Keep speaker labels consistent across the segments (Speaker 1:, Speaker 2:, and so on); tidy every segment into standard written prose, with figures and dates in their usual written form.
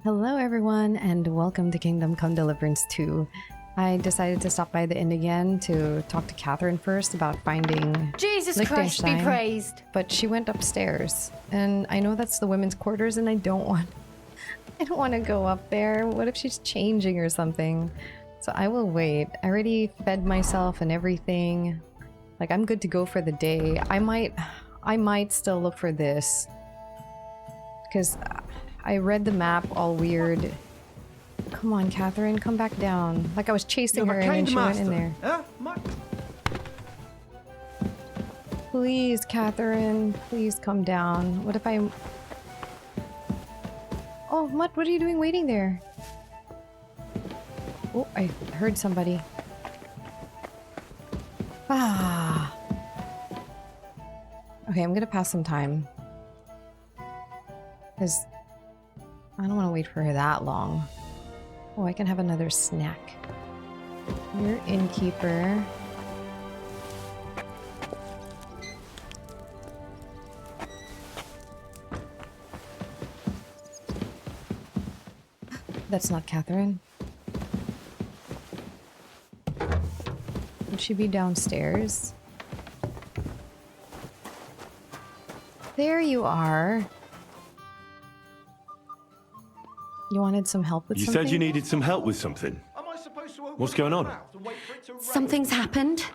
Speaker 1: Hello everyone and welcome to Kingdom Come Deliverance 2. I decided to stop by the inn again to talk to Catherine first about finding
Speaker 2: Jesus Christ be praised.
Speaker 1: but she went upstairs and I know that's the women's quarters and I don't want to go up there. What if she's changing or something? So I will wait. I already fed myself and everything. Like I'm good to go for the day. I might still look for this because I read the map all weird. Come on, Catherine, come back down. Like I was chasing her and then she went in there. Please, Catherine, please come down. What if I... Oh, Mutt, what are you doing waiting there? Oh, I heard somebody. Ah. Okay, I'm gonna pass some time. Because I don't want to wait for her that long. Oh, I can have another snack. You're innkeeper. That's not Catherine. Would she be downstairs? There you are. You wanted some help with something?
Speaker 3: You said you needed some help with something. What's going on?
Speaker 2: Something's happened.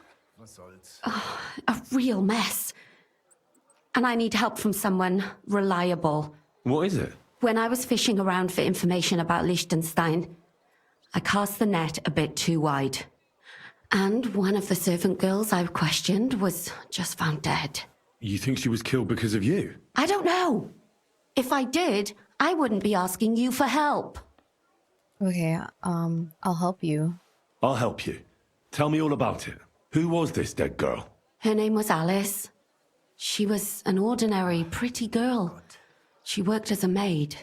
Speaker 2: Oh, a real mess. And I need help from someone reliable.
Speaker 3: What is it?
Speaker 2: When I was fishing around for information about Liechtenstein, I cast the net a bit too wide. And one of the servant girls I questioned was just found dead.
Speaker 3: You think she was killed because of you?
Speaker 2: I don't know. If I did, I wouldn't be asking you for help.
Speaker 1: Okay, I'll help you.
Speaker 3: I'll help you. Tell me all about it. Who was this dead girl?
Speaker 2: Her name was Alice. She was an ordinary, pretty girl. She worked as a maid.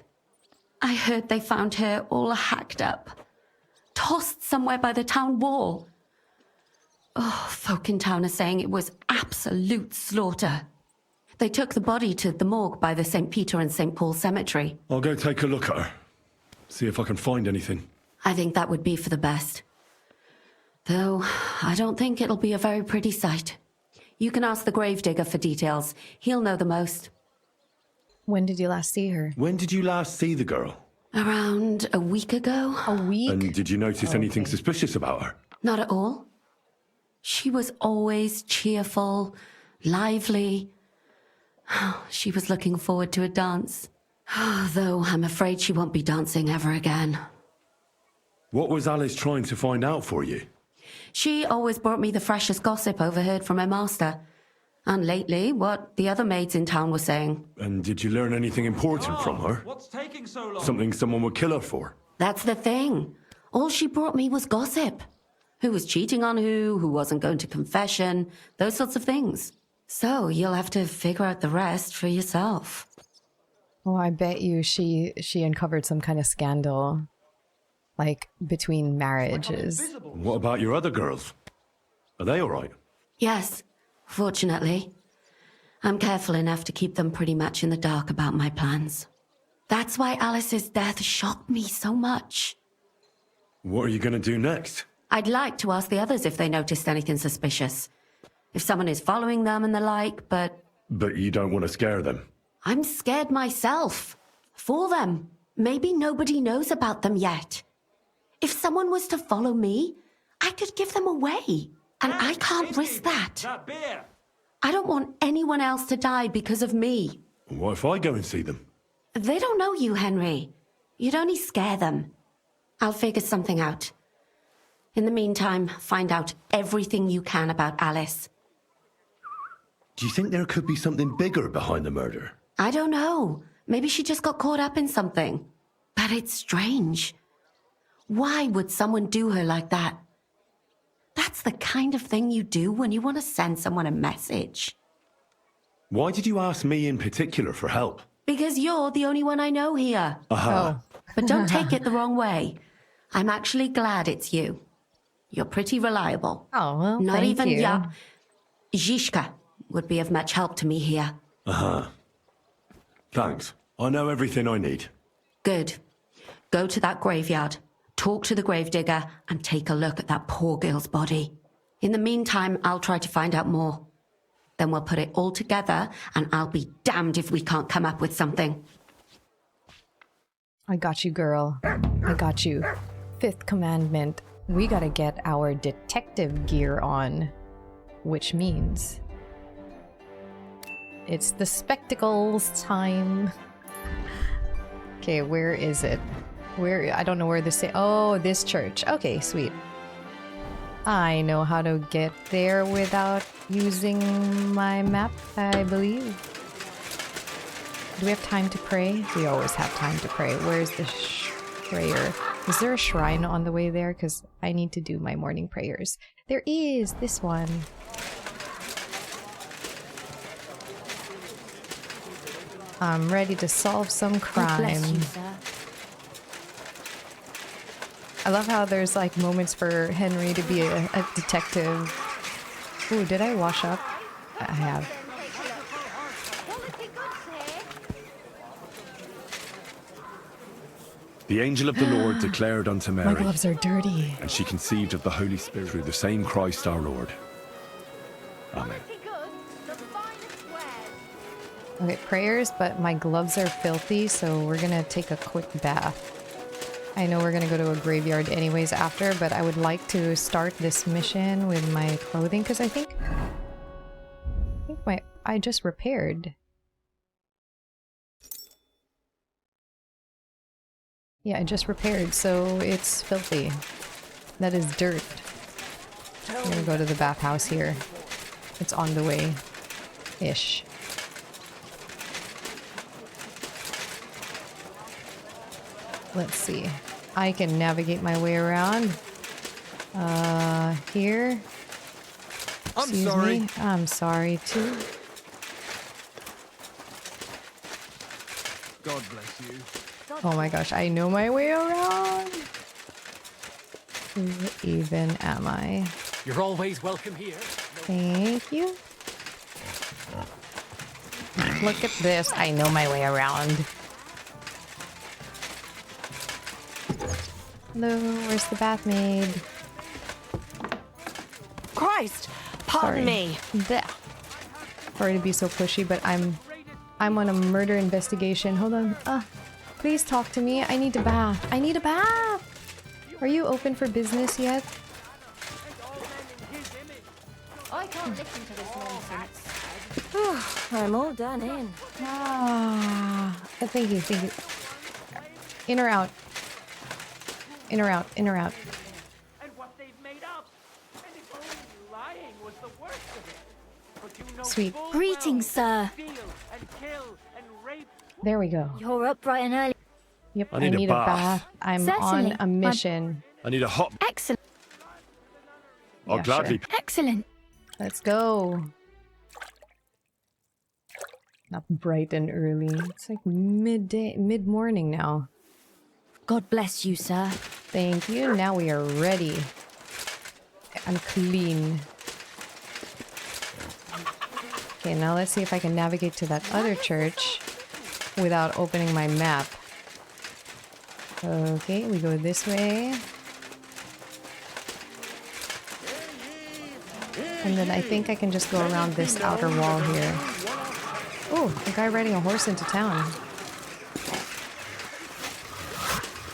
Speaker 2: I heard they found her all hacked up, tossed somewhere by the town wall. Oh, folk in town are saying it was absolute slaughter. They took the body to the morgue by the St. Peter and St. Paul cemetery.
Speaker 3: I'll go take a look at her. See if I can find anything.
Speaker 2: I think that would be for the best. Though, I don't think it'll be a very pretty sight. You can ask the gravedigger for details. He'll know the most.
Speaker 1: When did you last see her?
Speaker 3: When did you last see the girl?
Speaker 2: Around a week ago.
Speaker 1: A week?
Speaker 3: And did you notice anything suspicious about her?
Speaker 2: Not at all. She was always cheerful, lively. She was looking forward to a dance. Though I'm afraid she won't be dancing ever again.
Speaker 3: What was Alice trying to find out for you?
Speaker 2: She always brought me the freshest gossip overheard from her master. And lately, what the other maids in town were saying.
Speaker 3: And did you learn anything important from her?
Speaker 4: What's taking so long?
Speaker 3: Something someone would kill her for?
Speaker 2: That's the thing. All she brought me was gossip. Who was cheating on who wasn't going to confession, those sorts of things. So you'll have to figure out the rest for yourself.
Speaker 1: Oh, I bet you she uncovered some kind of scandal. Like, between marriages.
Speaker 3: What about your other girls? Are they all right?
Speaker 2: Yes, fortunately. I'm careful enough to keep them pretty much in the dark about my plans. That's why Alice's death shocked me so much.
Speaker 3: What are you going to do next?
Speaker 2: I'd like to ask the others if they noticed anything suspicious. If someone is following them and the like, but...
Speaker 3: But you don't want to scare them?
Speaker 2: I'm scared myself. For them. Maybe nobody knows about them yet. If someone was to follow me, I could give them away. And I can't risk that.
Speaker 4: That beer!
Speaker 2: I don't want anyone else to die because of me.
Speaker 3: What if I go and see them?
Speaker 2: They don't know you, Henry. You'd only scare them. I'll figure something out. In the meantime, find out everything you can about Alice.
Speaker 3: Do you think there could be something bigger behind the murder?
Speaker 2: I don't know. Maybe she just got caught up in something. But it's strange. Why would someone do her like that? That's the kind of thing you do when you want to send someone a message.
Speaker 3: Why did you ask me in particular for help?
Speaker 2: Because you're the only one I know here.
Speaker 3: Aha.
Speaker 2: But don't take it the wrong way. I'm actually glad it's you. You're pretty reliable.
Speaker 1: Oh, well,
Speaker 2: Not
Speaker 1: thank
Speaker 2: even
Speaker 1: you.
Speaker 2: Zhishka would be of much help to me here.
Speaker 3: Thanks. I know everything I need.
Speaker 2: Good. Go to that graveyard, talk to the gravedigger, and take a look at that poor girl's body. In the meantime, I'll try to find out more. Then we'll put it all together, and I'll be damned if we can't come up with something.
Speaker 1: I got you, girl. I got you. Fifth commandment. We gotta get our detective gear on. Which means... it's the spectacles time. Okay, where is it? Where? I don't know where this is. Oh, this church. Okay, sweet. I know how to get there without using my map, I believe. Do we have time to pray? We always have time to pray. Where's the prayer? Is there a shrine on the way there? Because I need to do my morning prayers. There is! This one. I'm ready to solve some crime.
Speaker 2: God bless you, sir.
Speaker 1: I love how there's like moments for Henry to be a detective. Ooh, did I wash up? I have.
Speaker 3: The angel of the Lord declared unto
Speaker 1: My
Speaker 3: Mary,
Speaker 1: gloves are dirty.
Speaker 3: and she conceived of the Holy Spirit through the same Christ our Lord. Amen.
Speaker 1: Okay, prayers, but my gloves are filthy, so we're gonna take a quick bath. I know we're gonna go to a graveyard anyways after, but I would like to start this mission with my clothing, because I think I just repaired. Yeah, I just repaired, so it's filthy. That is dirt. I'm gonna go to the bathhouse here. It's on the way. Ish. Let's see. I can navigate my way around. Here. Excuse me. I'm sorry too.
Speaker 4: God bless you.
Speaker 1: Oh my gosh, I know my way around. Who even am I?
Speaker 4: You're always welcome here.
Speaker 1: Thank you. Look at this. I know my way around. Hello, where's the bath maid?
Speaker 5: Christ! Pardon me.
Speaker 1: Blech. Sorry to be so pushy, but I'm on a murder investigation. Hold on. Please talk to me. I need a bath. I need a bath! Are you open for business yet?
Speaker 5: I can't listen to this nonsense. I'm all done in.
Speaker 1: Thank you, thank you. In or out? In or out? In or out?
Speaker 6: And what they've made up. And if only lying was the worst of it. But you know
Speaker 1: Sweet.
Speaker 6: full
Speaker 5: Greetings,
Speaker 6: well
Speaker 5: sir.
Speaker 6: they steal and kill and rape.
Speaker 1: There we go.
Speaker 5: You're up bright and early.
Speaker 1: Yep,
Speaker 3: I
Speaker 1: I
Speaker 3: need a
Speaker 1: need a
Speaker 3: bath.
Speaker 1: bath. I'm
Speaker 5: Certainly.
Speaker 1: on a mission.
Speaker 3: I need a hot...
Speaker 5: Excellent.
Speaker 3: I'll
Speaker 1: Yeah,
Speaker 3: gladly...
Speaker 1: sure.
Speaker 5: Excellent.
Speaker 1: Let's go. Not bright and early. It's like midday, mid-morning now.
Speaker 5: God bless you, sir.
Speaker 1: Thank you. Now we are ready. I'm clean. Okay, now let's see if I can navigate to that other church without opening my map. Okay, we go this way. And then I think I can just go around this outer wall here. Oh, a guy riding a horse into town.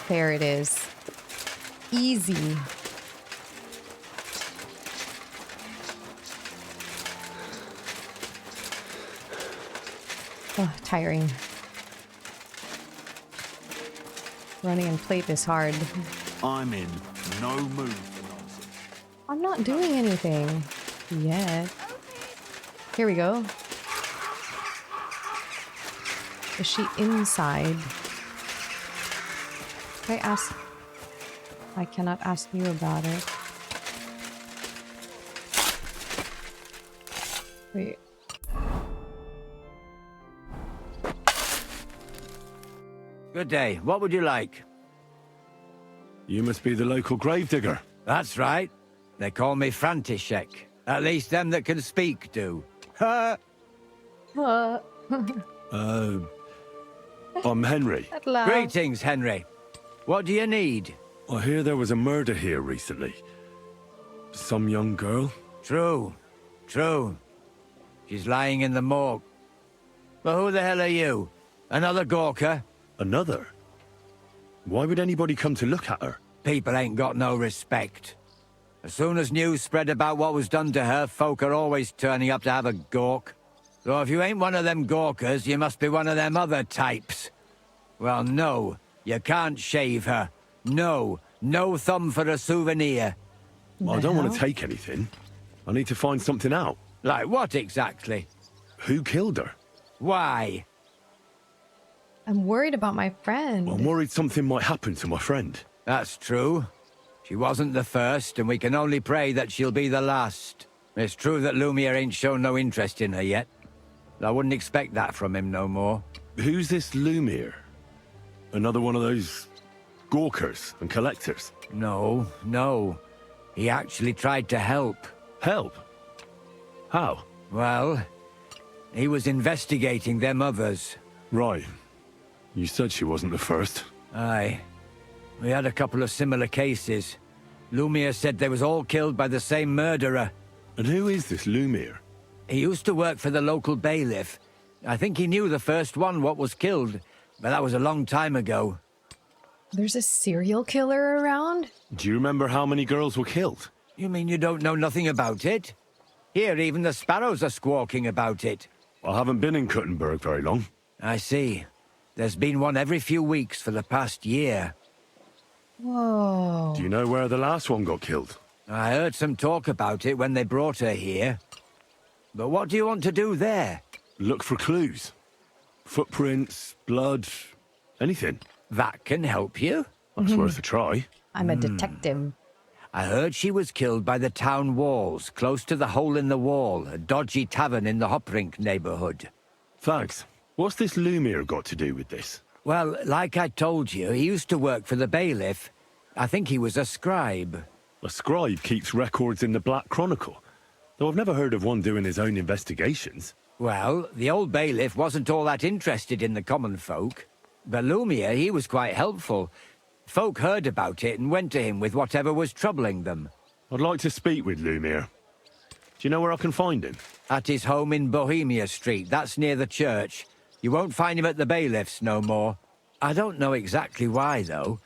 Speaker 1: There it is. Easy. Oh, tiring. Running in plate is hard.
Speaker 4: I'm in no mood for nonsense.
Speaker 1: I'm not doing anything yet. Here we go. Is she inside? Can I ask? I cannot ask you about it. Wait.
Speaker 7: Good day. What would you like?
Speaker 3: You must be the local gravedigger.
Speaker 7: That's right. They call me František. At least them that can speak do. Ha!
Speaker 1: What?
Speaker 3: I'm Henry.
Speaker 1: At last.
Speaker 7: Greetings, Henry. What do you need?
Speaker 3: I hear there was a murder here recently. Some young girl?
Speaker 7: True. True. She's lying in the morgue. But who the hell are you? Another Gawker?
Speaker 3: Another? Why would anybody come to look at her?
Speaker 7: People ain't got no respect. As soon as news spread about what was done to her, folk are always turning up to have a gawk. So if you ain't one of them Gawkers, you must be one of them other types. Well, no, you can't shave her. No, no thumb for a souvenir.
Speaker 3: I don't want to take anything. I need to find something out.
Speaker 7: Like what exactly?
Speaker 3: Who killed her?
Speaker 7: Why?
Speaker 1: I'm worried about my friend.
Speaker 3: I'm worried something might happen to my friend.
Speaker 7: That's true. She wasn't the first, and we can only pray that she'll be the last. It's true that Lumiere ain't shown no interest in her yet. I wouldn't expect that from him no more.
Speaker 3: Who's this Lumiere? Another one of those gawkers and collectors?
Speaker 7: No, no. He actually tried to help.
Speaker 3: Help? How?
Speaker 7: Well, he was investigating them others.
Speaker 3: Right. You said she wasn't the first.
Speaker 7: Aye. We had a couple of similar cases. Lumiere said they was all killed by the same murderer.
Speaker 3: And who is this Lumiere?
Speaker 7: He used to work for the local bailiff. I think he knew the first one what was killed, but that was a long time ago.
Speaker 1: There's a serial killer around?
Speaker 3: Do you remember how many girls were killed?
Speaker 7: You mean you don't know nothing about it? Here, even the sparrows are squawking about it.
Speaker 3: I haven't been in Kuttenberg very long.
Speaker 7: I see. There's been one every few weeks for the past year.
Speaker 1: Whoa.
Speaker 3: Do you know where the last one got killed?
Speaker 7: I heard some talk about it when they brought her here. But what do you want to do there?
Speaker 3: Look for clues. Footprints, blood, anything.
Speaker 7: That can help you.
Speaker 3: That's worth a try.
Speaker 1: I'm a detective.
Speaker 7: I heard she was killed by the town walls, close to the Hole in the Wall, a dodgy tavern in the Hoprink neighborhood.
Speaker 3: Thanks. What's this Lumiere got to do with this?
Speaker 7: Well, like I told you, he used to work for the bailiff. I think he was a scribe.
Speaker 3: A scribe keeps records in the Black Chronicle, though I've never heard of one doing his own investigations.
Speaker 7: Well, the old bailiff wasn't all that interested in the common folk. But Lumiere, he was quite helpful. Folk heard about it and went to him with whatever was troubling them.
Speaker 3: I'd like to speak with Lumiere. Do you know where I can find him?
Speaker 7: At his home in Bohemia Street, that's near the church. You won't find him at the bailiff's no more. I don't know exactly why, though.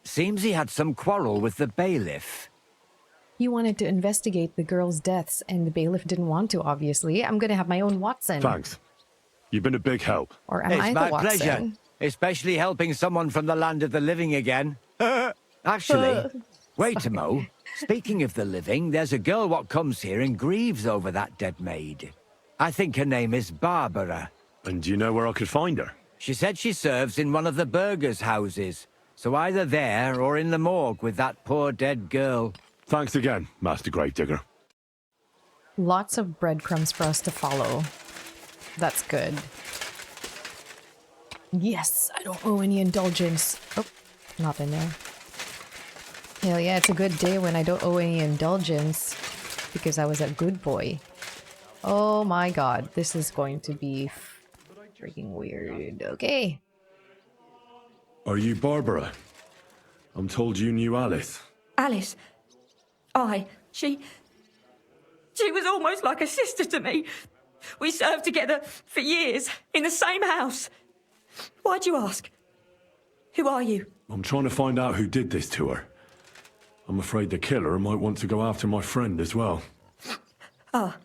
Speaker 7: Seems he had some quarrel with the bailiff.
Speaker 1: He wanted to investigate the girls' deaths, and the bailiff didn't want to, obviously. I'm going to have my own Watson.
Speaker 3: Thanks. You've been a big help.
Speaker 1: Or am
Speaker 7: It's
Speaker 1: I
Speaker 7: my
Speaker 1: the Watson?
Speaker 7: pleasure, especially helping someone from the land of the living again. Actually, wait a mo. Speaking of the living, there's a girl what comes here and grieves over that dead maid. I think her name is Barbara.
Speaker 3: And do you know where I could find her?
Speaker 7: She said she serves in one of the burgers' houses, so either there or in the morgue with that poor dead girl.
Speaker 3: Thanks again, Master Gravedigger.
Speaker 1: Lots of breadcrumbs for us to follow. That's good. Yes, I don't owe any indulgence. Oh, nothing there. Hell yeah, it's a good day when I don't owe any indulgence because I was a good boy. Oh my god, this is going to be freaking weird. Okay.
Speaker 3: Are you Barbara? I'm told you knew Alice.
Speaker 5: Alice. She was almost like a sister to me. We served together for years in the same house. Why'd you ask? Who are you?
Speaker 3: I'm trying to find out who did this to her. I'm afraid the killer might want to go after my friend as well.
Speaker 5: Ah,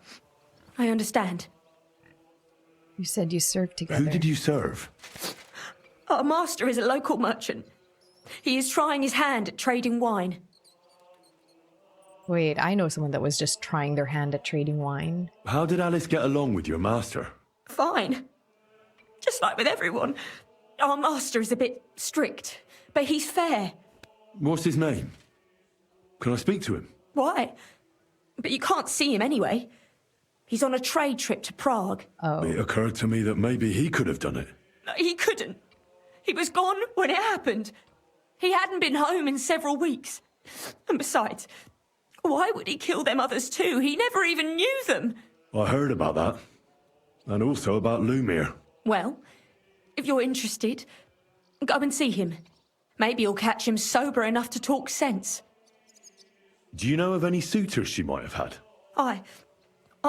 Speaker 5: I understand.
Speaker 1: You said you served together.
Speaker 3: Who did you serve?
Speaker 5: Our master is a local merchant. He is trying his hand at trading wine.
Speaker 1: Wait, I know someone that was just trying their hand at trading wine.
Speaker 3: How did Alice get along with your master?
Speaker 5: Fine. Just like with everyone. Our master is a bit strict, but he's fair.
Speaker 3: What's his name? Can I speak to him?
Speaker 5: Why? But you can't see him anyway. He's on a trade trip to Prague.
Speaker 1: Oh.
Speaker 3: It occurred to me that maybe he could have done it.
Speaker 5: No, he couldn't. He was gone when it happened. He hadn't been home in several weeks. And besides, why would he kill them others too? He never even knew them.
Speaker 3: I heard about that. And also about Lumiere.
Speaker 5: Well, if you're interested, go and see him. Maybe he'll catch him sober enough to talk sense.
Speaker 3: Do you know of any suitors she might have had?
Speaker 5: I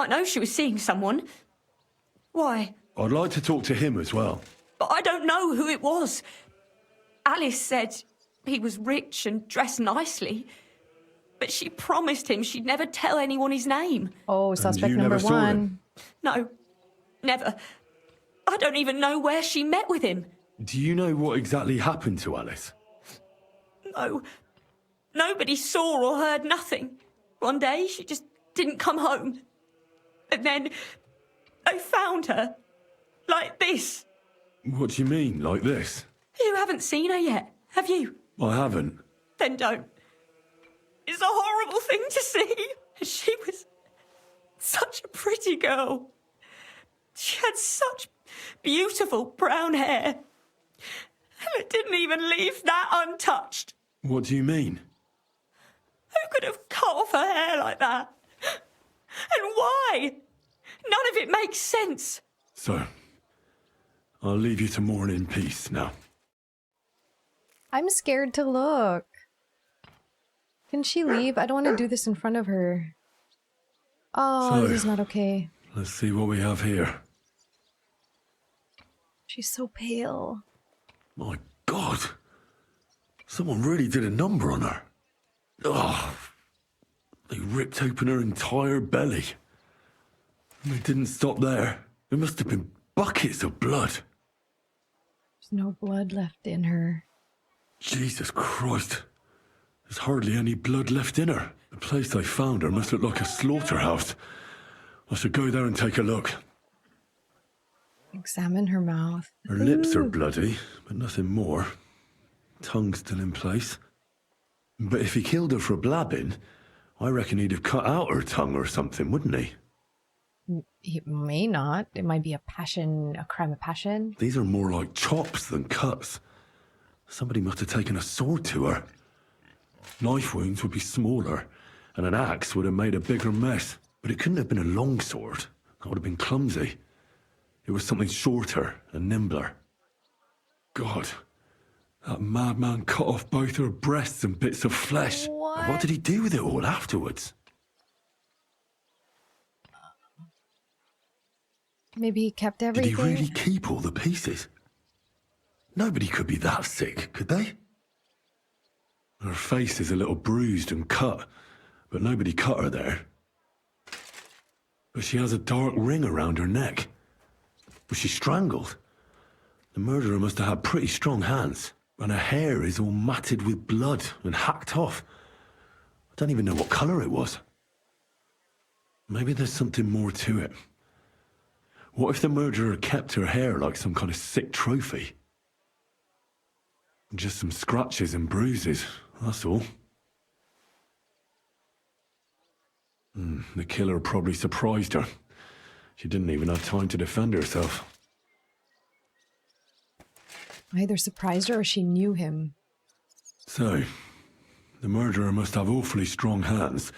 Speaker 5: know she was seeing someone. Why?
Speaker 3: I'd like to talk to him as well.
Speaker 5: But I don't know who it was. Alice said he was rich and dressed nicely. But she promised him she'd never tell anyone his name.
Speaker 1: Oh, suspect
Speaker 3: you
Speaker 1: number
Speaker 3: never saw him?
Speaker 1: one.
Speaker 5: No, never. I don't even know where she met with him.
Speaker 3: Do you know what exactly happened to Alice?
Speaker 5: No. Nobody saw or heard nothing. One day, she just didn't come home. And then I found her. Like this.
Speaker 3: What do you mean, like this?
Speaker 5: You haven't seen her yet, have you?
Speaker 3: I haven't.
Speaker 5: Then don't. It's a horrible thing to see. She was such a pretty girl. She had such beautiful brown hair. And it didn't even leave that untouched.
Speaker 3: What do you mean?
Speaker 5: Who could have cut off her hair like that? And why? None of it makes sense.
Speaker 3: So, I'll leave you to mourn in peace now.
Speaker 1: I'm scared to look. Can she leave? I don't want to do this in front of her. Oh,
Speaker 3: So-
Speaker 1: this is not okay.
Speaker 3: Let's see what we have here.
Speaker 1: She's so pale.
Speaker 3: My God. Someone really did a number on her. Oh, they ripped open her entire belly. And they didn't stop there. There must have been buckets of blood.
Speaker 1: There's no blood left in her.
Speaker 3: Jesus Christ. There's hardly any blood left in her. The place I found her must look like a slaughterhouse. I should go there and take a look.
Speaker 1: Examine her mouth.
Speaker 3: Her lips are bloody, but nothing more. Tongue still in place. But if he killed her for blabbing, I reckon he'd have cut out her tongue or something, wouldn't he?
Speaker 1: He may not. It might be a crime of passion.
Speaker 3: These are more like chops than cuts. Somebody must have taken a sword to her. Knife wounds would be smaller, and an axe would have made a bigger mess. But it couldn't have been a long sword. That would have been clumsy. It was something shorter and nimbler. God, that madman cut off both her breasts and bits of flesh.
Speaker 1: What?
Speaker 3: And what did he do with it all afterwards?
Speaker 1: Maybe he kept
Speaker 3: Did
Speaker 1: everything.
Speaker 3: he really keep all the pieces? Nobody could be that sick, could they? Her face is a little bruised and cut, but nobody cut her there. But she has a dark ring around her neck. Was she strangled? The murderer must have had pretty strong hands, and her hair is all matted with blood and hacked off. I don't even know what colour it was. Maybe there's something more to it. What if the murderer kept her hair like some kind of sick trophy? Just some scratches and bruises, that's all. The killer probably surprised her. She didn't even have time to defend herself.
Speaker 1: Either surprised her or she knew him.
Speaker 3: So, the murderer must have awfully strong hands,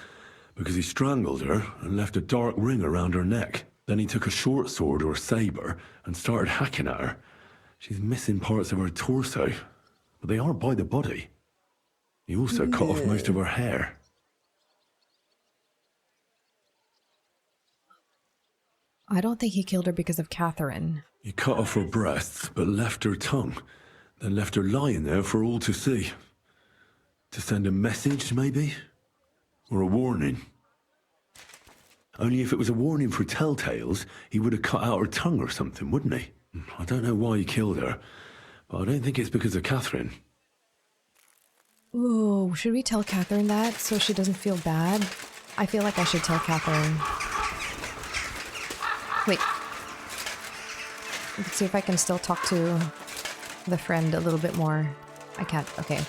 Speaker 3: because he strangled her and left a dark ring around her neck. Then he took a short sword or saber and started hacking at her. She's missing parts of her torso, but they aren't by the body. He also cut off most of her hair.
Speaker 1: I don't think he killed her because of Catherine.
Speaker 3: He cut off her breasts, but left her tongue. Then left her lying there for all to see. To send a message, maybe? Or a warning. Only if it was a warning for telltales, he would have cut out her tongue or something, wouldn't he? I don't know why he killed her, but I don't think it's because of Catherine.
Speaker 1: Ooh, should we tell Catherine that so she doesn't feel bad? I feel like I should tell Catherine. Wait. Let's see if I can still talk to the friend a little bit more. I can't. Okay.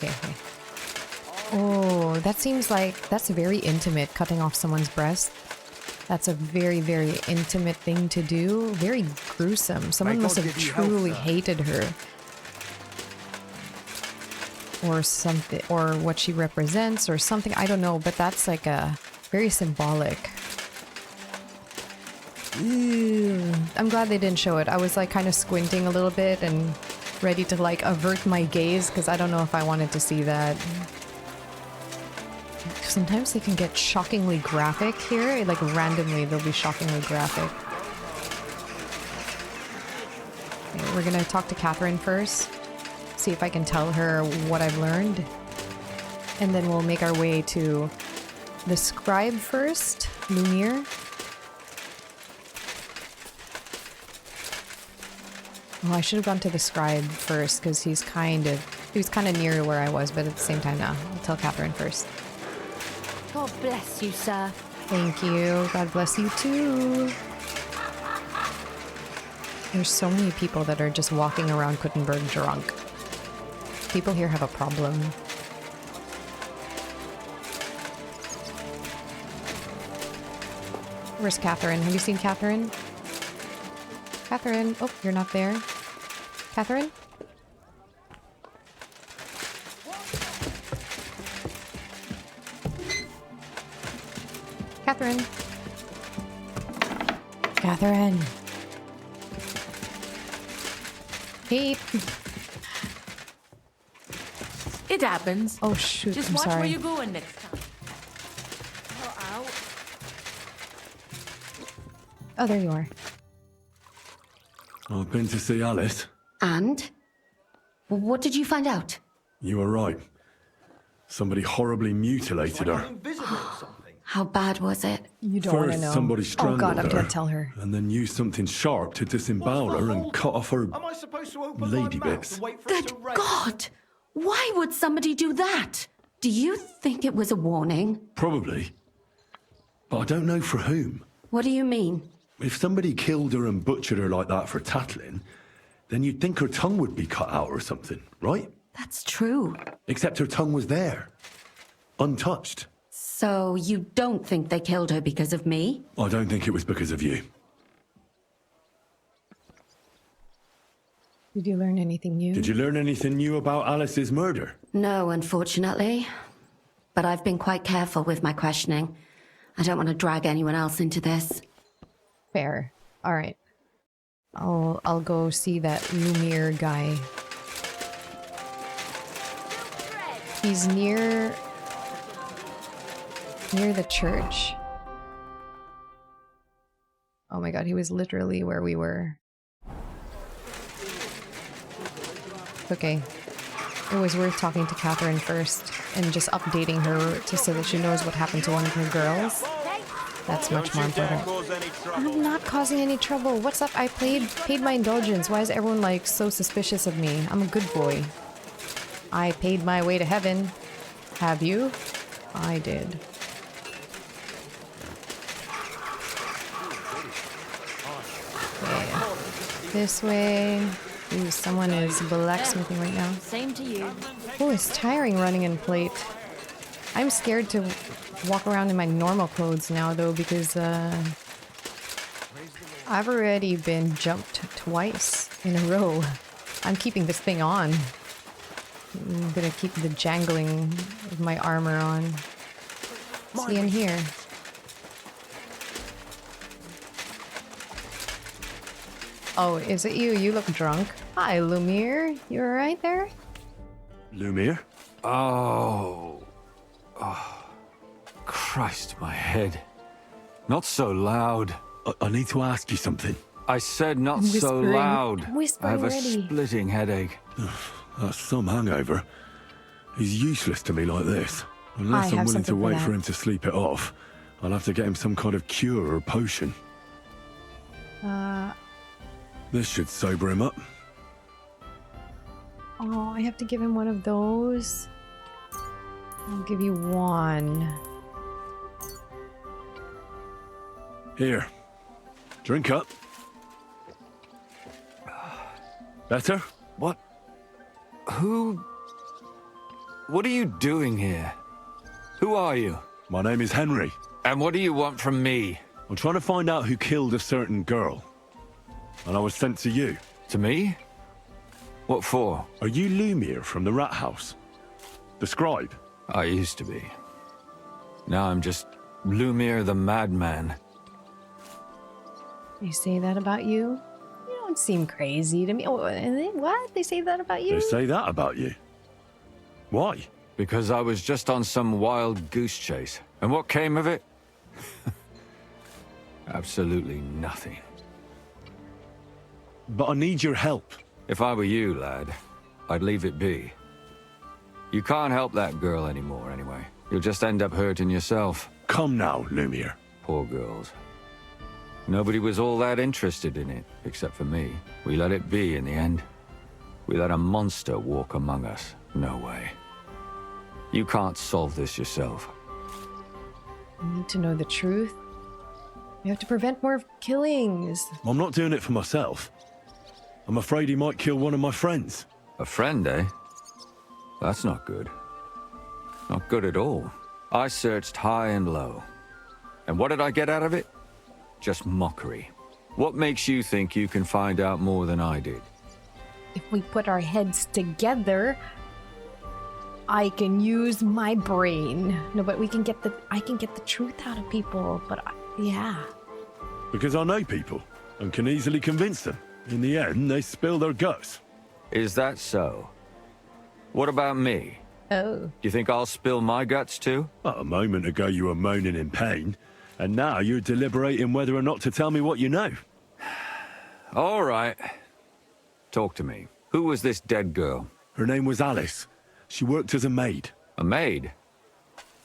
Speaker 1: Oh, that seems like that's very intimate, cutting off someone's breast. That's a very, very intimate thing to do. Very gruesome. Someone must have truly hated her. Or something, or what she represents, or something. I don't know, but that's like a very symbolic. Ew. I'm glad they didn't show it. I was like kind of squinting a little bit and ready to like avert my gaze because I don't know if I wanted to see that. Sometimes they can get shockingly graphic here. Like randomly, they'll be shockingly graphic. Okay, we're gonna talk to Catherine first. See if I can tell her what I've learned. And then we'll make our way to the scribe first, Lumiere. Oh, I should have gone to the scribe first because he was kind of near where I was, but at the same time, no. I'll tell Catherine first.
Speaker 8: God bless you, sir.
Speaker 1: Thank you. God bless you too. There's so many people that are just walking around Kuttenberg drunk. People here have a problem. Where's Catherine? Have you seen Catherine? Catherine? Oh, you're not there. Catherine? Catherine? Catherine? Hey.
Speaker 8: It happens.
Speaker 1: Oh shoot,
Speaker 8: Just
Speaker 1: I'm
Speaker 8: watch
Speaker 1: sorry.
Speaker 8: where you're going next time. Out.
Speaker 1: Oh, there you are.
Speaker 3: I've been to see Alice.
Speaker 2: And? What did you find out?
Speaker 3: You were right. Somebody horribly mutilated her.
Speaker 2: How bad was it?
Speaker 1: You don't want to
Speaker 3: First,
Speaker 1: know.
Speaker 3: somebody
Speaker 1: Oh
Speaker 3: strangled
Speaker 1: god, I'm
Speaker 3: her,
Speaker 1: gonna tell her.
Speaker 3: and then used something sharp to disembowel her and cut off her
Speaker 6: Am I supposed to open
Speaker 3: lady
Speaker 6: my mouth
Speaker 3: bits.
Speaker 6: and wait for it
Speaker 2: Good
Speaker 6: to rain?
Speaker 2: God! Why would somebody do that? Do you think it was a warning?
Speaker 3: Probably. But I don't know for whom.
Speaker 2: What do you mean?
Speaker 3: If somebody killed her and butchered her like that for tattling, then you'd think her tongue would be cut out or something, right?
Speaker 2: That's true.
Speaker 3: Except her tongue was there. Untouched.
Speaker 2: So you don't think they killed her because of me?
Speaker 3: I don't think it was because of you.
Speaker 1: Did you learn anything new?
Speaker 3: Did you learn anything new about Alice's murder?
Speaker 2: No, unfortunately. But I've been quite careful with my questioning. I don't want to drag anyone else into this.
Speaker 1: Fair. All right. I'll go see that Lumiere guy. He's near the church. Oh my god, he was literally where we were. Okay. It was worth talking to Catherine first and just updating her so that she knows what happened to one of her girls. That's much more important. I'm not causing any trouble. What's up? I paid my indulgence. Why is everyone like so suspicious of me? I'm a good boy. I paid my way to heaven. Have you? I did. Okay. This way. Ooh, someone is blacksmithing right now.
Speaker 8: Same to you.
Speaker 1: Oh, it's tiring running in plate. I'm scared to walk around in my normal clothes now, though, because I've already been jumped twice in a row. I'm keeping this thing on. I'm gonna keep the jangling of my armor on. See in here. Oh, is it you? You look drunk. Hi, Lumiere. You alright there?
Speaker 3: Lumiere?
Speaker 9: Oh. Christ, my head. Not so loud.
Speaker 3: I need to ask you something.
Speaker 9: I said not so
Speaker 1: Whispering.
Speaker 9: loud.
Speaker 1: Whispering
Speaker 9: I have a
Speaker 1: already.
Speaker 9: splitting headache.
Speaker 3: That's some hangover. He's useless to me like this.
Speaker 1: I
Speaker 3: Unless I'm
Speaker 1: have
Speaker 3: willing to
Speaker 1: something for
Speaker 3: wait for
Speaker 1: that.
Speaker 3: him to sleep it off, I'll have to get him some kind of cure or potion. This should sober him up.
Speaker 1: Oh, I have to give him one of those. I'll give you one.
Speaker 3: Here. Drink up. Better?
Speaker 9: What? Who? What are you doing here? Who are you?
Speaker 3: My name is Henry.
Speaker 9: And what do you want from me?
Speaker 3: I'm trying to find out who killed a certain girl. And I was sent to you.
Speaker 9: To me? What for?
Speaker 3: Are you Lumiere from the rat house? The scribe?
Speaker 9: I used to be. Now I'm just Lumiere the madman.
Speaker 1: They say that about you?
Speaker 8: You don't
Speaker 1: don't seem crazy to me. Oh, what? They say that about you?
Speaker 3: They say that about you. Why?
Speaker 9: Because I was just on some wild goose chase. And what came of it? Absolutely nothing.
Speaker 3: But I need your help.
Speaker 9: If I were you, lad, I'd leave it be. You can't help that girl anymore, anyway. You'll just end up hurting yourself.
Speaker 3: Come now, Lumiere.
Speaker 9: Poor girls. Nobody was all that interested in it, except for me. We let it be in the end. We let a monster walk among us. No way. You can't solve this yourself.
Speaker 1: I need to know the truth. We have to prevent more killings.
Speaker 3: I'm not doing it for myself. I'm afraid he might kill one of my friends.
Speaker 9: A friend, eh? That's not good. Not good at all. I searched high and low. And what did I get out of it? Just mockery. What makes you think you can find out more than I did?
Speaker 1: If we put our heads together, I can use my brain. No, but I can get the truth out of people. But yeah.
Speaker 3: Because I know people and can easily convince them. In the end, they spill their guts.
Speaker 9: Is that so? What about me?
Speaker 1: Oh.
Speaker 9: Do you think I'll spill my guts too?
Speaker 3: A moment ago you were moaning in pain, and now you're deliberating whether or not to tell me what you know.
Speaker 9: All right. Talk to me. Who was this dead girl?
Speaker 3: Her name was Alice. She worked as a maid.
Speaker 9: A maid?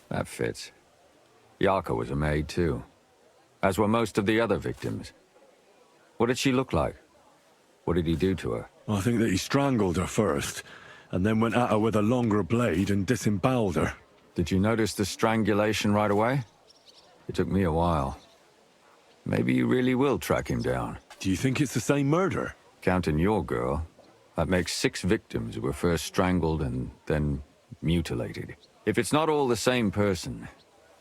Speaker 9: That fits. Yarka was a maid too. As were most of the other victims. What did she look like? What did he do to her?
Speaker 3: I think that he strangled her first, and then went at her with a longer blade and disemboweled her.
Speaker 9: Did you notice the strangulation right away? It took me a while. Maybe you really will track him down.
Speaker 3: Do you think it's the same murder?
Speaker 9: Counting your girl, that makes 6 victims who were first strangled and then mutilated. If it's not all the same person,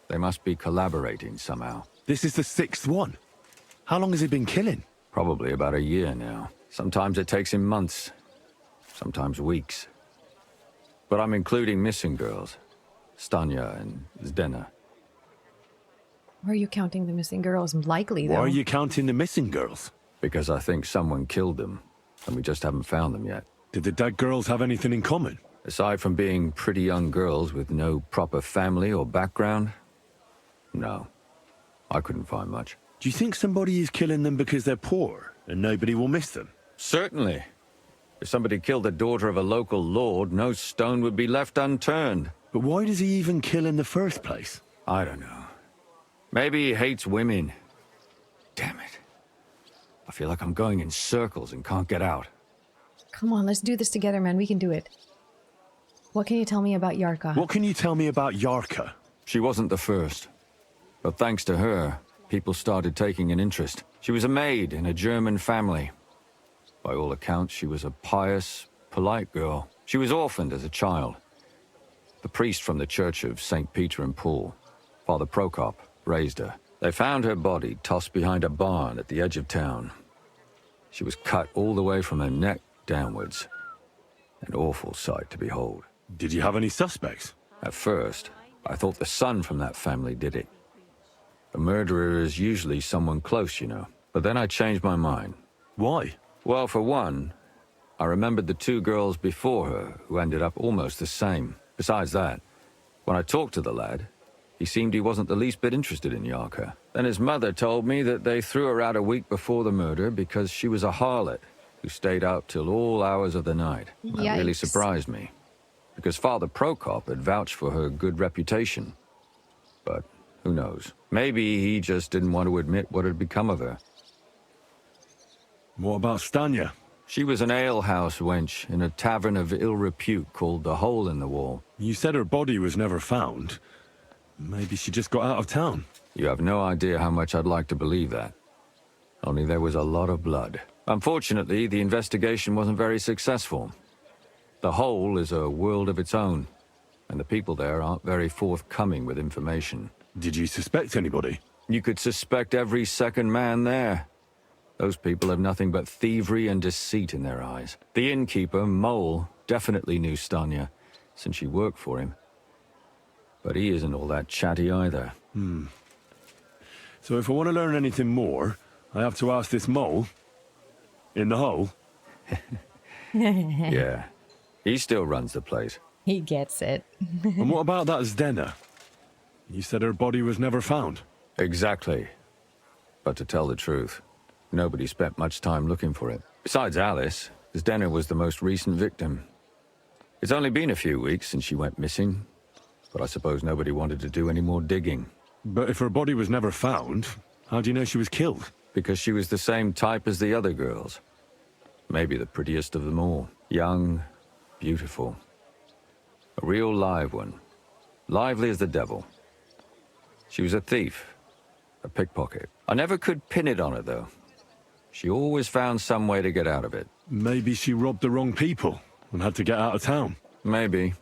Speaker 9: they must be collaborating somehow.
Speaker 3: This is the 6th one. How long has he been killing?
Speaker 9: Probably about a year now. Sometimes it takes him months, sometimes weeks. But I'm including missing girls, Stanya and Zdena.
Speaker 1: Why are you counting the missing girls? Likely, though.
Speaker 3: Why are you counting the missing girls?
Speaker 9: Because I think someone killed them, and we just haven't found them yet.
Speaker 3: Did the dead girls have anything in common?
Speaker 9: Aside from being pretty young girls with no proper family or background, no. I couldn't find much.
Speaker 3: Do you think somebody is killing them because they're poor and nobody will miss them?
Speaker 9: Certainly. If somebody killed the daughter of a local lord, no stone would be left unturned.
Speaker 3: But why does he even kill in the first place?
Speaker 9: I don't know. Maybe he hates women. Damn it. I feel like I'm going in circles and can't get out.
Speaker 1: Come on, let's do this together, man. We can do it. What can you tell me about Yarka?
Speaker 3: What can you tell me about Yarka?
Speaker 9: She wasn't the first. But thanks to her, people started taking an interest. She was a maid in a German family. By all accounts, she was a pious, polite girl. She was orphaned as a child. The priest from the church of St. Peter and Paul, Father Prokop, raised her. They found her body tossed behind a barn at the edge of town. She was cut all the way from her neck downwards. An awful sight to behold.
Speaker 3: Did you have any suspects?
Speaker 9: At first, I thought the son from that family did it. A murderer is usually someone close, you know. But then I changed my mind.
Speaker 3: Why?
Speaker 9: Well, for one, I remembered the 2 girls before her who ended up almost the same. Besides that, when I talked to the lad, he seemed he wasn't the least bit interested in Yarka. Then his mother told me that they threw her out a week before the murder because she was a harlot who stayed out till all hours of the night. That really surprised me, because Father Prokop had vouched for her good reputation. But who knows? Maybe he just didn't want to admit what had become of her.
Speaker 3: What about Stanya?
Speaker 9: She was an alehouse wench in a tavern of ill repute called the Hole in the Wall.
Speaker 3: You said her body was never found. Maybe she just got out of town.
Speaker 9: You have no idea how much I'd like to believe that. Only there was a lot of blood. Unfortunately, the investigation wasn't very successful. The Hole is a world of its own, and the people there aren't very forthcoming with information.
Speaker 3: Did you suspect anybody?
Speaker 9: You could suspect every second man there. Those people have nothing but thievery and deceit in their eyes. The innkeeper, Mole, definitely knew Stanya, since she worked for him. But he isn't all that chatty either.
Speaker 3: So if I want to learn anything more, I have to ask this mole? In the hole?
Speaker 9: Yeah. He still runs the place.
Speaker 1: He gets it.
Speaker 3: And what about that Zdena? You said her body was never found.
Speaker 9: Exactly. But to tell the truth, nobody spent much time looking for it. Besides Alice, Zdena was the most recent victim. It's only been a few weeks since she went missing, but I suppose nobody wanted to do any more digging.
Speaker 3: But if her body was never found, how do you know she was killed?
Speaker 9: Because she was the same type as the other girls. Maybe the prettiest of them all. Young, beautiful. A real live one. Lively as the devil. She was a thief. A pickpocket. I never could pin it on her, though. She always found some way to get out of it.
Speaker 3: Maybe she robbed the wrong people and had to get out of town.
Speaker 9: Maybe.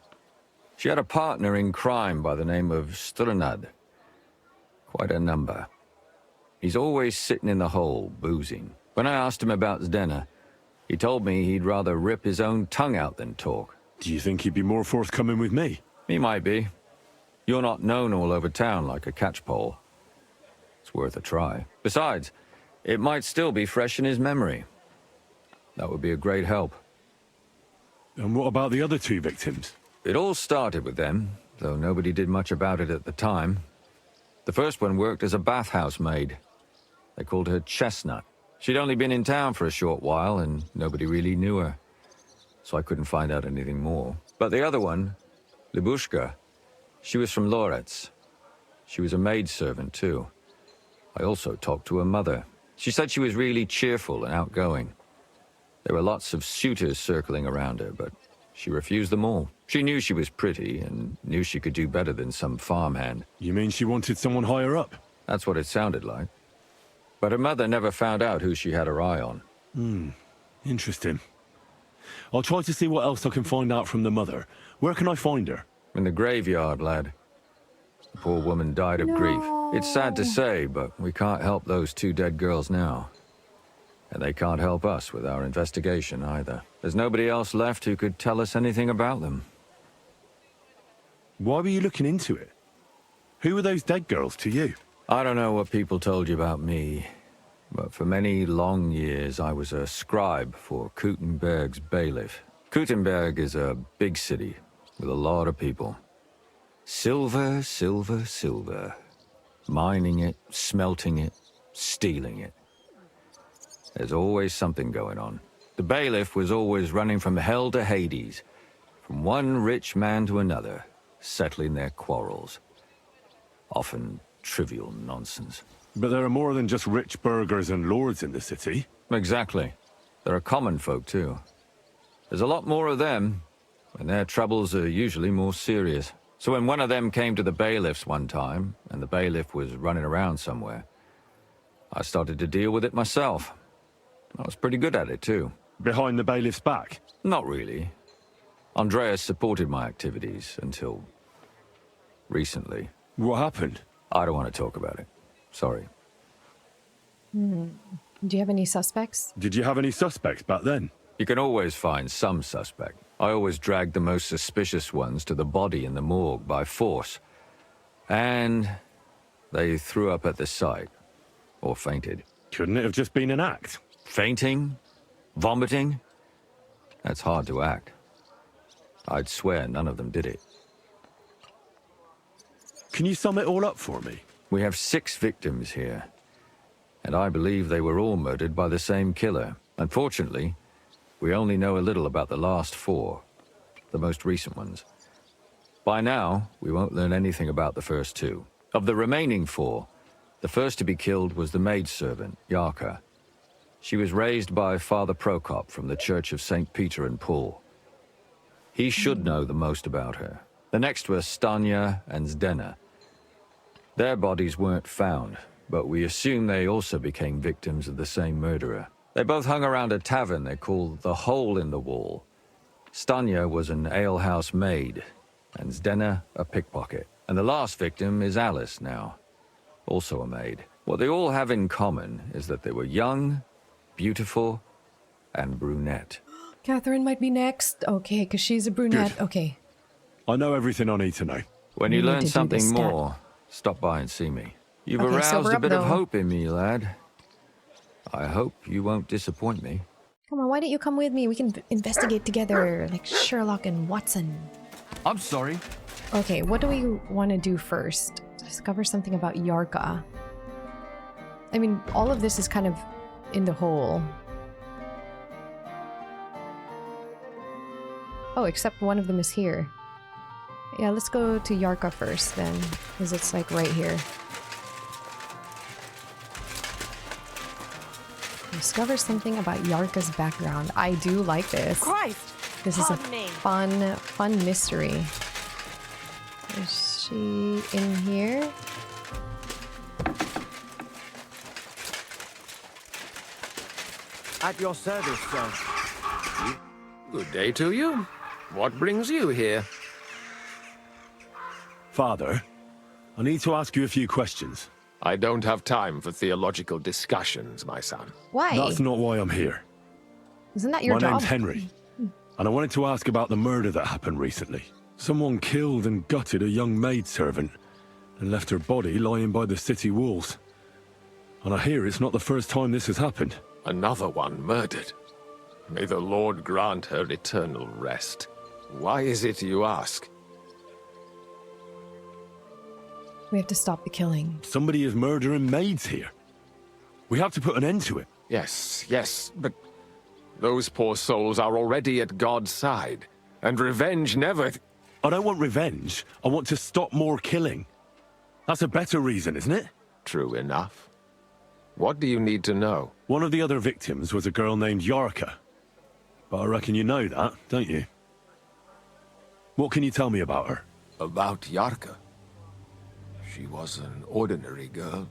Speaker 9: She had a partner in crime by the name of Strunad. Quite a number. He's always sitting in the hole, boozing. When I asked him about Zdena, he told me he'd rather rip his own tongue out than talk.
Speaker 3: Do you think he'd be more forthcoming with me?
Speaker 9: He might be. You're not known all over town like a catchpole. It's worth a try. Besides, it might still be fresh in his memory. That would be a great help.
Speaker 3: And what about the other two victims?
Speaker 9: It all started with them, though nobody did much about it at the time. The first one worked as a bathhouse maid. They called her Chestnut. She'd only been in town for a short while, and nobody really knew her. So I couldn't find out anything more. But the other one, Libushka, she was from Loretz. She was a maidservant, too. I also talked to her mother. She said she was really cheerful and outgoing. There were lots of suitors circling around her, but she refused them all. She knew she was pretty and knew she could do better than some farmhand.
Speaker 3: You mean she wanted someone higher up?
Speaker 9: That's what it sounded like. But her mother never found out who she had her eye on.
Speaker 3: Interesting. I'll try to see what else I can find out from the mother. Where can I find her?
Speaker 9: In the graveyard, lad. The poor woman died of grief. It's sad to say, but we can't help those two dead girls now. And they can't help us with our investigation either. There's nobody else left who could tell us anything about them.
Speaker 3: Why were you looking into it? Who were those dead girls to you?
Speaker 9: I don't know what people told you about me, but for many long years I was a scribe for Kuttenberg's bailiff. Kuttenberg is a big city with a lot of people. Silver, silver, silver. Mining it, smelting it, stealing it. There's always something going on. The bailiff was always running from hell to Hades, from one rich man to another, settling their quarrels. Often trivial nonsense.
Speaker 3: But there are more than just rich burghers and lords in the city.
Speaker 9: Exactly. There are common folk, too. There's a lot more of them, and their troubles are usually more serious. So when one of them came to the bailiff's one time, and the bailiff was running around somewhere, I started to deal with it myself. I was pretty good at it, too.
Speaker 3: Behind the bailiff's back?
Speaker 9: Not really. Andreas supported my activities until recently.
Speaker 3: What happened?
Speaker 9: I don't want to talk about it. Sorry.
Speaker 1: Do you have any suspects?
Speaker 3: Did you have any suspects back then?
Speaker 9: You can always find some suspect. I always dragged the most suspicious ones to the body in the morgue by force. And they threw up at the sight. Or fainted.
Speaker 3: Couldn't it have just been an act?
Speaker 9: Fainting? Vomiting? That's hard to act. I'd swear none of them did it.
Speaker 3: Can you sum it all up for me?
Speaker 9: We have 6 victims here. And I believe they were all murdered by the same killer. Unfortunately, we only know a little about the last 4, the most recent ones. By now, we won't learn anything about the first 2. Of the remaining 4, the first to be killed was the maidservant, Yarka. She was raised by Father Prokop from the Church of St. Peter and Paul. He should know the most about her. The next were Stanya and Zdena. Their bodies weren't found, but we assume they also became victims of the same murderer. They both hung around a tavern they called the Hole in the Wall. Stanya was an alehouse maid, and Zdena a pickpocket. And the last victim is Alice now, also a maid. What they all have in common is that they were young, beautiful, and brunette.
Speaker 1: Catherine might be next. Okay, because she's a brunette.
Speaker 3: Good.
Speaker 1: Okay.
Speaker 3: I know everything I need to know.
Speaker 9: When you
Speaker 1: We need
Speaker 9: learn
Speaker 1: to do
Speaker 9: something
Speaker 1: this stat.
Speaker 9: more, stop by and see me. You've
Speaker 1: Okay,
Speaker 9: aroused
Speaker 1: sober
Speaker 9: a
Speaker 1: up,
Speaker 9: bit of
Speaker 1: though.
Speaker 9: hope in me, lad. I hope you won't disappoint me.
Speaker 1: Come on, why don't you come with me? We can investigate together, like Sherlock and Watson.
Speaker 7: I'm sorry.
Speaker 1: Okay, what do we want to do first? Discover something about Yarka. I mean, all of this is kind of in the hole. Oh, except one of them is here. Yeah, let's go to Yarka first then, because it's like right here. Discover something about Yarka's background. I do like this.
Speaker 8: Christ!
Speaker 1: This is a
Speaker 8: Pardon me.
Speaker 1: fun mystery. Is she in here?
Speaker 7: At your service, sir.
Speaker 6: Good day to you. What brings you here?
Speaker 3: Father, I need to ask you a few questions.
Speaker 6: I don't have time for theological discussions, my son.
Speaker 1: Why?
Speaker 3: That's not why I'm here.
Speaker 1: Isn't that your
Speaker 3: My
Speaker 1: job?
Speaker 3: name's Henry, and I wanted to ask about the murder that happened recently. Someone killed and gutted a young maidservant and left her body lying by the city walls. And I hear it's not the first time this has happened.
Speaker 6: Another one murdered. May the Lord grant her eternal rest. Why is it you ask?
Speaker 1: We have to stop the killing.
Speaker 3: Somebody is murdering maids here. We have to put an end to it.
Speaker 6: Yes, but those poor souls are already at God's side, and revenge never...
Speaker 3: I don't want revenge. I want to stop more killing. That's a better reason, isn't it?
Speaker 6: True enough. What do you need to know?
Speaker 3: One of the other victims was a girl named Yarka. But I reckon you know that, don't you? What can you tell me about her?
Speaker 6: About Yarka? She was an ordinary girl.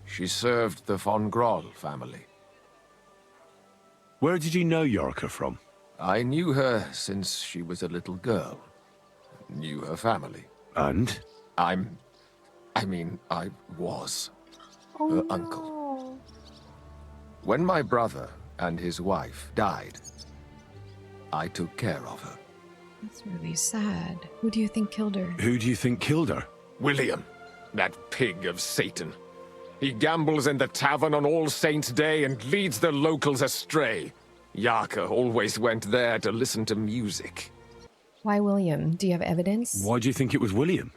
Speaker 6: She served the von Groll family.
Speaker 3: Where did you know Yarka from?
Speaker 6: I knew her since she was a little girl. Knew her family.
Speaker 3: And?
Speaker 6: I was her uncle. When my brother and his wife died, I took care of her.
Speaker 1: That's really sad. Who do you think killed her?
Speaker 3: Who do you think killed her?
Speaker 6: William, that pig of Satan. He gambles in the tavern on All Saints' Day and leads the locals astray. Yarka always went there to listen to music.
Speaker 1: Why William? Do you have evidence?
Speaker 3: Why do you think it was William?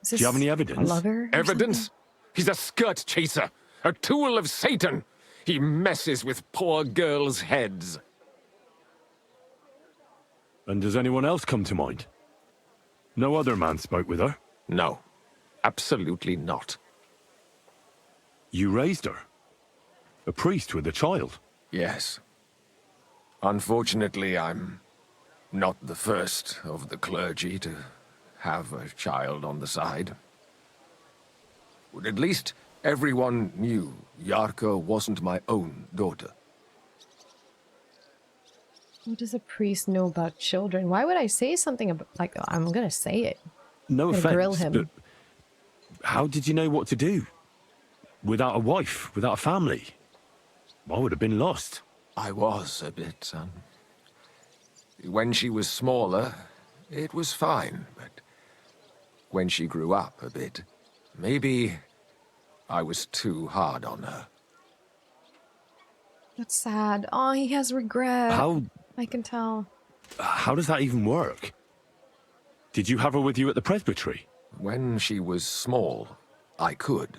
Speaker 1: Is
Speaker 3: Do you have any
Speaker 1: a
Speaker 3: evidence?
Speaker 1: lover? or
Speaker 6: Evidence?
Speaker 1: something?
Speaker 6: He's a skirt chaser, a tool of Satan. He messes with poor girls' heads.
Speaker 3: And does anyone else come to mind? No other man spoke with her?
Speaker 6: No, absolutely not.
Speaker 3: You raised her? A priest with a child?
Speaker 6: Yes. Unfortunately, I'm not the first of the clergy to have a child on the side. But at least everyone knew Yarka wasn't my own daughter.
Speaker 1: What does a priest know about children? Why would I say something about, like, I'm gonna say it.
Speaker 3: No
Speaker 1: And grill
Speaker 3: offense,
Speaker 1: him.
Speaker 3: but how did you know what to do? Without a wife, without a family? I would have been lost.
Speaker 6: I was a bit, son. When she was smaller, it was fine, but when she grew up a bit, maybe I was too hard on her.
Speaker 1: That's sad. Oh, he has regret.
Speaker 3: How
Speaker 1: I can tell.
Speaker 3: does that even work? Did you have her with you at the presbytery?
Speaker 6: When she was small, I could.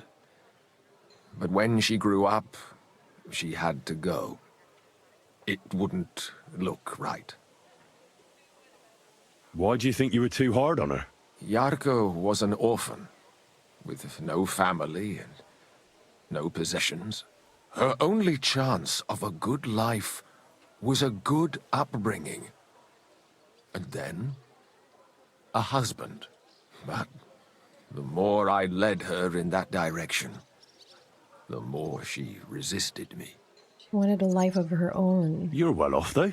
Speaker 6: But when she grew up, she had to go. It wouldn't look right.
Speaker 3: Why do you think you were too hard on her?
Speaker 6: Yarka was an orphan, with no family and no possessions. Her only chance of a good life was a good upbringing. And then, a husband. But the more I led her in that direction, the more she resisted me.
Speaker 1: She wanted a life of her own.
Speaker 3: You're well off, though.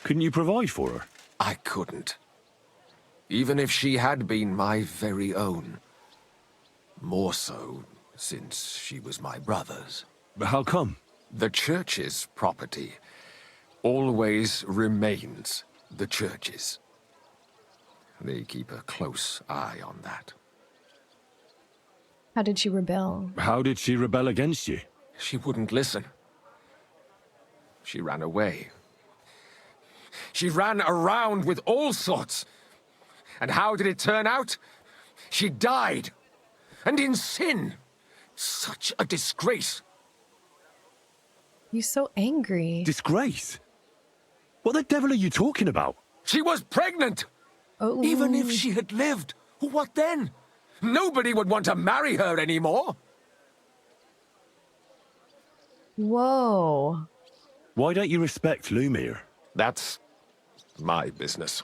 Speaker 3: Couldn't you provide for her?
Speaker 6: I couldn't. Even if she had been my very own. More so, since she was my brother's.
Speaker 3: But how come?
Speaker 6: The church's property always remains the church's. They keep a close eye on that.
Speaker 1: How did she rebel?
Speaker 3: How did she rebel against you?
Speaker 6: She wouldn't listen. she ran away. She ran around with all sorts. And how did it turn out? She died. And in sin. Such a disgrace.
Speaker 1: You're so angry.
Speaker 3: Disgrace? What the devil are you talking about?
Speaker 6: She was pregnant.
Speaker 1: Oh.
Speaker 6: Even if she had lived, what then? Nobody would want to marry her anymore.
Speaker 1: Whoa.
Speaker 3: Why don't you respect Lumir?
Speaker 6: That's my business.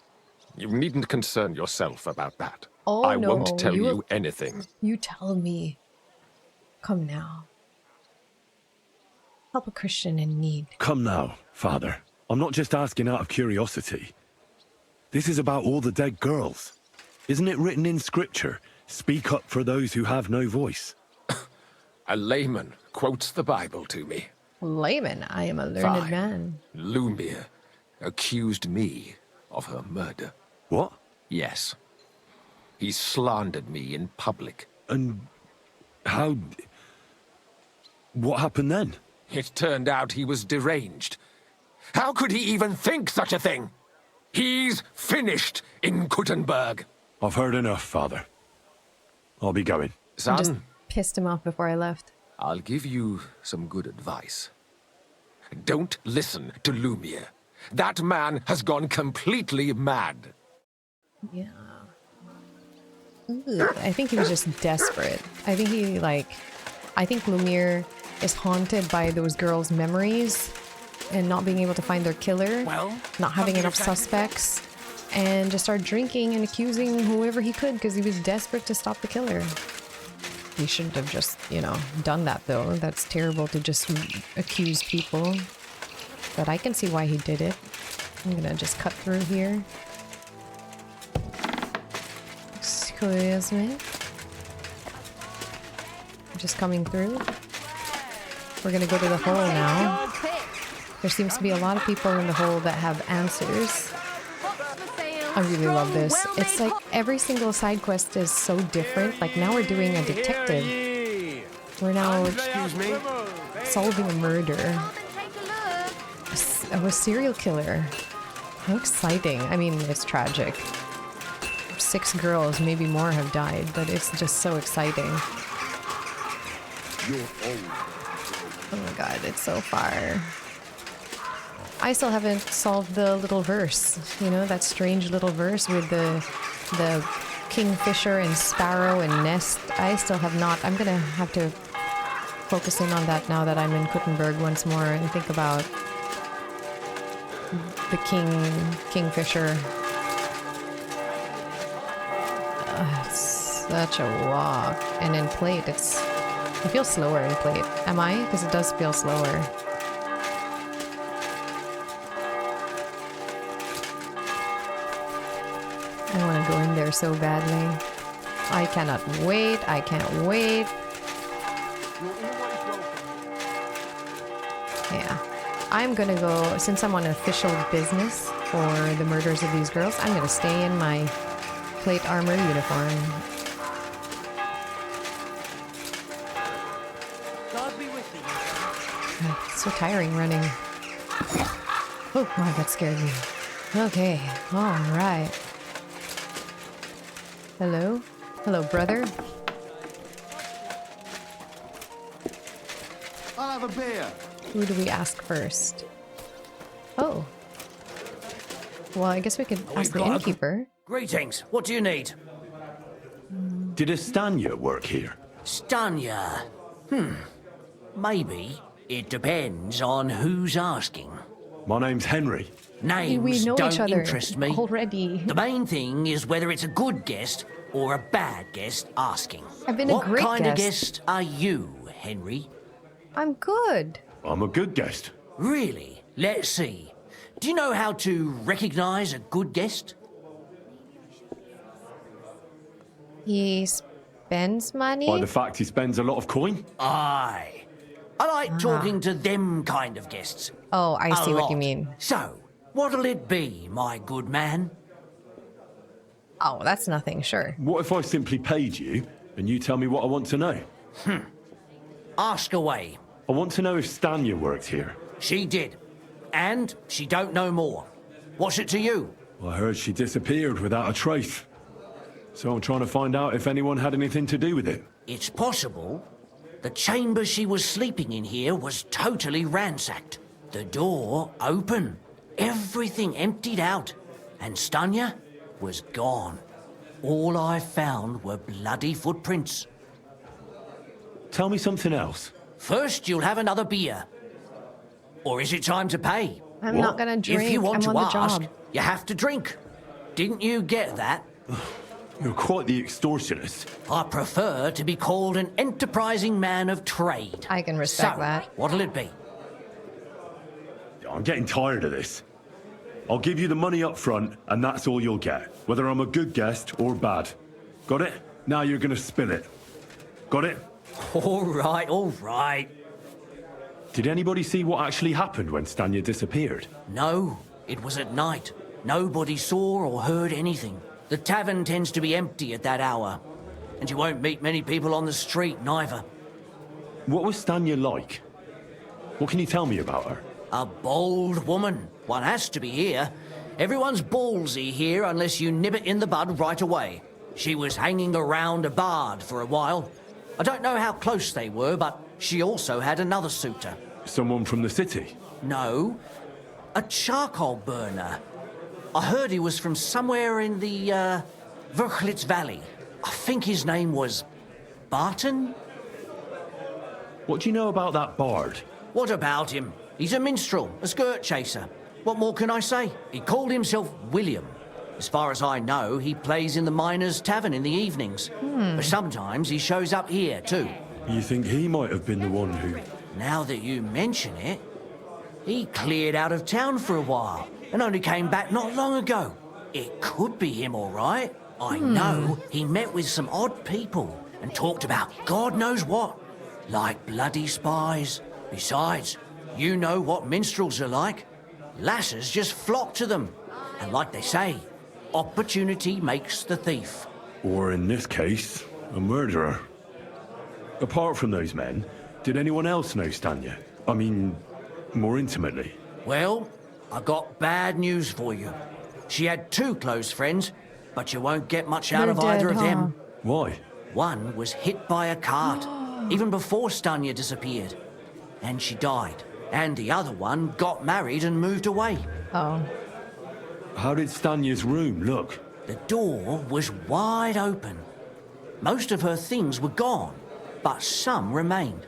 Speaker 6: You needn't concern yourself about that.
Speaker 1: Oh,
Speaker 6: I
Speaker 1: no.
Speaker 6: won't tell you anything.
Speaker 1: You tell me. Come now. Help a Christian in need.
Speaker 3: Come now, Father. I'm not just asking out of curiosity. This is about all the dead girls. Isn't it written in Scripture? Speak up for those who have no voice.
Speaker 6: A layman quotes the Bible to me.
Speaker 1: Layman, I am a learned
Speaker 6: Fine.
Speaker 1: man.
Speaker 6: Lumir accused me of her murder.
Speaker 3: What?
Speaker 6: Yes. He slandered me in public.
Speaker 3: And how... What happened then?
Speaker 6: It turned out he was deranged. How could he even think such a thing? He's finished in Kuttenberg.
Speaker 3: I've heard enough, Father. I'll be going.
Speaker 6: Son,
Speaker 1: I just pissed him off before I left.
Speaker 6: I'll give you some good advice. Don't listen to Lumir. That man has gone completely mad.
Speaker 1: Yeah. Ugh, I think he was just desperate. I think I think Lumir is haunted by those girls' memories and not being able to find their killer, not having enough suspects, and just started drinking and accusing whoever he could because he was desperate to stop the killer. He shouldn't have just, done that though. That's terrible to just accuse people. But I can see why he did it. I'm gonna just cut through here. Excuse me. Just coming through. We're gonna go to the hole now. There seems to be a lot of people in the hole that have answers. I really love this. It's like every single side quest is so different. Like now we're doing a detective. We're now solving a murder. A serial killer. How exciting. I mean, it's tragic. 6 girls, maybe more have died, but it's just so exciting. Oh my god, it's so far. I still haven't solved the little verse. That strange little verse with the kingfisher and sparrow and nest. I still have not. I'm gonna have to focus in on that now that I'm in Kuttenberg once more and think about the kingfisher. It's such a walk. And in plate, it feels slower in plate. Am I? Because it does feel slower. I want to go in there so badly. I cannot wait. I can't wait. Yeah. I'm gonna go, since I'm on official business for the murders of these girls, I'm gonna stay in my plate armor uniform. It's so tiring running. Oh, wow, that scared me. Okay, alright. Hello? Hello, brother?
Speaker 10: I'll have a beer.
Speaker 1: Who do we ask first? Oh. Well, I guess we could ask the innkeeper.
Speaker 11: Greetings. What do you need?
Speaker 3: Did a Stanya work here?
Speaker 11: Stanya? Maybe. It depends on who's asking.
Speaker 3: My name's Henry.
Speaker 11: Names
Speaker 1: We know
Speaker 11: don't
Speaker 1: each other
Speaker 11: interest me.
Speaker 1: already.
Speaker 11: The main thing is whether it's a good guest or a bad guest asking.
Speaker 1: I've been a
Speaker 11: what
Speaker 1: great
Speaker 11: kind of
Speaker 1: guest.
Speaker 11: guest are you, Henry?
Speaker 1: I'm good.
Speaker 3: I'm a good guest.
Speaker 11: Really? Let's see. Do you know how to recognize a good guest?
Speaker 1: He spends money?
Speaker 3: By the fact he spends a lot of coin?
Speaker 11: Aye. I like talking to them kind of guests.
Speaker 1: Oh, I see
Speaker 11: A
Speaker 1: what you
Speaker 11: lot.
Speaker 1: mean.
Speaker 11: So, what'll it be, my good man?
Speaker 1: Oh, that's nothing, sure.
Speaker 3: What if I simply paid you and you tell me what I want to know?
Speaker 11: Ask away.
Speaker 3: I want to know if Stanya worked here.
Speaker 11: She did. And she don't know more. What's it to you?
Speaker 3: I heard she disappeared without a trace. So I'm trying to find out if anyone had anything to do with it.
Speaker 11: It's possible. The chamber she was sleeping in here was totally ransacked. The door open. Everything emptied out. And Stanya was gone. All I found were bloody footprints.
Speaker 3: Tell me something else.
Speaker 11: First, you'll have another beer. Or is it time to pay?
Speaker 1: I'm not gonna drink.
Speaker 11: If you want
Speaker 1: I'm
Speaker 11: to
Speaker 1: on the
Speaker 11: ask,
Speaker 1: job.
Speaker 11: you have to drink. Didn't you get that?
Speaker 3: You're quite the extortionist.
Speaker 11: I prefer to be called an enterprising man of trade.
Speaker 1: I can respect
Speaker 11: So,
Speaker 1: that.
Speaker 11: what'll it be?
Speaker 3: I'm getting tired of this. I'll give you the money up front, and that's all you'll get, whether I'm a good guest or bad. Got it? Now you're gonna spill it. Got it?
Speaker 11: All right, all right.
Speaker 3: Did anybody see what actually happened when Stanya disappeared?
Speaker 11: No, it was at night. Nobody saw or heard anything. The tavern tends to be empty at that hour. And you won't meet many people on the street, neither.
Speaker 3: What was Stanya like? What can you tell me about her?
Speaker 11: A bold woman. One has to be here. Everyone's ballsy here unless you nib it in the bud right away. She was hanging around a bard for a while. I don't know how close they were, but she also had another suitor.
Speaker 3: Someone from the city?
Speaker 11: No, a charcoal burner. I heard he was from somewhere in the, Verchlitz Valley. I think his name was Barton?
Speaker 3: What do you know about that bard?
Speaker 11: What about him? He's a minstrel, a skirt chaser. What more can I say? He called himself William. As far as I know, he plays in the miners' tavern in the evenings. But sometimes he shows up here, too.
Speaker 3: You think he might have been the one who...
Speaker 11: Now that you mention it, he cleared out of town for a while and only came back not long ago. It could be him, all right. I know he met with some odd people and talked about God knows what, like bloody spies. Besides, you know what minstrels are like. Lasses just flock to them. And like they say, opportunity makes the thief.
Speaker 3: Or in this case, a murderer. Apart from those men, did anyone else know Stanya? I mean, more intimately?
Speaker 11: Well, I got bad news for you. She had two close friends, but you won't get much out
Speaker 1: They're
Speaker 11: of either
Speaker 1: dead,
Speaker 11: of them.
Speaker 3: Why?
Speaker 11: One was hit by a cart, even before Stanya disappeared. And she died. And the other one got married and moved away.
Speaker 1: Oh.
Speaker 3: How did Stanya's room look?
Speaker 11: The door was wide open. Most of her things were gone, but some remained.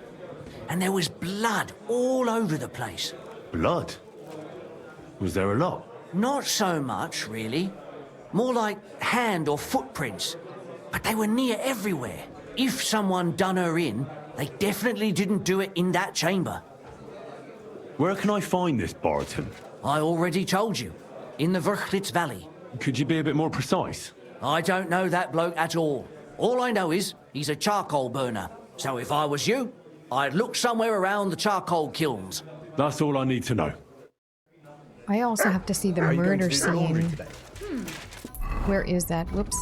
Speaker 11: And there was blood all over the place.
Speaker 3: Blood? Was there a lot?
Speaker 11: Not so much, really. More like hand or footprints. But they were near everywhere. If someone done her in, they definitely didn't do it in that chamber.
Speaker 3: Where can I find this Barton?
Speaker 11: I already told you. In the Verchlitz Valley.
Speaker 3: Could you be a bit more precise?
Speaker 11: I don't know that bloke at all. All I know is he's a charcoal burner. So if I was you, I'd look somewhere around the charcoal kilns.
Speaker 3: That's all I need to know.
Speaker 1: I also have to see the murder scene. Where is that? Whoops.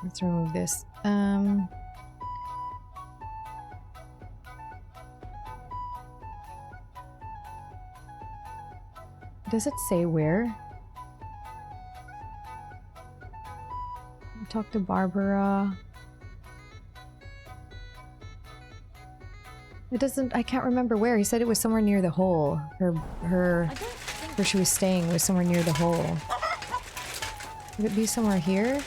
Speaker 1: Let's remove this. Does it say where? Talk to Barbara. It doesn't. I can't remember where. He said it was somewhere near the hole. Where she was staying was somewhere near the hole. Would it be somewhere here?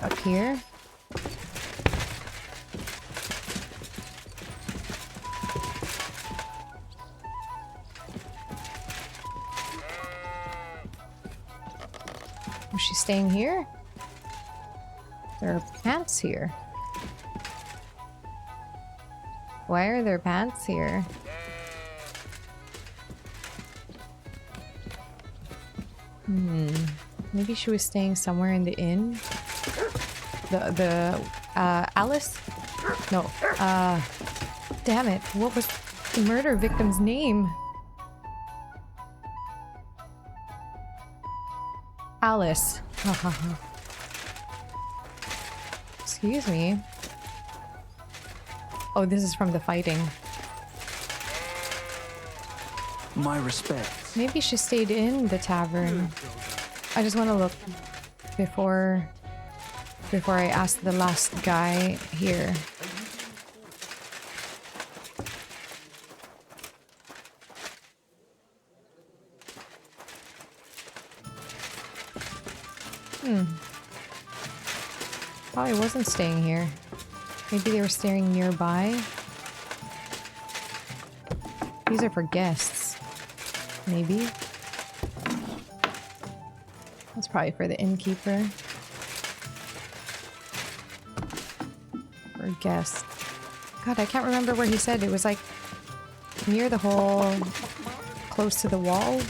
Speaker 1: Up here? Was she staying here? There are pants here. Why are there pants here? Maybe she was staying somewhere in the inn? Alice? No. Damn it. What was the murder victim's name? Alice. Excuse me. Oh, this is from the fighting.
Speaker 10: My respects.
Speaker 1: Maybe she stayed in the tavern. I just want to look before I ask the last guy here. Probably wasn't staying here. Maybe they were staying nearby. These are for guests. Maybe. That's probably for the innkeeper. Or guest. God, I can't remember where he said it was, like near the hole, close to the wall.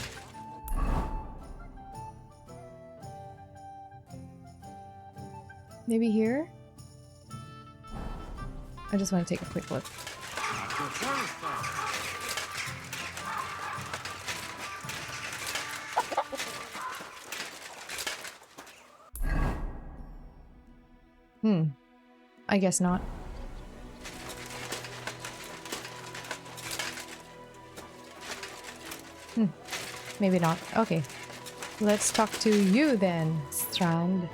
Speaker 1: Maybe here? I just want to take a quick look. I guess not. Maybe not. Okay. Let's talk to you then, Strand.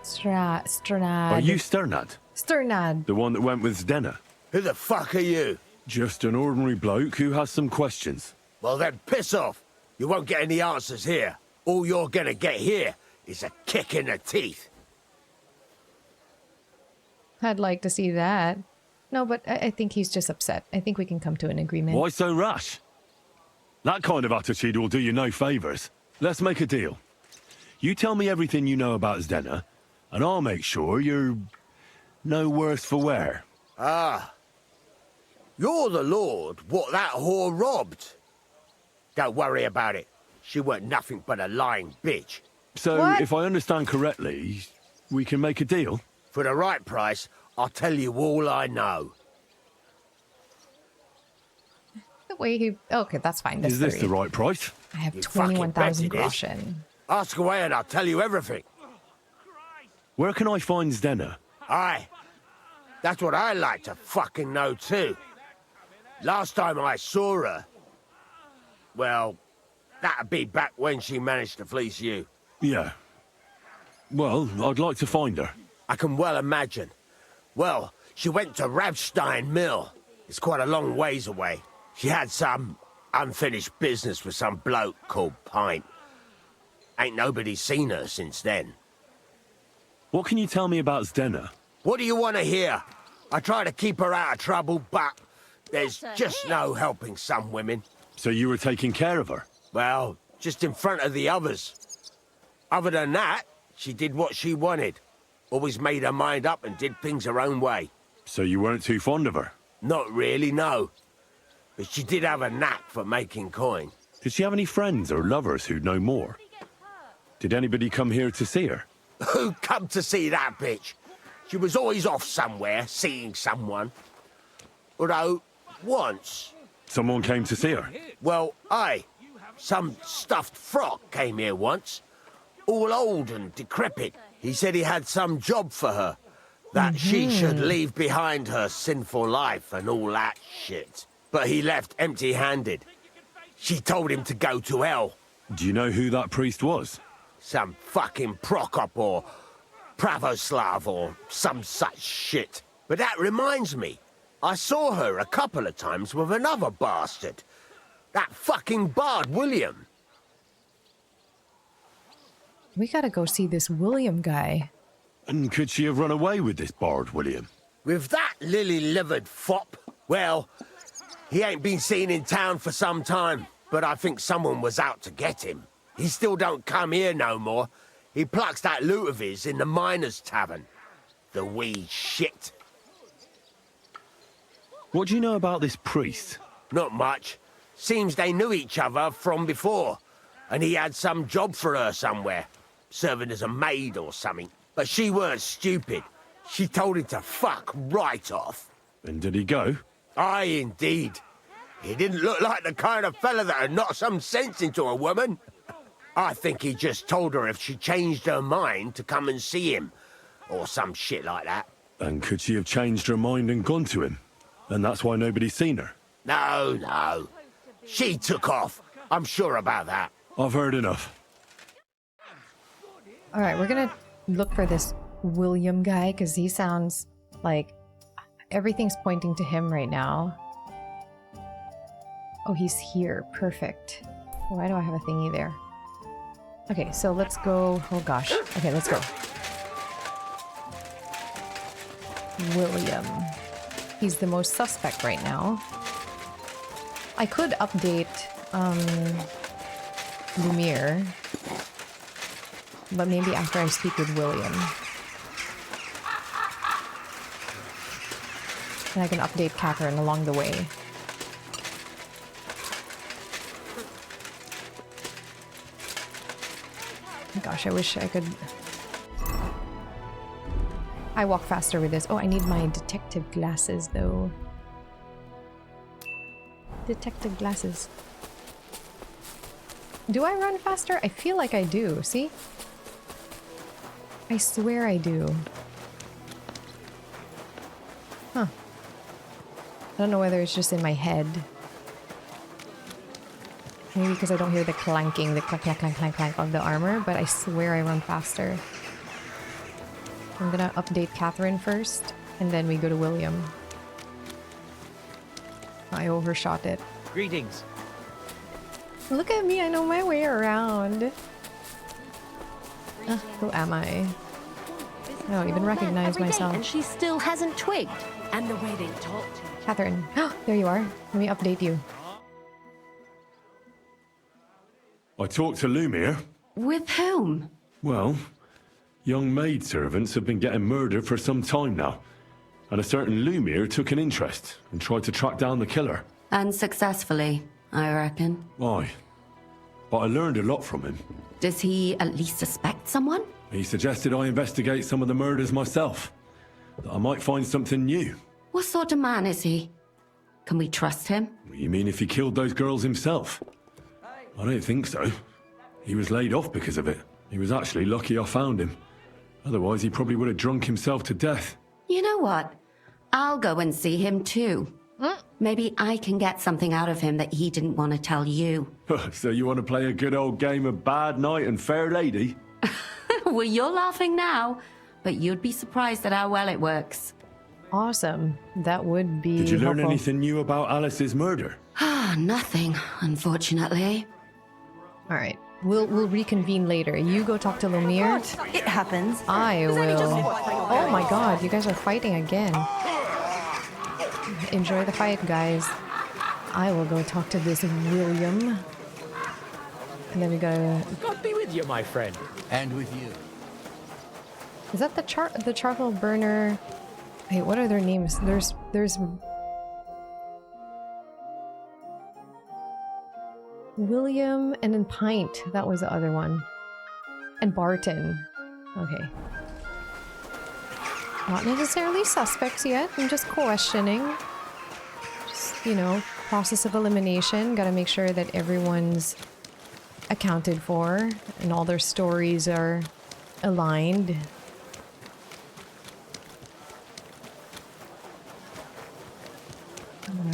Speaker 1: Stranad.
Speaker 3: Are you Sternad?
Speaker 1: Sternad.
Speaker 3: The one that went with Zdenna?
Speaker 12: Who the fuck are you?
Speaker 3: Just an ordinary bloke who has some questions.
Speaker 12: Well then, piss off. You won't get any answers here. All you're gonna get here is a kick in the teeth.
Speaker 1: I'd like to see that. No, but I think he's just upset. I think we can come to an agreement.
Speaker 3: Why so rash? That kind of attitude will do you no favours. Let's make a deal. You tell me everything you know about Zdenna, and I'll make sure you're no worse for wear.
Speaker 12: Ah. You're the lord what that whore robbed. Don't worry about it. She weren't nothing but a lying bitch.
Speaker 3: So,
Speaker 1: What?
Speaker 3: if I understand correctly, we can make a deal?
Speaker 12: For the right price, I'll tell you all I know.
Speaker 1: The way he... Okay, that's fine. That's
Speaker 3: Is this
Speaker 1: 30.
Speaker 3: the right price?
Speaker 1: I have
Speaker 12: You fucking
Speaker 1: 21,000
Speaker 12: bet it is.
Speaker 1: groschen.
Speaker 12: Ask away and I'll tell you everything.
Speaker 3: Where can I find Zdenna?
Speaker 12: Aye. That's what I like to fucking know too. Last time I saw her... Well, that'd be back when she managed to fleece you.
Speaker 3: Yeah. Well, I'd like to find her.
Speaker 12: I can well imagine. Well, she went to Ravstein Mill. It's quite a long ways away. She had some unfinished business with some bloke called Pint. Ain't nobody seen her since then.
Speaker 3: What can you tell me about Zdenna?
Speaker 12: What do you want to hear? I try to keep her out of trouble, but there's just no helping some women.
Speaker 3: So you were taking care of her?
Speaker 12: Well, just in front of the others. Other than that, she did what she wanted. Always made her mind up and did things her own way.
Speaker 3: So you weren't too fond of her?
Speaker 12: Not really, no. But she did have a knack for making coin.
Speaker 3: Did she have any friends or lovers who'd know more? Did anybody come here to see her?
Speaker 12: Who come to see that bitch? She was always off somewhere, seeing someone. Although, once...
Speaker 3: Someone came to see her?
Speaker 12: Well, aye. Some stuffed frock came here once. All old and decrepit. He said he had some job for her. That she should leave behind her sinful life and all that shit. But he left empty-handed. She told him to go to hell.
Speaker 3: Do you know who that priest was?
Speaker 12: Some fucking Prokop or Pravoslav or some such shit. But that reminds me. I saw her a couple of times with another bastard. That fucking bard, William.
Speaker 1: We gotta go see this William guy.
Speaker 3: And could she have run away with this bard, William?
Speaker 12: With that lily-livered fop? Well, he ain't been seen in town for some time, but I think someone was out to get him. He still don't come here no more. He plucks that loot of his in the miners' tavern. The wee shit.
Speaker 3: What do you know about this priest?
Speaker 12: Not much. Seems they knew each other from before, and he had some job for her somewhere, serving as a maid or something. but she weren't stupid. She told him to fuck right off.
Speaker 3: And did he go?
Speaker 12: Aye, indeed. He didn't look like the kind of fella that'd knock some sense into a woman. I think he just told her if she changed her mind to come and see him, or some shit like that.
Speaker 3: And could she have changed her mind and gone to him? And that's why nobody's seen her?
Speaker 12: No, no. She took off. I'm sure about that.
Speaker 3: I've heard enough.
Speaker 1: Alright, we're gonna look for this William guy, because he sounds like everything's pointing to him right now. Oh, he's here. Perfect. Why do I have a thingy there? Okay, so let's go. Oh gosh. Okay, let's go. William. He's the most suspect right now. I could update Lumiere, but maybe after I speak with William. And I can update Catherine along the way. Gosh, I wish I could... I walk faster with this. Oh, I need my detective glasses, though. Detective glasses. Do I run faster? I feel like I do. See? I swear I do. Huh. I don't know whether it's just in my head. Maybe because I don't hear the clanking, the clank, clank, clank, clank, clank of the armor, but I swear I run faster. I'm gonna update Catherine first, and then we go to William. I overshot it.
Speaker 11: Greetings.
Speaker 1: Look at me, I know my way around. Who am I? I don't even recognize myself.
Speaker 8: And she still hasn't twigged. And the way they talk to each
Speaker 1: Catherine. There you are. Let me update you.
Speaker 3: I talked to Lumiere.
Speaker 2: With whom?
Speaker 3: Well, young maidservants have been getting murdered for some time now. And a certain Lumiere took an interest and tried to track down the killer.
Speaker 2: Unsuccessfully, I reckon.
Speaker 3: Aye. But I learned a lot from him.
Speaker 2: Does he at least suspect someone?
Speaker 3: He suggested I investigate some of the murders myself. That I might find something new.
Speaker 2: What sort of man is he? Can we trust him?
Speaker 3: You mean if he killed those girls himself? I don't think so. He was laid off because of it. He was actually lucky I found him. Otherwise, he probably would have drunk himself to death.
Speaker 2: You know what? I'll go and see him too. Maybe I can get something out of him that he didn't want to tell you.
Speaker 3: So you want to play a good old game of bad night and fair lady?
Speaker 2: Well, you're laughing now, but you'd be surprised at how well it works.
Speaker 1: Awesome. That would be
Speaker 3: Did you learn
Speaker 1: helpful.
Speaker 3: anything new about Alice's murder?
Speaker 2: Nothing, unfortunately.
Speaker 1: All right. We'll reconvene later. You go talk to Lumiere.
Speaker 8: It happens.
Speaker 1: I will. Oh my god, you guys are fighting again. Enjoy the fight, guys. I will go talk to this William. And then we gotta...
Speaker 11: God be with you, my friend.
Speaker 7: And with you.
Speaker 1: Is that the charcoal burner? Wait, what are their names? There's William and then Pint. That was the other one. And Barton. Okay. Not necessarily suspects yet. I'm just questioning. Just, you know, process of elimination. Gotta make sure that everyone's accounted for and all their stories are aligned.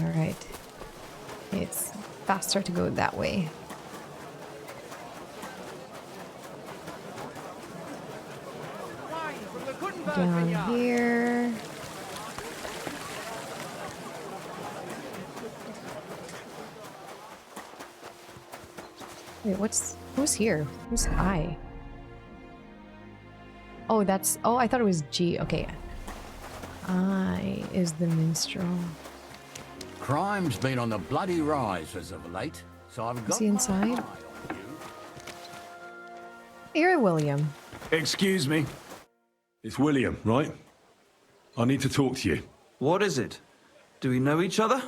Speaker 1: Alright. It's faster to go that way. Down here. Wait, who's here? Who's I? Oh, that's, oh, I thought it was G. Okay. I is the minstrel.
Speaker 7: Crime's been on the bloody rise as of late, so I've got...
Speaker 1: Is he inside? Here, William.
Speaker 10: Excuse me.
Speaker 3: It's William, right? I need to talk to you.
Speaker 10: What is it? Do we know each other?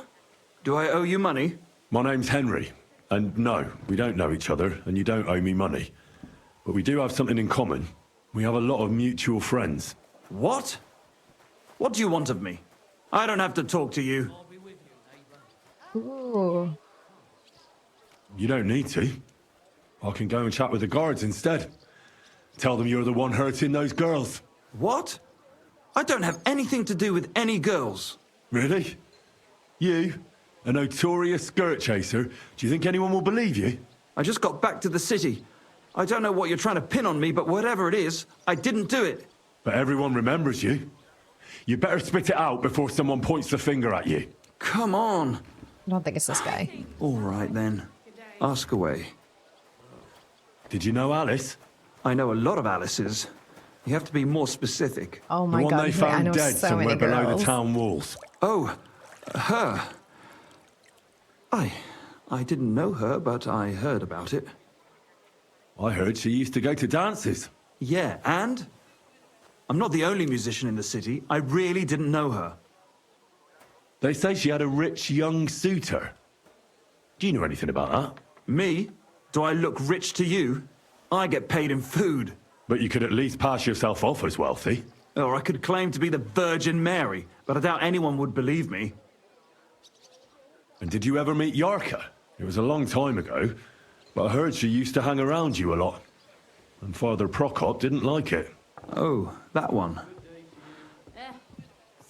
Speaker 10: Do I owe you money?
Speaker 3: My name's Henry. And no, we don't know each other, and you don't owe me money. But we do have something in common. We have a lot of mutual friends.
Speaker 10: What? What do you want of me? I don't have to talk to you.
Speaker 1: Ooh.
Speaker 3: You don't need to. I can go and chat with the guards instead. Tell them you're the one hurting those girls.
Speaker 10: What? I don't have anything to do with any girls.
Speaker 3: Really? You? A notorious skirt chaser? Do you think anyone will believe you?
Speaker 10: I just got back to the city. I don't know what you're trying to pin on me, but whatever it is, I didn't do it.
Speaker 3: But everyone remembers you. You better spit it out before someone points the finger at you.
Speaker 10: Come on.
Speaker 1: I don't think it's this guy.
Speaker 10: All right, then. Ask away.
Speaker 3: Did you know Alice?
Speaker 10: I know a lot of Alices. You have to be more specific.
Speaker 1: Oh
Speaker 3: The
Speaker 1: my
Speaker 3: one
Speaker 1: god,
Speaker 3: they
Speaker 1: yeah, I
Speaker 3: found
Speaker 1: know
Speaker 3: dead
Speaker 1: so
Speaker 3: somewhere
Speaker 1: many
Speaker 3: below
Speaker 1: girls.
Speaker 3: the town walls.
Speaker 10: Oh, her. I didn't know her, but I heard about it.
Speaker 3: I heard she used to go to dances.
Speaker 10: Yeah, and? I'm not the only musician in the city. I really didn't know her.
Speaker 3: They say she had a rich young suitor. Do you know anything about that?
Speaker 10: Me? Do I look rich to you? I get paid in food.
Speaker 3: But you could at least pass yourself off as wealthy.
Speaker 10: Or I could claim to be the Virgin Mary, but I doubt anyone would believe me.
Speaker 3: And did you ever meet Yarka? It was a long time ago, but I heard she used to hang around you a lot. And Father Prokop didn't like it.
Speaker 10: Oh, that one.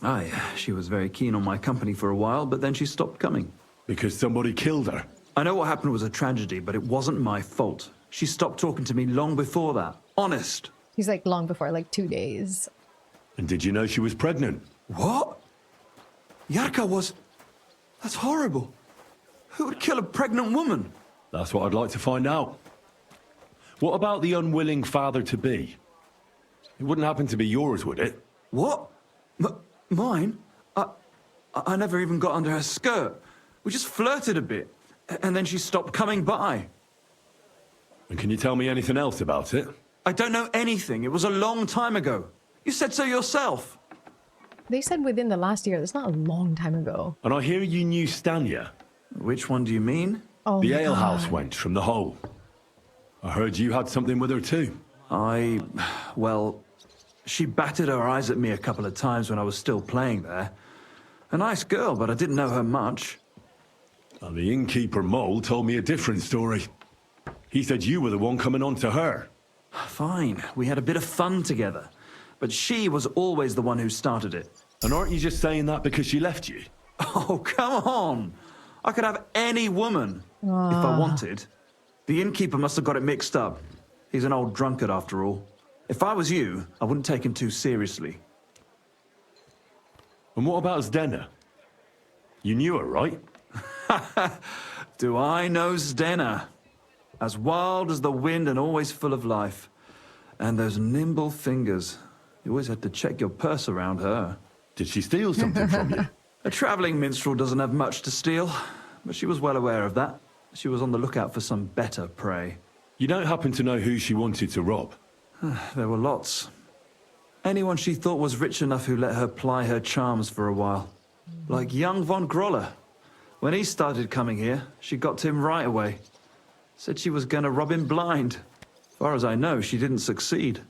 Speaker 10: Aye, she was very keen on my company for a while, but then she stopped coming.
Speaker 3: Because somebody killed her.
Speaker 10: I know what happened was a tragedy, but it wasn't my fault. She stopped talking to me long before that. Honest.
Speaker 1: He's like long before, like 2 days.
Speaker 3: And did you know she was pregnant?
Speaker 10: What? Yarka was... That's horrible. Who would kill a pregnant woman?
Speaker 3: That's what I'd like to find out. What about the unwilling father-to-be? It wouldn't happen to be yours, would it?
Speaker 10: What? Mine? I never even got under her skirt. We just flirted a bit, and then she stopped coming by.
Speaker 3: And can you tell me anything else about it?
Speaker 10: I don't know anything. It was a long time ago. You said so yourself.
Speaker 1: They said within the last year. That's not a long time ago.
Speaker 3: And I hear you knew Stanya.
Speaker 10: Which one do you mean?
Speaker 1: Oh,
Speaker 3: The
Speaker 1: my
Speaker 3: alehouse
Speaker 1: God.
Speaker 3: wench from the hole. I heard you had something with her too.
Speaker 10: Well, she batted her eyes at me a couple of times when I was still playing there. A nice girl, but I didn't know her much.
Speaker 3: And the innkeeper Mole told me a different story. He said you were the one coming on to her.
Speaker 10: Fine, we had a bit of fun together. But she was always the one who started it.
Speaker 3: And aren't you just saying that because she left you?
Speaker 10: Oh, come on! I could have any woman, if I wanted. The innkeeper must have got it mixed up. He's an old drunkard, after all. If I was you, I wouldn't take him too seriously.
Speaker 3: And what about Zdena? You knew her, right?
Speaker 10: Do I know Zdena? As wild as the wind and always full of life. And those nimble fingers. You always had to check your purse around her.
Speaker 3: Did she steal something from you?
Speaker 10: A travelling minstrel doesn't have much to steal, but she was well aware of that. She was on the lookout for some better prey.
Speaker 3: You don't happen to know who she wanted to rob?
Speaker 10: There were lots. Anyone she thought was rich enough who let her ply her charms for a while. Like young von Groller. When he started coming here, she got to him right away. Said she was going to rob him blind. As far as I know, she didn't succeed.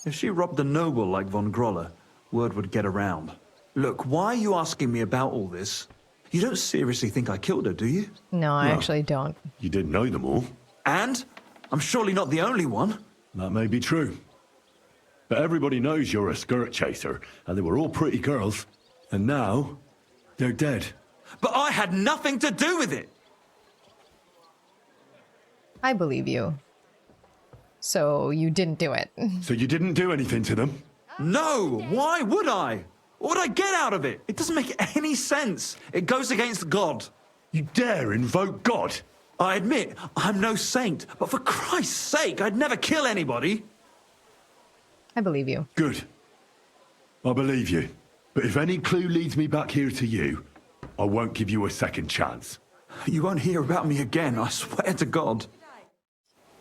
Speaker 10: If she robbed a noble like von Groller, word would get around. Look, why are you asking me about all this? You don't seriously think I killed her, do you?
Speaker 1: No, I actually don't.
Speaker 3: You didn't know them all.
Speaker 10: And? I'm surely not the only one.
Speaker 3: That may be true. But everybody knows you're a skirt chaser, and they were all pretty girls. And now, they're dead.
Speaker 10: But I had nothing to do with it!
Speaker 1: I believe you. So you didn't do it.
Speaker 3: So you didn't do anything to them?
Speaker 10: No! Why would I? What would I get out of it? It doesn't make any sense. It goes against God.
Speaker 3: You dare invoke God?
Speaker 10: I admit, I'm no saint, but for Christ's sake, I'd never kill anybody.
Speaker 1: I believe you.
Speaker 3: Good. I believe you. But if any clue leads me back here to you, I won't give you a second chance.
Speaker 10: You won't hear about me again, I swear to God.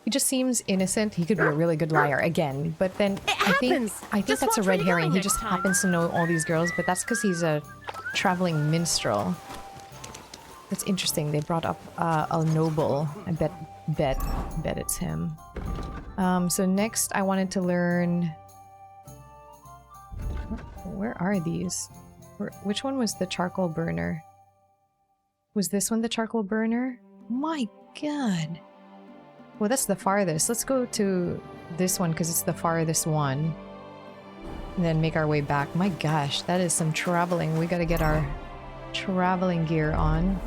Speaker 1: He just seems innocent. He could be a really good liar again, but then I think
Speaker 8: Just
Speaker 1: that's a
Speaker 8: watch
Speaker 1: red
Speaker 8: where you're
Speaker 1: herring.
Speaker 8: going
Speaker 1: He
Speaker 8: next
Speaker 1: just
Speaker 8: time.
Speaker 1: happens to know all these girls, but that's because he's a traveling minstrel. That's interesting. They brought up a noble. I bet it's him. So next I wanted to learn... Where are these? Which one was the charcoal burner? Was this one the charcoal burner? My god. Well, that's the farthest. Let's go to this one because it's the farthest one. And then make our way back. My gosh, that is some traveling. We gotta get our traveling gear on.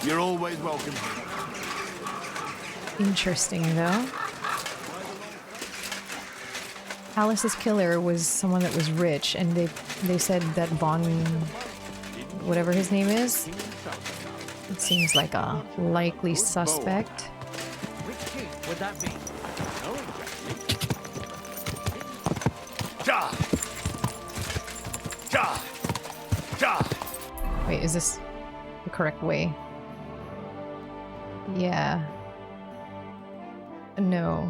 Speaker 12: You're always welcome.
Speaker 1: Interesting, though. Alice's killer was someone that was rich, and they said that Von, whatever his name is, it seems like a likely suspect.
Speaker 11: Which king would that be?
Speaker 1: Wait, is this the correct way? Yeah. No.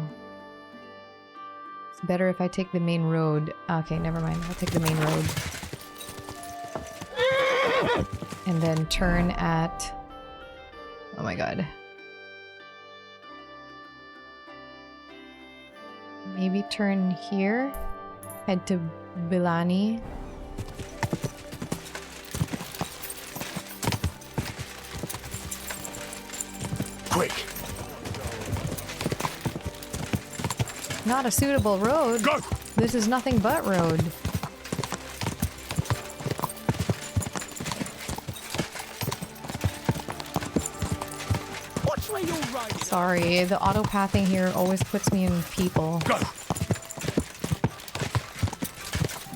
Speaker 1: It's better if I take the main road. Okay, never mind. I'll take the main road. And then turn at... Oh my god. Maybe turn here. Head to Bilani.
Speaker 12: Quick!
Speaker 1: Not a suitable road.
Speaker 12: Go!
Speaker 1: This is nothing but road.
Speaker 11: Watch where you're riding.
Speaker 1: Sorry, the auto-pathing here always puts me in people.
Speaker 12: Go!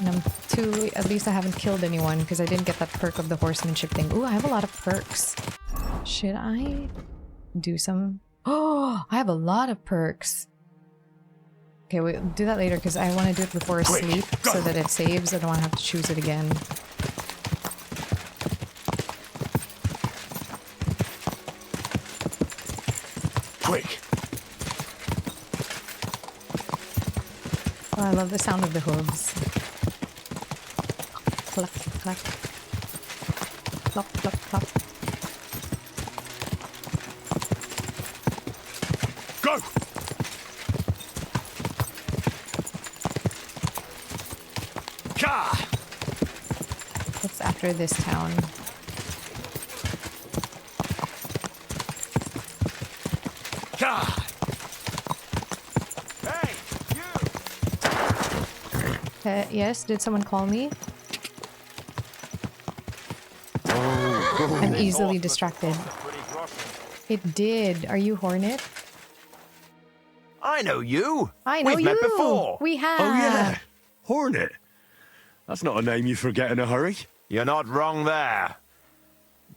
Speaker 1: And I'm too... At least I haven't killed anyone because I didn't get that perk of the horsemanship thing. Ooh, I have a lot of perks. Should I do some... Oh, I have a lot of perks. Okay, we'll do that later because I want to do it before sleep so that it saves. I don't want to have to choose it again.
Speaker 12: Quick!
Speaker 1: Oh, I love the sound of the hooves. Cluck, cluck. Cluck, cluck, cluck.
Speaker 12: Go!
Speaker 1: What's after this town?
Speaker 12: Hey,
Speaker 1: Yes, did someone call me? I'm easily distracted. It did. Are you Hornet?
Speaker 12: I know you.
Speaker 1: I know
Speaker 12: We've
Speaker 1: you.
Speaker 12: met before.
Speaker 1: We have.
Speaker 3: Oh, yeah. Hornet. That's not a name you forget in a hurry.
Speaker 12: You're not wrong there.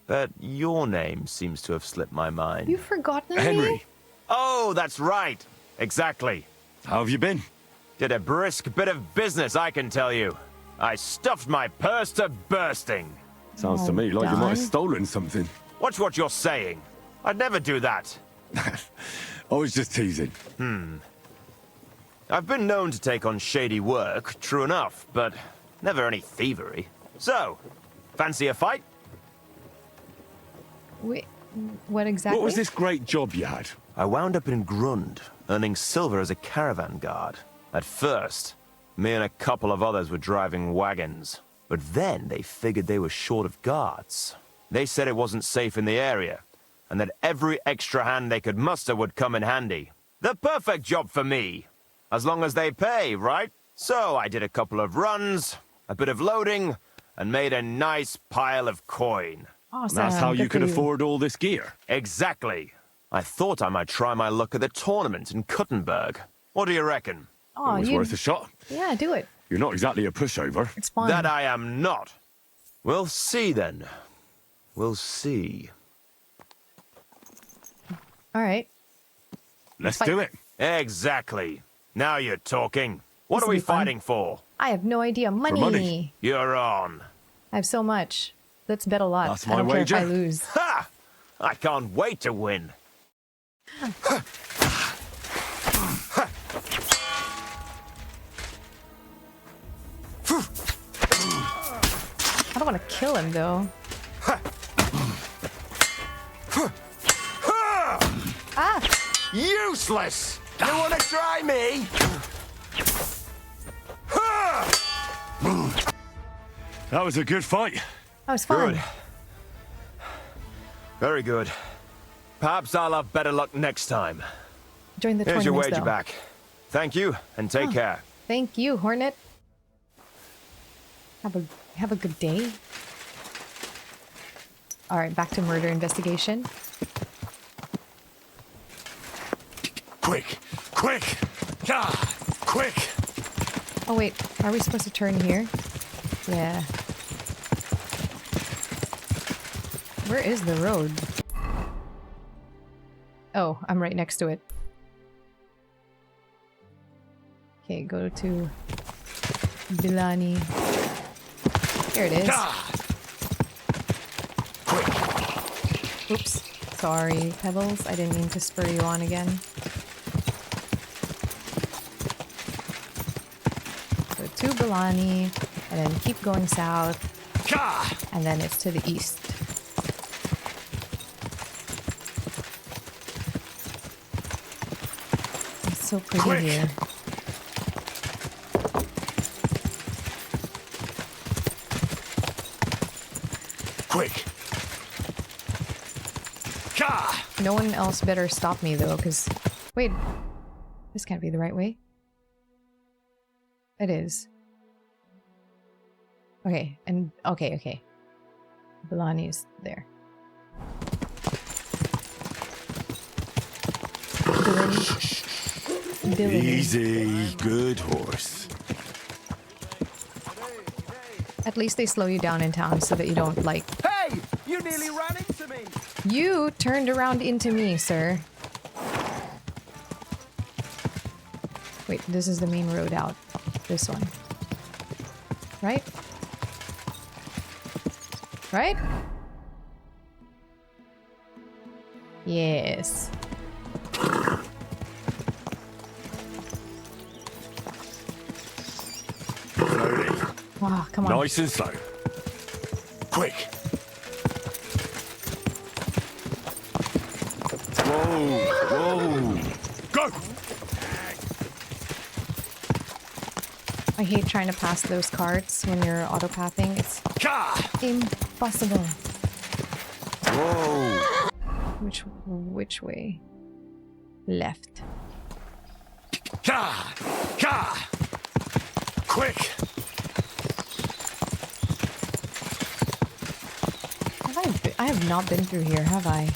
Speaker 12: But your name seems to have slipped my mind.
Speaker 1: You've forgotten me?
Speaker 3: Henry.
Speaker 12: Oh, that's right. Exactly.
Speaker 3: How have you been?
Speaker 12: Did a brisk bit of business, I can tell you. I stuffed my purse to bursting.
Speaker 3: Sounds to me like you might have stolen something.
Speaker 12: Watch what you're saying. I'd never do that.
Speaker 3: I was just teasing.
Speaker 12: I've been known to take on shady work, true enough, but never any thievery. So, fancy a fight?
Speaker 1: Wait, what exactly?
Speaker 3: What was this great job you had?
Speaker 12: I wound up in Grund, earning silver as a caravan guard. At first, me and a couple of others were driving wagons. But then they figured they were short of guards. They said it wasn't safe in the area, and that every extra hand they could muster would come in handy. The perfect job for me. As long as they pay, right? So I did a couple of runs, a bit of loading, and made a nice pile of coin.
Speaker 1: Awesome.
Speaker 3: That's how you
Speaker 1: Good
Speaker 3: could
Speaker 1: for you.
Speaker 3: afford all this gear.
Speaker 12: Exactly. I thought I might try my luck at the tournament in Kuttenberg. What do you reckon?
Speaker 1: Oh,
Speaker 3: It was
Speaker 1: you...
Speaker 3: worth a shot.
Speaker 1: Yeah, do it.
Speaker 3: You're not exactly a pushover.
Speaker 1: It's fun.
Speaker 12: That I am not. We'll see then. We'll see.
Speaker 1: All right.
Speaker 3: Let's
Speaker 1: Fight.
Speaker 3: do it.
Speaker 12: Exactly. Now you're talking. What
Speaker 1: This'll
Speaker 12: are we
Speaker 1: be fun.
Speaker 12: fighting for?
Speaker 1: I have no idea. Money.
Speaker 3: money.
Speaker 12: You're on.
Speaker 1: I have so much. Let's bet a lot.
Speaker 3: That's
Speaker 1: I
Speaker 3: my
Speaker 1: don't
Speaker 3: wager.
Speaker 1: care if I lose.
Speaker 12: Ha! I can't wait to win.
Speaker 1: I don't want to kill him though.
Speaker 12: Useless! You wanna try me?
Speaker 3: That was a good fight.
Speaker 1: That was fun.
Speaker 13: Good. Very good. Perhaps I'll have better luck next time.
Speaker 1: Join the
Speaker 13: Here's your
Speaker 1: tournaments,
Speaker 13: wager
Speaker 1: though.
Speaker 13: back. Thank you, and take care.
Speaker 1: Thank you, Hornet. Have a good day. All right, back to murder investigation.
Speaker 3: Quick! Quick! Ah! Quick!
Speaker 1: Oh wait, are we supposed to turn here? Yeah. Where is the road? Oh, I'm right next to it. Okay, go to Bilani. Here it is. Oops. Sorry, Pebbles. I didn't mean to spur you on again. Go to Bilani, and then keep going south. And then it's to the east. It's so pretty here.
Speaker 3: Quick!
Speaker 1: No one else better stop me though, because... Wait. This can't be the right way. It is. Okay, and... Okay. Bilani is there. Bilani.
Speaker 3: Easy. Good horse.
Speaker 1: At least they slow you down in town so that you don't, like...
Speaker 11: Hey! You nearly ran into me!
Speaker 1: You turned around into me, sir. Wait, this is the main road out. This one. Right? Right? Yes.
Speaker 3: Slowly.
Speaker 1: Wow, come on.
Speaker 3: Nice and slow. Quick! Whoa! Go!
Speaker 1: I hate trying to pass those carts when you're autopathing. It's impossible.
Speaker 3: Whoa!
Speaker 1: Which way? Left.
Speaker 3: Quick!
Speaker 1: I have not been through here, have I?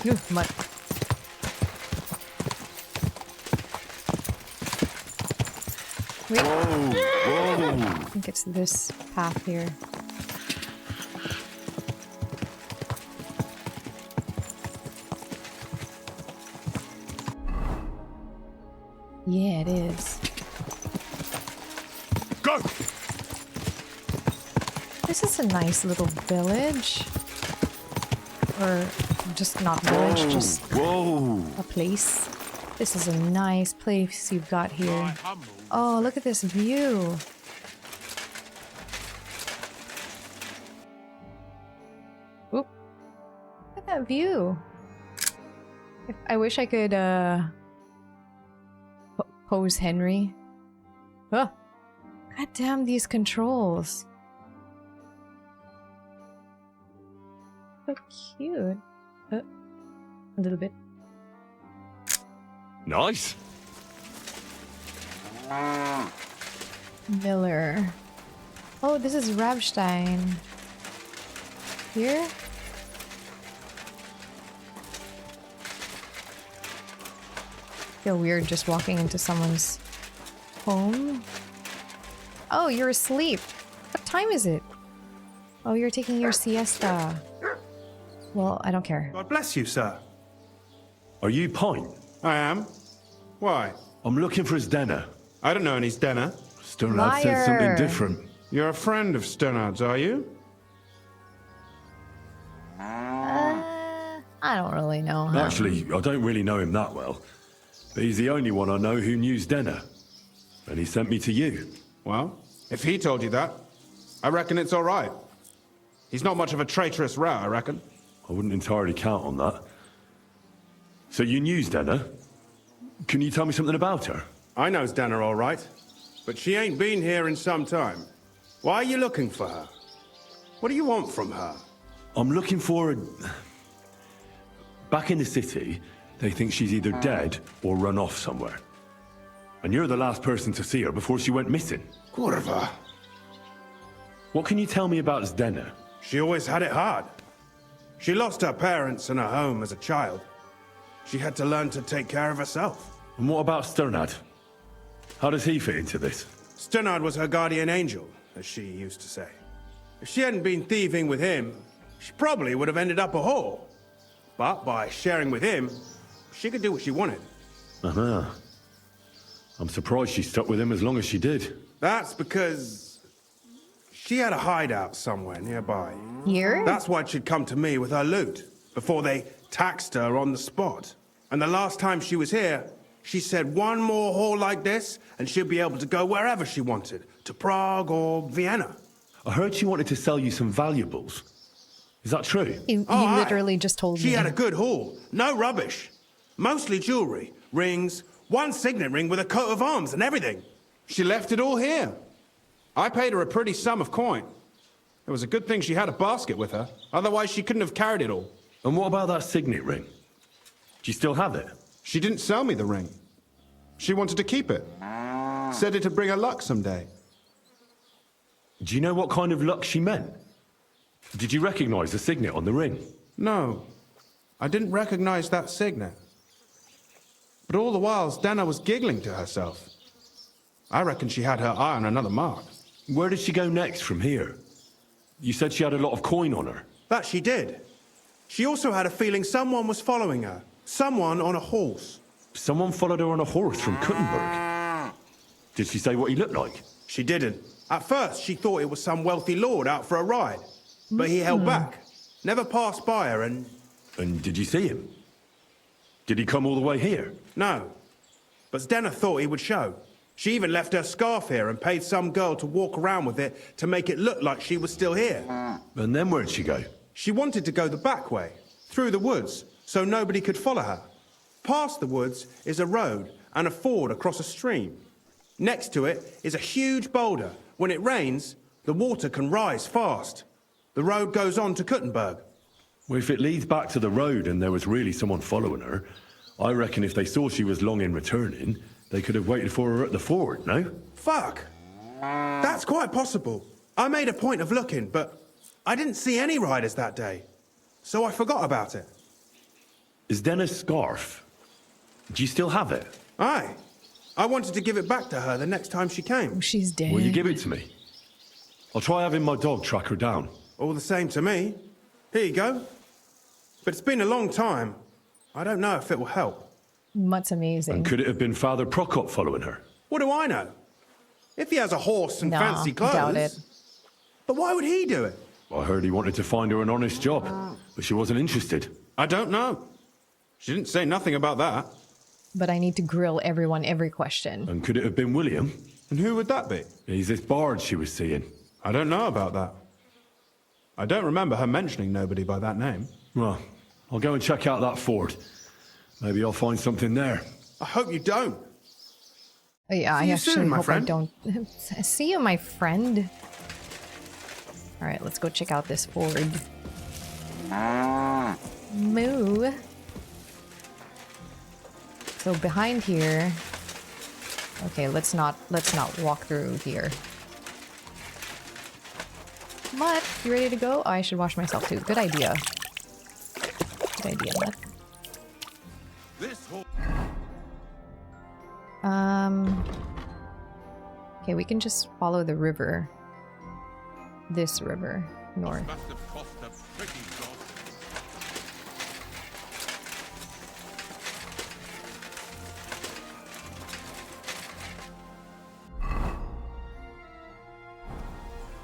Speaker 1: Ooh, mud. Wait.
Speaker 3: Whoa!
Speaker 1: I think it's this path here. Yeah, it is.
Speaker 3: Go!
Speaker 1: This is a nice little village. Or just not village, just a place. This is a nice place you've got here. Oh, look at this view. Oop. Look at that view. I wish I could, pose Henry. Oh. God damn these controls. So cute. A little bit.
Speaker 3: Nice.
Speaker 1: Miller. Oh, this is Rabstein. Here? Feel weird just walking into someone's home. Oh, you're asleep. What time is it? Oh, you're taking your siesta. Well, I don't care.
Speaker 14: God bless you, sir.
Speaker 3: Are you Pint?
Speaker 14: I am. Why?
Speaker 3: I'm looking for his dinner.
Speaker 14: I don't know any Stenner.
Speaker 3: Sternad said something different.
Speaker 14: You're a friend of Sternard's, are you?
Speaker 1: I don't really know.
Speaker 3: Actually, I don't really know him that well. But he's the only one I know who knew Denner. And he sent me to you.
Speaker 14: Well, if he told you that, I reckon it's all right. He's not much of a traitorous rat, I reckon.
Speaker 3: I wouldn't entirely count on that. So you knew Denna? Can you tell me something about her?
Speaker 14: I know Denna all right, but she ain't been here in some time. Why are you looking for her? What do you want from her?
Speaker 3: I'm looking for a... Back in the city, they think she's either dead or run off somewhere. And you're the last person to see her before she went missing.
Speaker 14: Kurva.
Speaker 3: What can you tell me about Denna?
Speaker 14: She always had it hard. She lost her parents and her home as a child. She had to learn to take care of herself.
Speaker 3: And what about Sternad? How does he fit into this?
Speaker 14: Sternad was her guardian angel, as she used to say. If she hadn't been thieving with him, she probably would have ended up a whore. But by sharing with him, she could do what she wanted.
Speaker 3: Uh-huh. I'm surprised she stuck with him as long as she did.
Speaker 14: That's because she had a hideout somewhere nearby.
Speaker 1: Here?
Speaker 14: That's why she'd come to me with her loot, before they taxed her on the spot. And the last time she was here, she said one more haul like this, and she'd be able to go wherever she wanted, to Prague or Vienna.
Speaker 3: I heard she wanted to sell you some valuables. Is that true?
Speaker 1: He literally just told me.
Speaker 14: She had a good haul. No rubbish. Mostly jewelry, rings, one signet ring with a coat of arms and everything.
Speaker 15: She left it all here. I paid her a pretty sum of coin. It was a good thing she had a basket with her. Otherwise, she couldn't have carried it all.
Speaker 3: And what about that signet ring? Do you still have it?
Speaker 15: She didn't sell me the ring. She wanted to keep it. Said it'd bring her luck someday.
Speaker 3: Do you know what kind of luck she meant? Did you recognize the signet on the ring?
Speaker 14: No, I didn't recognize that signet. But all the while, Denna was giggling to herself. I reckon she had her eye on another mark.
Speaker 3: Where did she go next from here? You said she had a lot of coin on her.
Speaker 14: That she did. She also had a feeling someone was following her. Someone on a horse.
Speaker 3: Someone followed her on a horse from Kuttenberg. Did she say what he looked like?
Speaker 14: She didn't. At first, she thought it was some wealthy lord out for a ride. But he held back. Never passed by her and...
Speaker 3: And did you see him? Did he come all the way here?
Speaker 14: No. But Denna thought he would show. She even left her scarf here and paid some girl to walk around with it to make it look like she was still here.
Speaker 3: And then where'd she go?
Speaker 14: She wanted to go the back way, through the woods, so nobody could follow her. Past the woods is a road and a ford across a stream. Next to it is a huge boulder. When it rains, the water can rise fast. The road goes on to Kuttenberg.
Speaker 3: Well, if it leads back to the road and there was really someone following her, I reckon if they saw she was long in returning, they could have waited for her at the ford, no?
Speaker 14: Fuck! That's quite possible. I made a point of looking, but I didn't see any riders that day. So I forgot about it.
Speaker 3: Is Denna's scarf? Do you still have it?
Speaker 14: Aye. I wanted to give it back to her the next time she came.
Speaker 1: Oh, she's dead.
Speaker 3: Will you give it to me? I'll try having my dog track her down.
Speaker 14: All the same to me. Here you go. But it's been a long time. I don't know if it will help.
Speaker 1: That's amazing.
Speaker 3: And could it have been Father Prokop following her?
Speaker 14: What do I know? If he has a horse and fancy clothes.
Speaker 1: Doubt it.
Speaker 14: But why would he do it?
Speaker 3: I heard he wanted to find her an honest job, but she wasn't interested.
Speaker 15: I don't know. She didn't say nothing about that.
Speaker 1: But I need to grill everyone every question.
Speaker 3: And could it have been William?
Speaker 15: And who would that be?
Speaker 3: He's this bard she was seeing.
Speaker 15: I don't know about that. I don't remember her mentioning nobody by that name.
Speaker 3: Well, I'll go and check out that ford. Maybe I'll find something there.
Speaker 14: I hope you don't.
Speaker 1: Yeah, I actually
Speaker 14: soon, my
Speaker 1: hope
Speaker 14: friend.
Speaker 1: I don't. See you, my friend. All right, let's go check out this ford. Moo. So behind here. Okay, let's not walk through here. Mutt, you ready to go? Oh, I should wash myself too. Good idea. Good idea, Mutt. Okay, we can just follow the river. This river, north.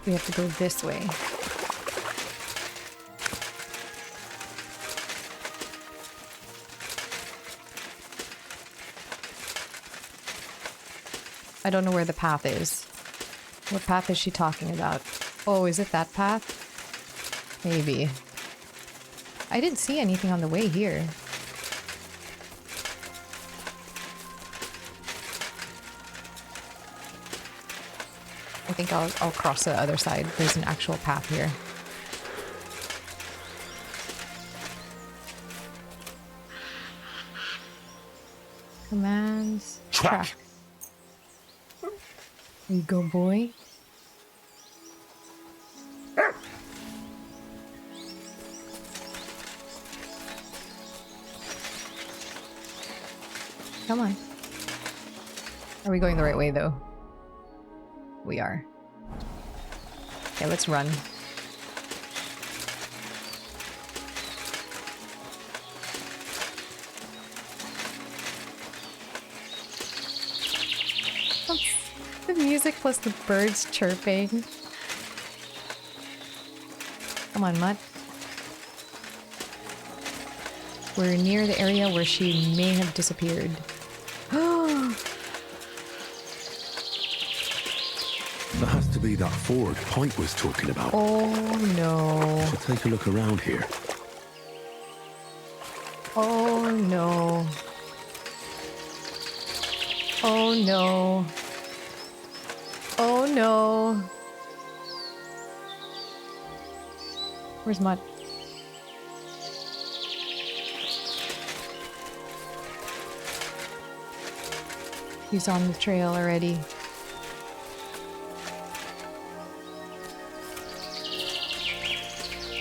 Speaker 1: We have to go this way. I don't know where the path is. What path is she talking about? Oh, is it that path? Maybe. I didn't see anything on the way here. I think I'll cross the other side. There's an actual path here. Commands. Track. There you go, boy. Come on. Are we going the right way, though? We are. Okay, let's run. The music plus the birds chirping. Come on, Mutt. We're near the area where she may have disappeared.
Speaker 3: That has to be that ford Pint was talking about.
Speaker 1: Oh no.
Speaker 3: Should take a look around here.
Speaker 1: Oh no. Oh no. Oh no. Where's Mutt? He's on the trail already.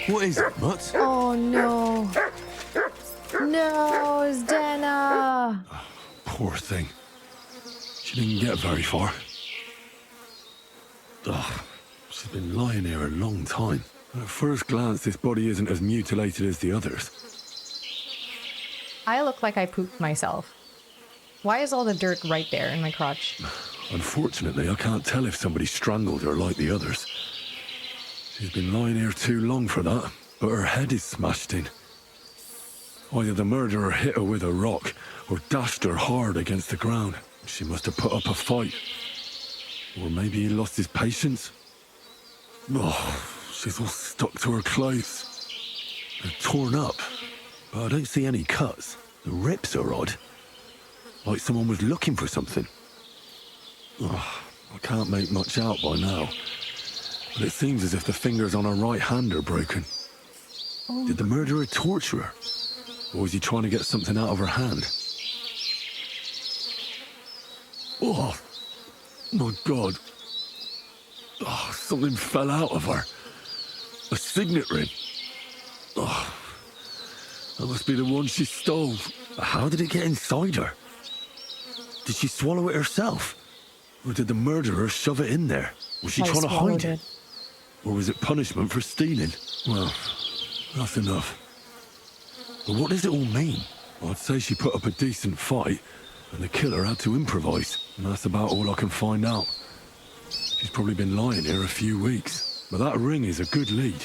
Speaker 3: What is it, Mutt?
Speaker 1: Oh no. No, it's Dana.
Speaker 3: Poor thing. She didn't get very far. Ugh, she's been lying here a long time. At first glance, this body isn't as mutilated as the others.
Speaker 1: I look like I pooped myself. Why is all the dirt right there in my crotch?
Speaker 3: Unfortunately, I can't tell if somebody strangled her like the others. She's been lying here too long for that, but her head is smashed in. Either the murderer hit her with a rock or dashed her hard against the ground. She must have put up a fight. Or maybe he lost his patience. Oh, she's all stuck to her clothes. They're torn up, but I don't see any cuts. The rips are odd. Like someone was looking for something. Oh, I can't make much out by now. But it seems as if the fingers on her right hand are broken.
Speaker 1: Oh.
Speaker 3: Did the murderer torture her? Or was he trying to get something out of her hand? Oh, my God. Oh, something fell out of her. A signet ring. Oh, that must be the one she stole. How did it get inside her? Did she swallow it herself? Or did the murderer shove it in there? Was she trying to hide it? Or was it punishment for stealing? Well, that's enough. But what does it all mean? I'd say she put up a decent fight, and the killer had to improvise, and that's about all I can find out. She's probably been lying here a few weeks, but that ring is a good lead.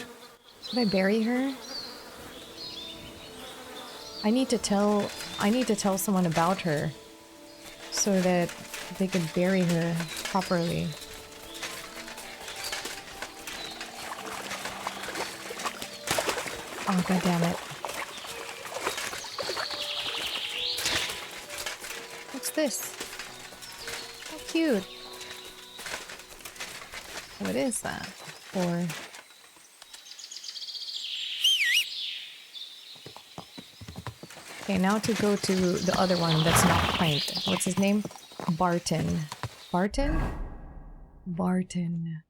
Speaker 1: Should I bury her? I need to tell someone about her so that they can bury her properly. Oh, God damn it. What's this? How cute. What is that? Or... Okay, now to go to the other one that's not Pint. What's his name? Barton. Barton? Barton.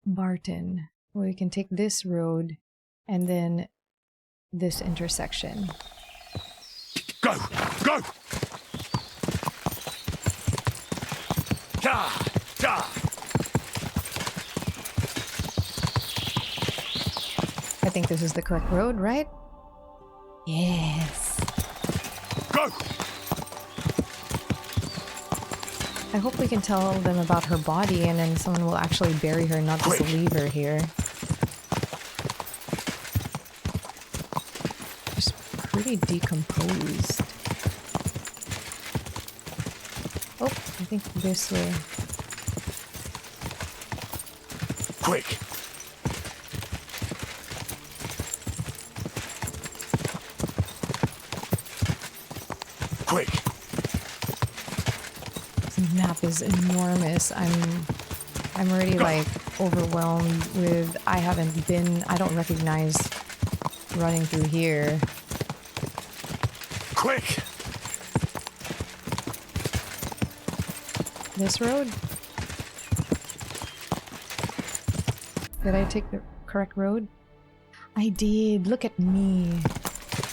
Speaker 1: Barton. We can take this road and then this intersection.
Speaker 3: Go! Go!
Speaker 13: Ja! Ja!
Speaker 1: I think this is the correct road, right? Yes.
Speaker 3: Go!
Speaker 1: I hope we can tell them about her body and then someone will actually bury her, not just leave her here. She's pretty decomposed. Oh, I think this way.
Speaker 3: Quick!
Speaker 12: Quick!
Speaker 1: This map is enormous. I'm already like overwhelmed with I don't recognize running through here.
Speaker 12: Quick!
Speaker 1: This road? Did I take the correct road? I did. Look at me.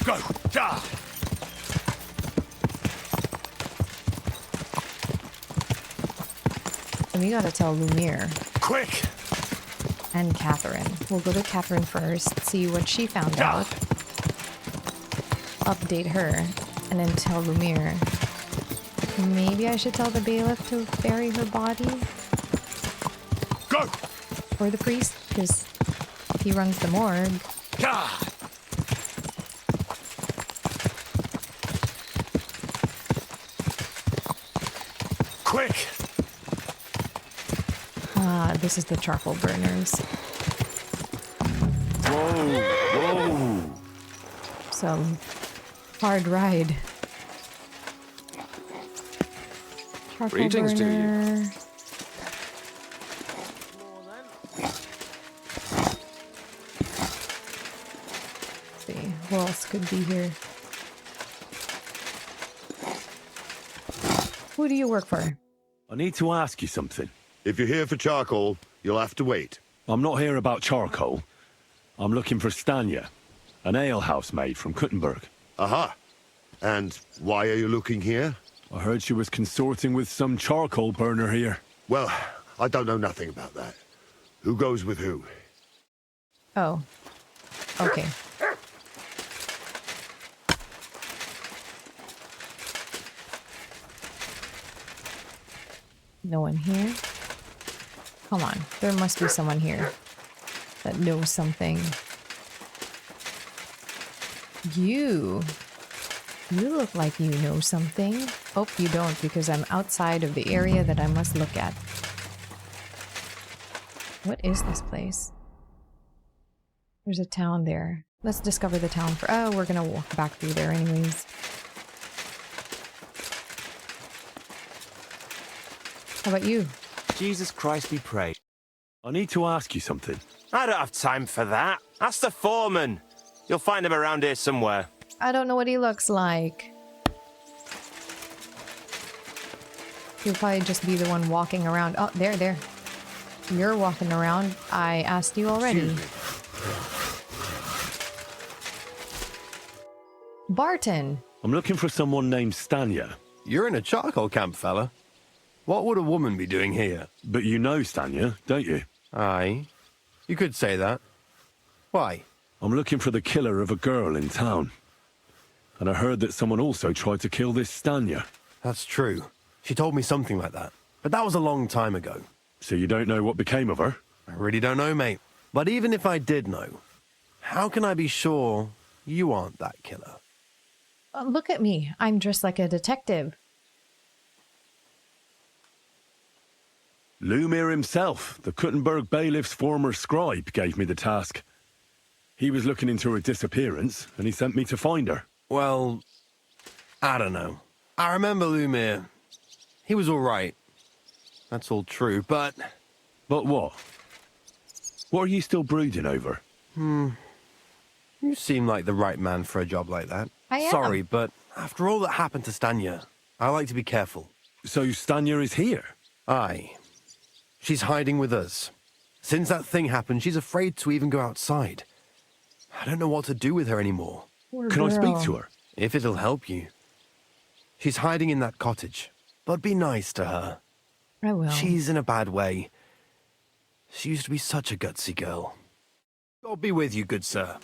Speaker 12: Go! Da!
Speaker 1: And we gotta tell Lumiere.
Speaker 12: Quick!
Speaker 1: And Catherine. We'll go to Catherine first, see what she found out. Update her, and then tell Lumiere. Maybe I should tell the bailiff to bury her body?
Speaker 12: Go!
Speaker 1: Or the priest, because he runs the morgue.
Speaker 12: Da! Quick!
Speaker 1: This is the charcoal burners.
Speaker 3: Whoa! Whoa!
Speaker 1: So, hard ride. Charcoal
Speaker 6: Greetings to you.
Speaker 1: burner. Let's see, who else could be here? Who do you work for?
Speaker 3: I need to ask you something.
Speaker 16: If you're here for charcoal, you'll have to wait.
Speaker 3: I'm not here about charcoal. I'm looking for Stanya, an alehouse maid from Kuttenberg.
Speaker 16: Aha. And why are you looking here?
Speaker 3: I heard she was consorting with some charcoal burner here.
Speaker 16: Well, I don't know nothing about that. Who goes with who?
Speaker 1: Oh. Okay. No one here? Come on, there must be someone here that knows something. You look like you know something. Hope you don't, because I'm outside of the area that I must look at. What is this place? There's a town there. Let's discover the town for— oh, we're gonna walk back through there anyways. How about you?
Speaker 13: Jesus Christ, we pray.
Speaker 3: I need to ask you something.
Speaker 13: I don't have time for that. Ask the foreman. You'll find him around here somewhere.
Speaker 1: I don't know what he looks like. He'll probably just be the one walking around. Oh, there. You're walking around. I asked you already. Barton.
Speaker 3: I'm looking for someone named Stanya.
Speaker 13: You're in a charcoal camp, fella. What would a woman be doing here?
Speaker 3: But you know Stanya, don't you?
Speaker 13: Aye. You could say that. Why?
Speaker 3: I'm looking for the killer of a girl in town. And I heard that someone also tried to kill this Stanya.
Speaker 13: That's true. She told me something like that. But that was a long time ago.
Speaker 3: So you don't know what became of her?
Speaker 13: I really don't know, mate. But even if I did know, how can I be sure you aren't that killer?
Speaker 1: Look at me. I'm dressed like a detective.
Speaker 3: Lumiere himself, the Kuttenberg bailiff's former scribe, gave me the task. He was looking into her disappearance, and he sent me to find her.
Speaker 13: Well, I don't know. I remember Lumiere. He was all right. That's all true, but...
Speaker 3: But what? What are you still brooding over?
Speaker 13: You seem like the right man for a job like that.
Speaker 1: I am.
Speaker 13: Sorry, but after all that happened to Stanya, I like to be careful.
Speaker 3: So Stanya is here?
Speaker 13: Aye. She's hiding with us. Since that thing happened, she's afraid to even go outside. I don't know what to do with her anymore.
Speaker 3: Can I speak to her?
Speaker 13: If it'll help you. She's hiding in that cottage, but be nice to her.
Speaker 1: I will.
Speaker 13: She's in a bad way. She used to be such a gutsy girl. God be with you, good sir.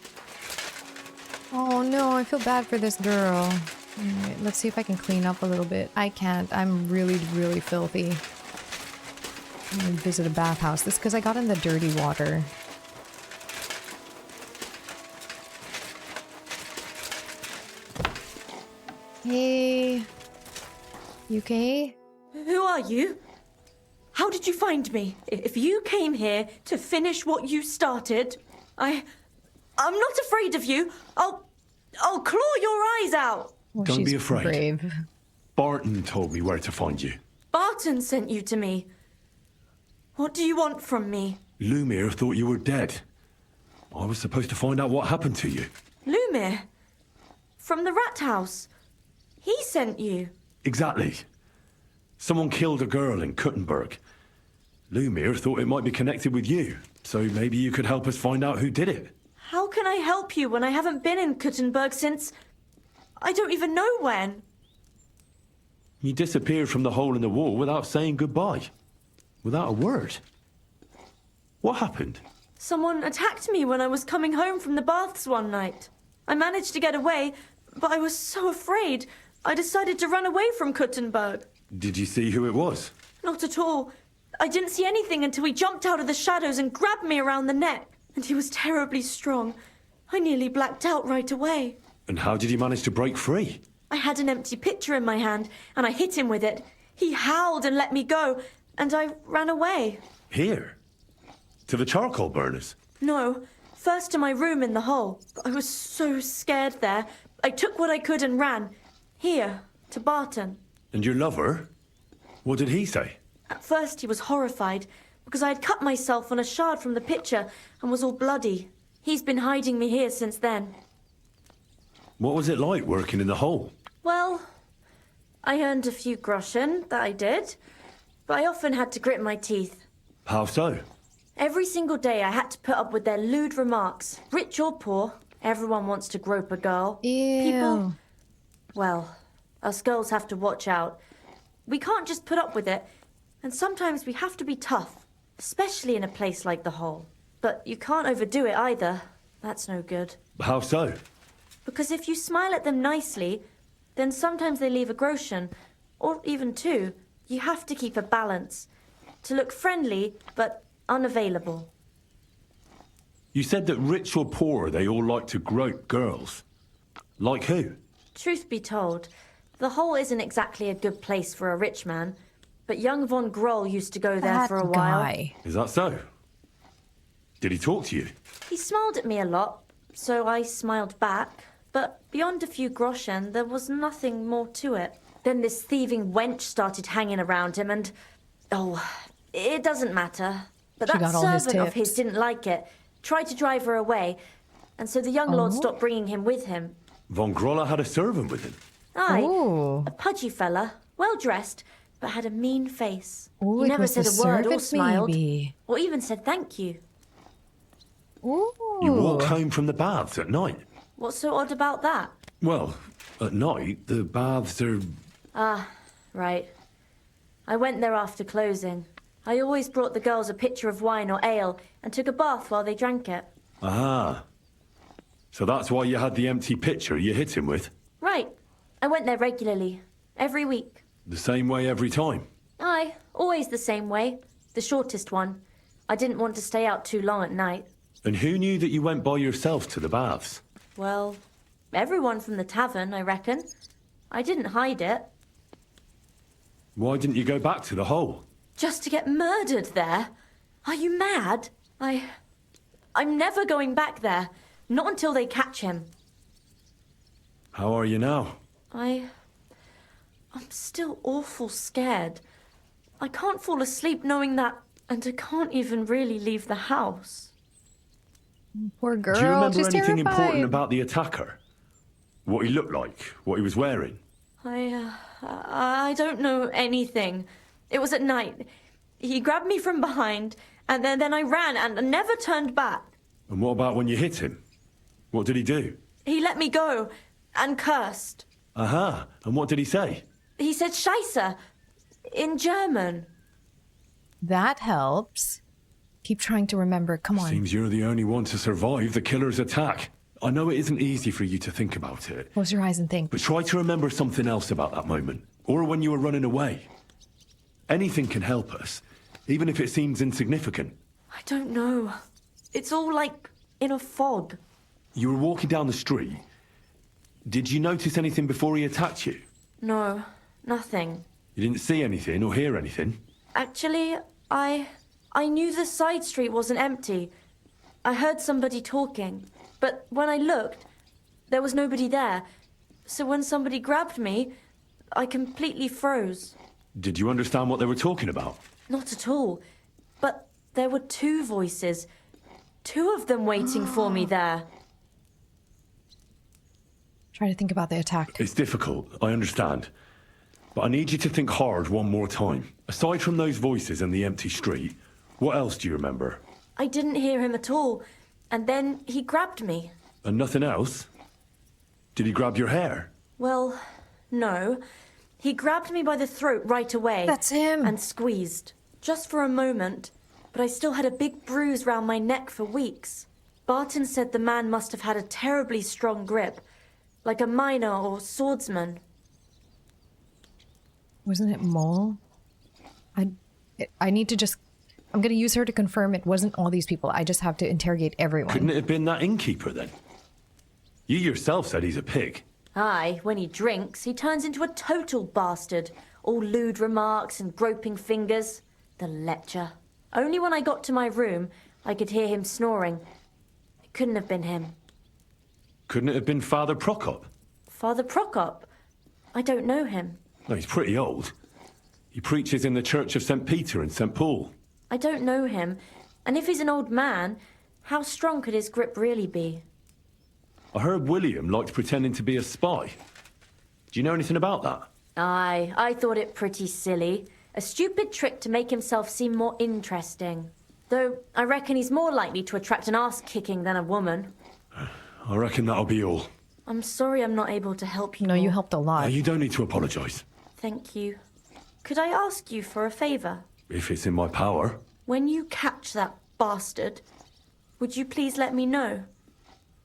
Speaker 1: Oh no, I feel bad for this girl. Alright, let's see if I can clean up a little bit. I can't. I'm really, really filthy. I'm gonna visit a bathhouse. This is because I got in the dirty water. Hey. You okay?
Speaker 5: Who are you? How did you find me? If you came here to finish what you started, I'm not afraid of you. I'll claw your eyes out.
Speaker 1: Oh,
Speaker 3: Don't
Speaker 1: she's
Speaker 3: be afraid.
Speaker 1: brave.
Speaker 3: Barton told me where to find you.
Speaker 5: Barton sent you to me. What do you want from me?
Speaker 3: Lumir thought you were dead. I was supposed to find out what happened to you.
Speaker 5: Lumir? From the rat house? He sent you?
Speaker 3: Exactly. Someone killed a girl in Kuttenberg. Lumir thought it might be connected with you, so maybe you could help us find out who did it.
Speaker 5: How can I help you when I haven't been in Kuttenberg since... I don't even know when.
Speaker 3: You disappeared from the hole in the wall without saying goodbye. Without a word. What happened?
Speaker 5: Someone attacked me when I was coming home from the baths one night. I managed to get away, but I was so afraid. I decided to run away from Kuttenberg.
Speaker 3: Did you see who it was?
Speaker 5: Not at all. I didn't see anything until he jumped out of the shadows and grabbed me around the neck. And he was terribly strong. I nearly blacked out right away.
Speaker 3: And how did you manage to break free?
Speaker 5: I had an empty pitcher in my hand, and I hit him with it. He howled and let me go, and I ran away.
Speaker 3: Here? To the charcoal burners?
Speaker 5: No, first to my room in the hole. I was so scared there. I took what I could and ran. Here, to Barton.
Speaker 3: And your lover? What did he say?
Speaker 5: At first he was horrified, because I had cut myself on a shard from the pitcher and was all bloody. He's been hiding me here since then.
Speaker 3: What was it like working in the hole?
Speaker 5: Well, I earned a few groschen, that I did, but I often had to grit my teeth.
Speaker 3: How so?
Speaker 5: Every single day I had to put up with their lewd remarks. Rich or poor, everyone wants to grope a girl.
Speaker 1: Ew.
Speaker 5: People... Well, us girls have to watch out. We can't just put up with it, and sometimes we have to be tough, especially in a place like the hole. But you can't overdo it either. That's no good.
Speaker 3: How so?
Speaker 5: Because if you smile at them nicely, then sometimes they leave a groschen, or even two. You have to keep a balance. To look friendly, but unavailable.
Speaker 3: You said that rich or poor, they all like to grope girls. Like who?
Speaker 5: Truth be told, the hole isn't exactly a good place for a rich man, but young von Groll used to go there for a while.
Speaker 3: Is that so? Did he talk to you?
Speaker 5: He smiled at me a lot, so I smiled back. But beyond a few groschen, there was nothing more to it. Then this thieving wench started hanging around him and... Oh, it doesn't matter. But
Speaker 1: She
Speaker 5: that
Speaker 1: got all his
Speaker 5: servant of his
Speaker 1: tips.
Speaker 5: didn't like it. Tried to drive her away. And so the young lord stopped bringing him with him.
Speaker 3: Von Groller had a servant with him.
Speaker 5: Aye,
Speaker 1: Ooh.
Speaker 5: a pudgy fella, well-dressed, but had a mean face.
Speaker 1: Ooh,
Speaker 5: he
Speaker 1: it
Speaker 5: never
Speaker 1: was the
Speaker 5: said a word or
Speaker 1: servant,
Speaker 5: smiled.
Speaker 1: maybe.
Speaker 5: Or even said thank you.
Speaker 1: Ooh.
Speaker 3: You walk home from the baths at night.
Speaker 5: What's so odd about that?
Speaker 3: Well, at night, the baths are...
Speaker 5: Ah, right. I went there after closing. I always brought the girls a pitcher of wine or ale and took a bath while they drank it.
Speaker 3: Ah. So that's why you had the empty pitcher you hit him with?
Speaker 5: Right. I went there regularly. Every week.
Speaker 3: The same way every time?
Speaker 5: Aye, always the same way. The shortest one. I didn't want to stay out too long at night.
Speaker 3: And who knew that you went by yourself to the baths?
Speaker 5: Well, everyone from the tavern, I reckon. I didn't hide it.
Speaker 3: Why didn't you go back to the hole?
Speaker 5: Just to get murdered there? Are you mad? I'm never going back there. Not until they catch him.
Speaker 3: How are you now?
Speaker 5: I'm still awful scared. I can't fall asleep knowing that, and I can't even really leave the house.
Speaker 1: Poor girl.
Speaker 3: Do you remember
Speaker 1: She's
Speaker 3: anything
Speaker 1: terrified.
Speaker 3: important about the attacker? What he looked like? What he was wearing?
Speaker 5: I don't know anything. It was at night. He grabbed me from behind, and then I ran and never turned back.
Speaker 3: And what about when you hit him? What did he do?
Speaker 5: He let me go and cursed.
Speaker 3: Aha. And what did he say?
Speaker 5: He said Scheisse in German.
Speaker 1: That helps. Keep trying to remember. Come on.
Speaker 3: Seems you're the only one to survive the killer's attack. I know it isn't easy for you to think about it.
Speaker 1: Close your eyes and think.
Speaker 3: But try to remember something else about that moment. Or when you were running away. Anything can help us, even if it seems insignificant.
Speaker 5: I don't know. It's all like in a fog.
Speaker 3: You were walking down the street. Did you notice anything before he attacked you?
Speaker 5: No, nothing.
Speaker 3: You didn't see anything or hear anything?
Speaker 5: Actually, I knew the side street wasn't empty. I heard somebody talking, but when I looked, there was nobody there.
Speaker 17: So when somebody grabbed me, I completely froze.
Speaker 3: Did you understand what they were talking about?
Speaker 17: Not at all. But there were two voices. Two of them waiting for me there.
Speaker 1: Try to think about the attack.
Speaker 3: It's difficult, I understand. But I need you to think hard one more time. Aside from those voices and the empty street, what else do you remember?
Speaker 17: I didn't hear him at all. And then he grabbed me.
Speaker 3: And nothing else? Did he grab your hair?
Speaker 17: Well, no. He grabbed me by the throat right away.
Speaker 1: That's him!
Speaker 17: And squeezed. Just for a moment. But I still had a big bruise round my neck for weeks. Barton said the man must have had a terribly strong grip. Like a miner or swordsman.
Speaker 1: Wasn't it Mole? I need to just... I'm going to use her to confirm it wasn't all these people. I just have to interrogate everyone.
Speaker 3: Couldn't it have been that innkeeper then? You yourself said he's a pig.
Speaker 17: Aye, when he drinks, he turns into a total bastard. All lewd remarks and groping fingers. The lecher. Only when I got to my room, I could hear him snoring. It couldn't have been him.
Speaker 3: Couldn't it have been Father Prokop?
Speaker 17: Father Prokop? I don't know him.
Speaker 3: No, he's pretty old. He preaches in the Church of St. Peter and St. Paul.
Speaker 17: I don't know him. And if he's an old man, how strong could his grip really be?
Speaker 3: I heard William liked pretending to be a spy. Do you know anything about that?
Speaker 17: Aye, I thought it pretty silly. A stupid trick to make himself seem more interesting. Though, I reckon he's more likely to attract an ass-kicking than a woman.
Speaker 3: I reckon that'll be all.
Speaker 17: I'm sorry I'm not able to help you.
Speaker 1: No, you helped a lot.
Speaker 3: No, you don't need to apologise.
Speaker 17: Thank you. Could I ask you for a favour?
Speaker 3: If it's in my power.
Speaker 17: When you catch that bastard, would you please let me know?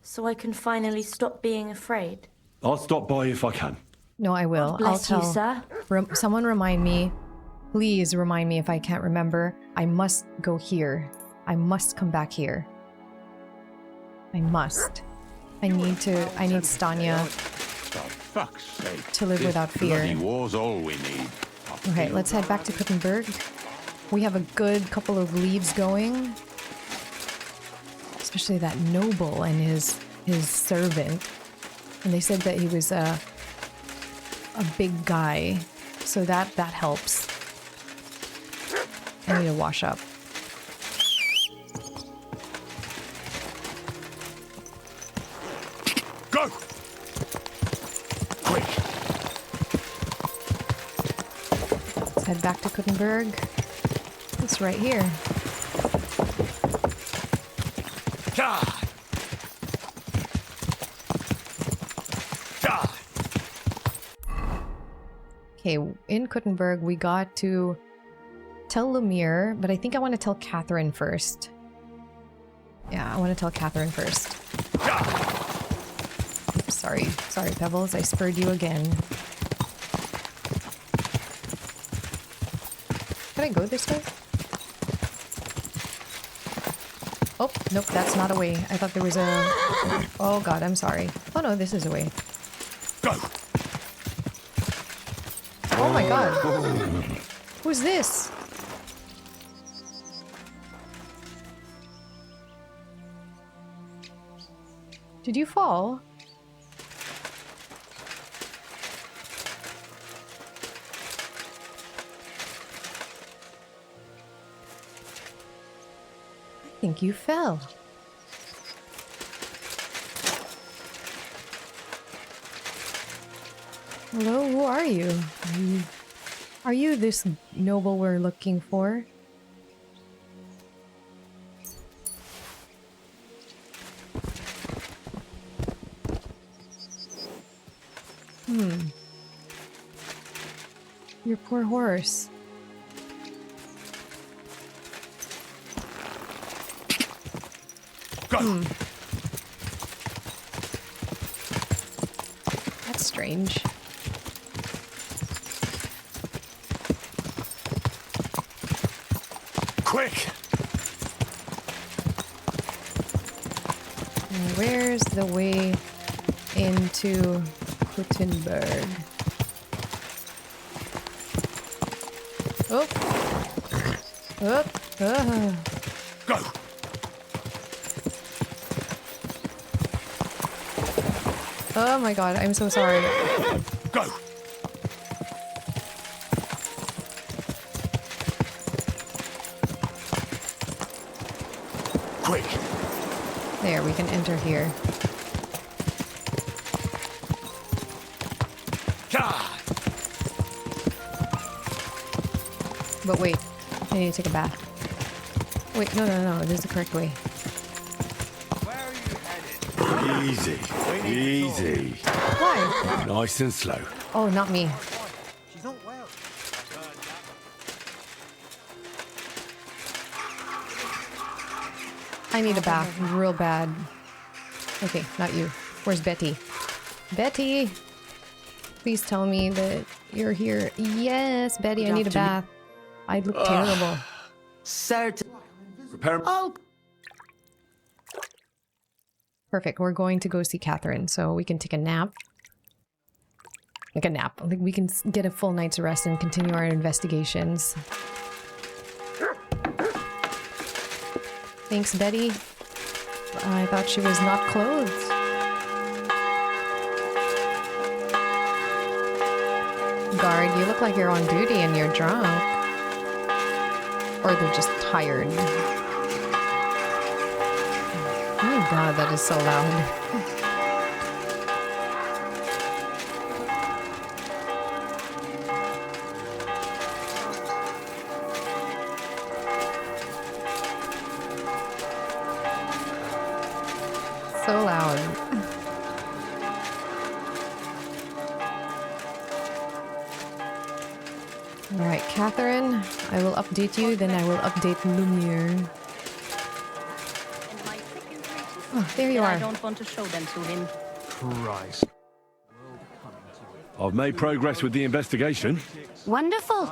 Speaker 17: So I can finally stop being afraid.
Speaker 3: I'll stop by if I can.
Speaker 1: No, I will.
Speaker 17: Bless
Speaker 1: I'll
Speaker 17: you,
Speaker 1: tell.
Speaker 17: sir.
Speaker 1: Someone remind me. Please remind me if I can't remember. I must go here. I must come back here. I must. I need Stanya
Speaker 18: fuck's sake.
Speaker 1: to live
Speaker 18: This
Speaker 1: without fear.
Speaker 18: bloody war's all we need.
Speaker 1: Okay, let's head back to Kuttenberg. We have a good couple of leads going. Especially that noble and his servant. And they said that he was a big guy. So that helps. I need to wash up.
Speaker 18: Go! Quick!
Speaker 1: Let's head back to Kuttenberg. It's right here. Okay, in Kuttenberg, we got to tell Lemire, but I think I want to tell Catherine first. Yeah, I want to tell Catherine first. Oops, sorry, Pebbles, I spurred you again. Can I go this way? Oh, nope, that's not a way. I thought there was a... Oh god, I'm sorry. Oh no, this is a way.
Speaker 18: Go!
Speaker 1: Oh my god. Who's this? Did you fall? I think you fell. Hello, who are you? Are you this noble we're looking for? Your poor horse.
Speaker 18: Go!
Speaker 1: That's strange.
Speaker 18: Quick!
Speaker 1: And where's the way into Kuttenberg? Oh! Oh!
Speaker 18: Go!
Speaker 1: Oh my god, I'm so sorry.
Speaker 18: Go!
Speaker 12: Quick!
Speaker 1: There, we can enter here. But wait, I need to take a bath. Wait, no, this is the correct way.
Speaker 3: Easy, easy.
Speaker 1: Why?
Speaker 3: Nice and slow.
Speaker 1: Oh, not me.
Speaker 11: She's not well.
Speaker 1: I need a bath real bad. Okay, not you. Where's Betty? Betty! Please tell me that you're here. Yes, Betty, I need a bath. I look terrible.
Speaker 11: Certain.
Speaker 3: Prepare.
Speaker 11: Oh.
Speaker 1: Perfect. We're going to go see Catherine, so we can take a nap. Like a nap. Like we can get a full night's rest and continue our investigations. Thanks, Betty. I thought she was not clothed. Guard, you look like you're on duty and you're drunk. Or they're just tired. Oh god, that is so loud. So loud. Alright, Catherine, I will update you, then I will update Lumiere. Oh, there you are.
Speaker 8: I don't want to show them to him.
Speaker 3: Christ. I've made progress with the investigation.
Speaker 2: Wonderful.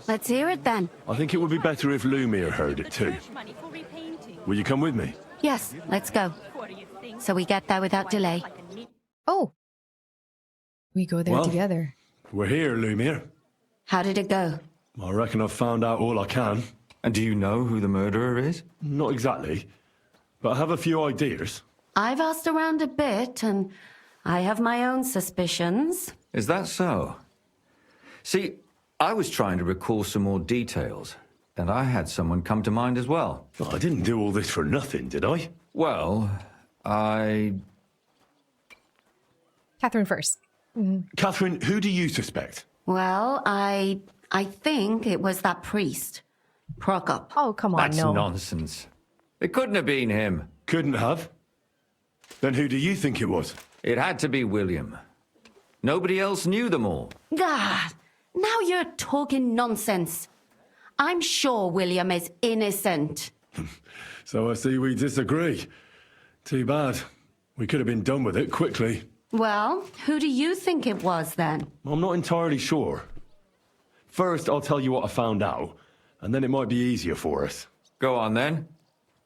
Speaker 2: Let's hear it then.
Speaker 3: I think it would be better if Lumiere heard it too. Will you come with me?
Speaker 2: Yes, let's go. So we get there without delay.
Speaker 1: Oh! We go there
Speaker 3: Well,
Speaker 1: together.
Speaker 3: We're here, Lumiere.
Speaker 2: How did it go?
Speaker 3: I reckon I've found out all I can.
Speaker 9: And do you know who the murderer is?
Speaker 3: Not exactly, but I have a few ideas.
Speaker 2: I've asked around a bit, and I have my own suspicions.
Speaker 9: Is that so? See, I was trying to recall some more details, and I had someone come to mind as well.
Speaker 3: I didn't do all this for nothing, did I?
Speaker 9: Well,
Speaker 1: Catherine first.
Speaker 3: Catherine, who do you suspect?
Speaker 2: Well, I think it was that priest, Prokop.
Speaker 1: Oh, come on,
Speaker 9: That's nonsense. It couldn't have been him.
Speaker 3: Couldn't have? Then who do you think it was?
Speaker 9: It had to be William. Nobody else knew them all.
Speaker 2: God, now you're talking nonsense. I'm sure William is innocent.
Speaker 3: So I see we disagree. Too bad. We could have been done with it quickly.
Speaker 2: Well, who do you think it was then?
Speaker 3: I'm not entirely sure. First, I'll tell you what I found out, and then it might be easier for us.
Speaker 9: Go on then.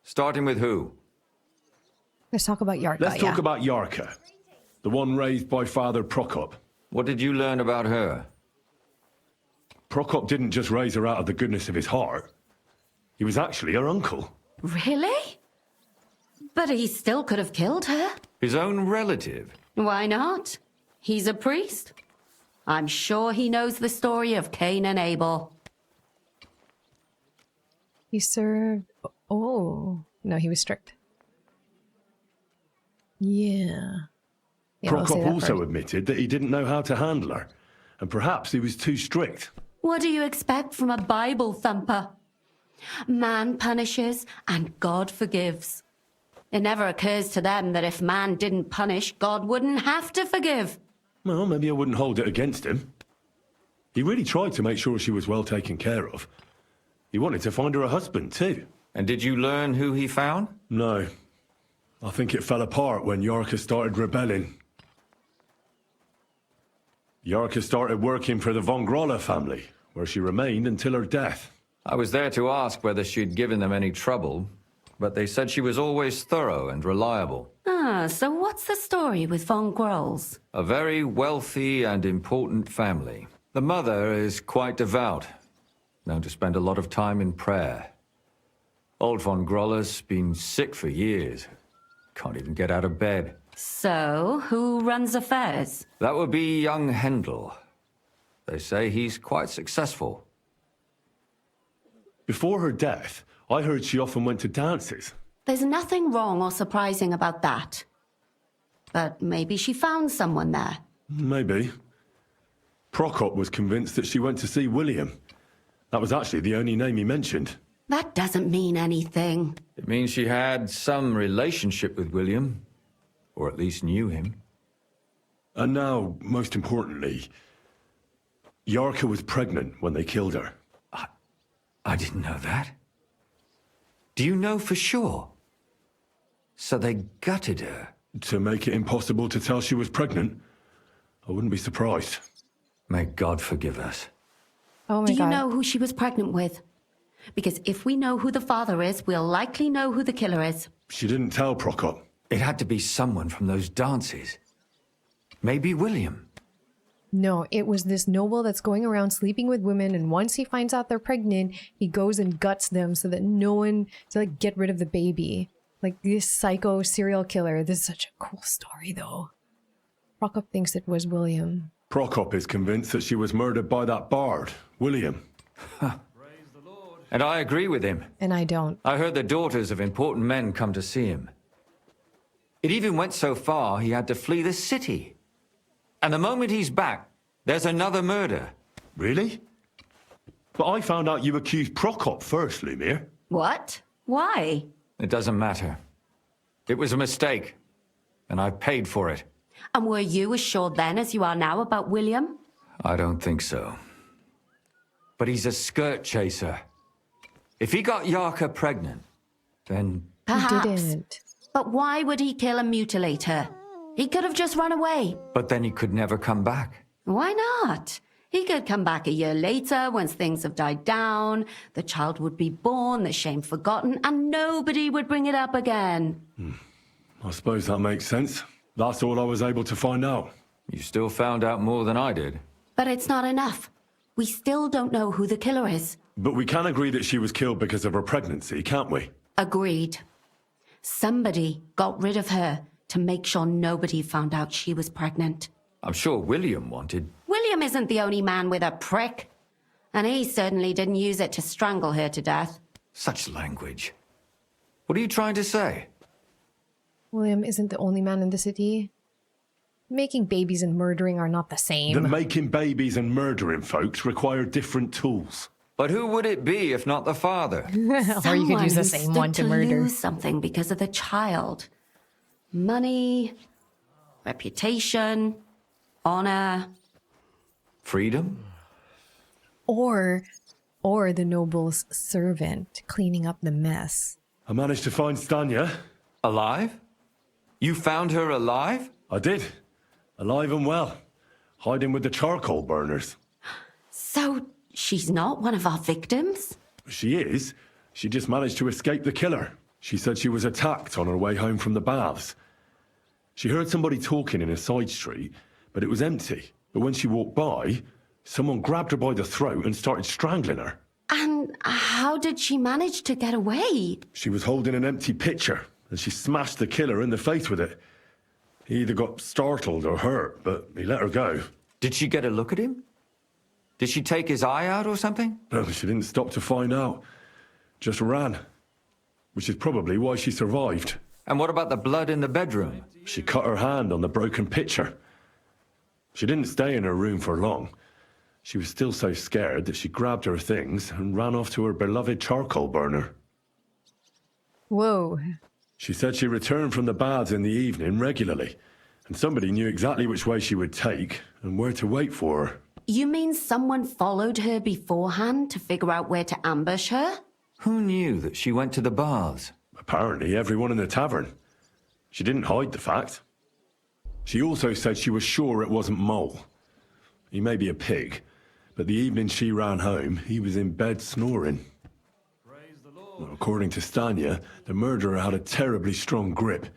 Speaker 9: Starting with who?
Speaker 1: Let's talk about Yarka.
Speaker 3: Let's talk about Yarka, the one raised by Father Prokop.
Speaker 9: What did you learn about her?
Speaker 3: Prokop didn't just raise her out of the goodness of his heart. He was actually her uncle.
Speaker 2: Really? But he still could have killed her.
Speaker 9: His own relative?
Speaker 2: Why not? He's a priest. I'm sure he knows the story of Cain and Abel.
Speaker 1: He served... Oh. No, he was strict. Yeah. We'll say
Speaker 3: Prokop
Speaker 1: that
Speaker 3: also
Speaker 1: first.
Speaker 3: admitted that he didn't know how to handle her, and perhaps he was too strict.
Speaker 2: What do you expect from a Bible thumper? Man punishes and God forgives. It never occurs to them that if man didn't punish, God wouldn't have to forgive.
Speaker 3: Well, maybe I wouldn't hold it against him. He really tried to make sure she was well taken care of. He wanted to find her a husband, too.
Speaker 9: And did you learn who he found?
Speaker 3: No. I think it fell apart when Yarka started rebelling. Yarka started working for the von Groller family, where she remained until her death.
Speaker 9: I was there to ask whether she'd given them any trouble, but they said she was always thorough and reliable.
Speaker 2: Ah, so what's the story with von Grolls?
Speaker 9: A very wealthy and important family. The mother is quite devout, known to spend a lot of time in prayer. Old von Groller's been sick for years. Can't even get out of bed.
Speaker 2: So, who runs affairs?
Speaker 9: That would be young Hendel. They say he's quite successful.
Speaker 3: Before her death, I heard she often went to dances.
Speaker 2: There's nothing wrong or surprising about that. But maybe she found someone there.
Speaker 3: Maybe. Prokop was convinced that she went to see William. That was actually the only name he mentioned.
Speaker 2: That doesn't mean anything.
Speaker 9: It means she had some relationship with William, or at least knew him.
Speaker 3: And now, most importantly, Yarka was pregnant when they killed her.
Speaker 9: I didn't know that. Do you know for sure? So they gutted her?
Speaker 3: To make it impossible to tell she was pregnant? I wouldn't be surprised.
Speaker 9: May God forgive us.
Speaker 1: Oh my
Speaker 2: Do you
Speaker 1: God.
Speaker 2: know who she was pregnant with? Because if we know who the father is, we'll likely know who the killer is.
Speaker 3: She didn't tell Prokop.
Speaker 9: It had to be someone from those dances. Maybe William.
Speaker 1: No, it was this noble that's going around sleeping with women, and once he finds out they're pregnant, he goes and guts them so that no one, to like get rid of the baby. Like this psycho serial killer. This is such a cool story though. Prokop thinks it was William.
Speaker 3: Prokop is convinced that she was murdered by that bard, William.
Speaker 9: And I agree with him.
Speaker 1: And I don't.
Speaker 9: I heard the daughters of important men come to see him. It even went so far he had to flee the city. And the moment he's back, there's another murder.
Speaker 3: Really? But I found out you accused Prokop first, Lumir.
Speaker 2: What? Why?
Speaker 9: It doesn't matter. It was a mistake, and I paid for it.
Speaker 2: And were you as sure then as you are now about William?
Speaker 9: I don't think so. But he's a skirt chaser. If he got Yarka pregnant, then...
Speaker 2: Perhaps.
Speaker 1: He didn't.
Speaker 2: But why would he kill and mutilate her? He could have just run away.
Speaker 9: But then he could never come back.
Speaker 2: Why not? He could come back a year later once things have died down, the child would be born, the shame forgotten, and nobody would bring it up again.
Speaker 3: I suppose that makes sense. That's all I was able to find out.
Speaker 9: You still found out more than I did.
Speaker 2: But it's not enough. We still don't know who the killer is.
Speaker 3: But we can agree that she was killed because of her pregnancy, can't we?
Speaker 2: Agreed. Somebody got rid of her to make sure nobody found out she was pregnant.
Speaker 9: I'm sure William wanted...
Speaker 2: William isn't the only man with a prick. And he certainly didn't use it to strangle her to death.
Speaker 9: Such language. What are you trying to say?
Speaker 1: William isn't the only man in the city. Making babies and murdering are not the same.
Speaker 3: That making babies and murdering folks require different tools.
Speaker 9: But who would it be if not the father?
Speaker 1: Or you could use the same one to murder.
Speaker 2: Lose something because of the child. Money, reputation, honor.
Speaker 9: Freedom?
Speaker 1: Or the noble's servant cleaning up the mess.
Speaker 3: I managed to find Stanya.
Speaker 9: Alive? You found her alive?
Speaker 3: I did. Alive and well. Hiding with the charcoal burners.
Speaker 2: So she's not one of our victims?
Speaker 3: She is. She just managed to escape the killer. She said she was attacked on her way home from the baths. She heard somebody talking in a side street, but it was empty. But when she walked by, someone grabbed her by the throat and started strangling her.
Speaker 2: And how did she manage to get away?
Speaker 3: She was holding an empty pitcher, and she smashed the killer in the face with it. He either got startled or hurt, but he let her go.
Speaker 9: Did she get a look at him? Did she take his eye out or something?
Speaker 3: No, she didn't stop to find out. Just ran. Which is probably why she survived.
Speaker 9: And what about the blood in the bedroom?
Speaker 3: She cut her hand on the broken pitcher. She didn't stay in her room for long. She was still so scared that she grabbed her things and ran off to her beloved charcoal burner.
Speaker 1: Whoa.
Speaker 3: She said she returned from the baths in the evening regularly, and somebody knew exactly which way she would take and where to wait for her.
Speaker 2: You mean someone followed her beforehand to figure out where to ambush her?
Speaker 9: Who knew that she went to the baths?
Speaker 3: Apparently everyone in the tavern. She didn't hide the fact. She also said she was sure it wasn't Mole. He may be a pig, but the evening she ran home, he was in bed snoring. According to Stanya, the murderer had a terribly strong grip.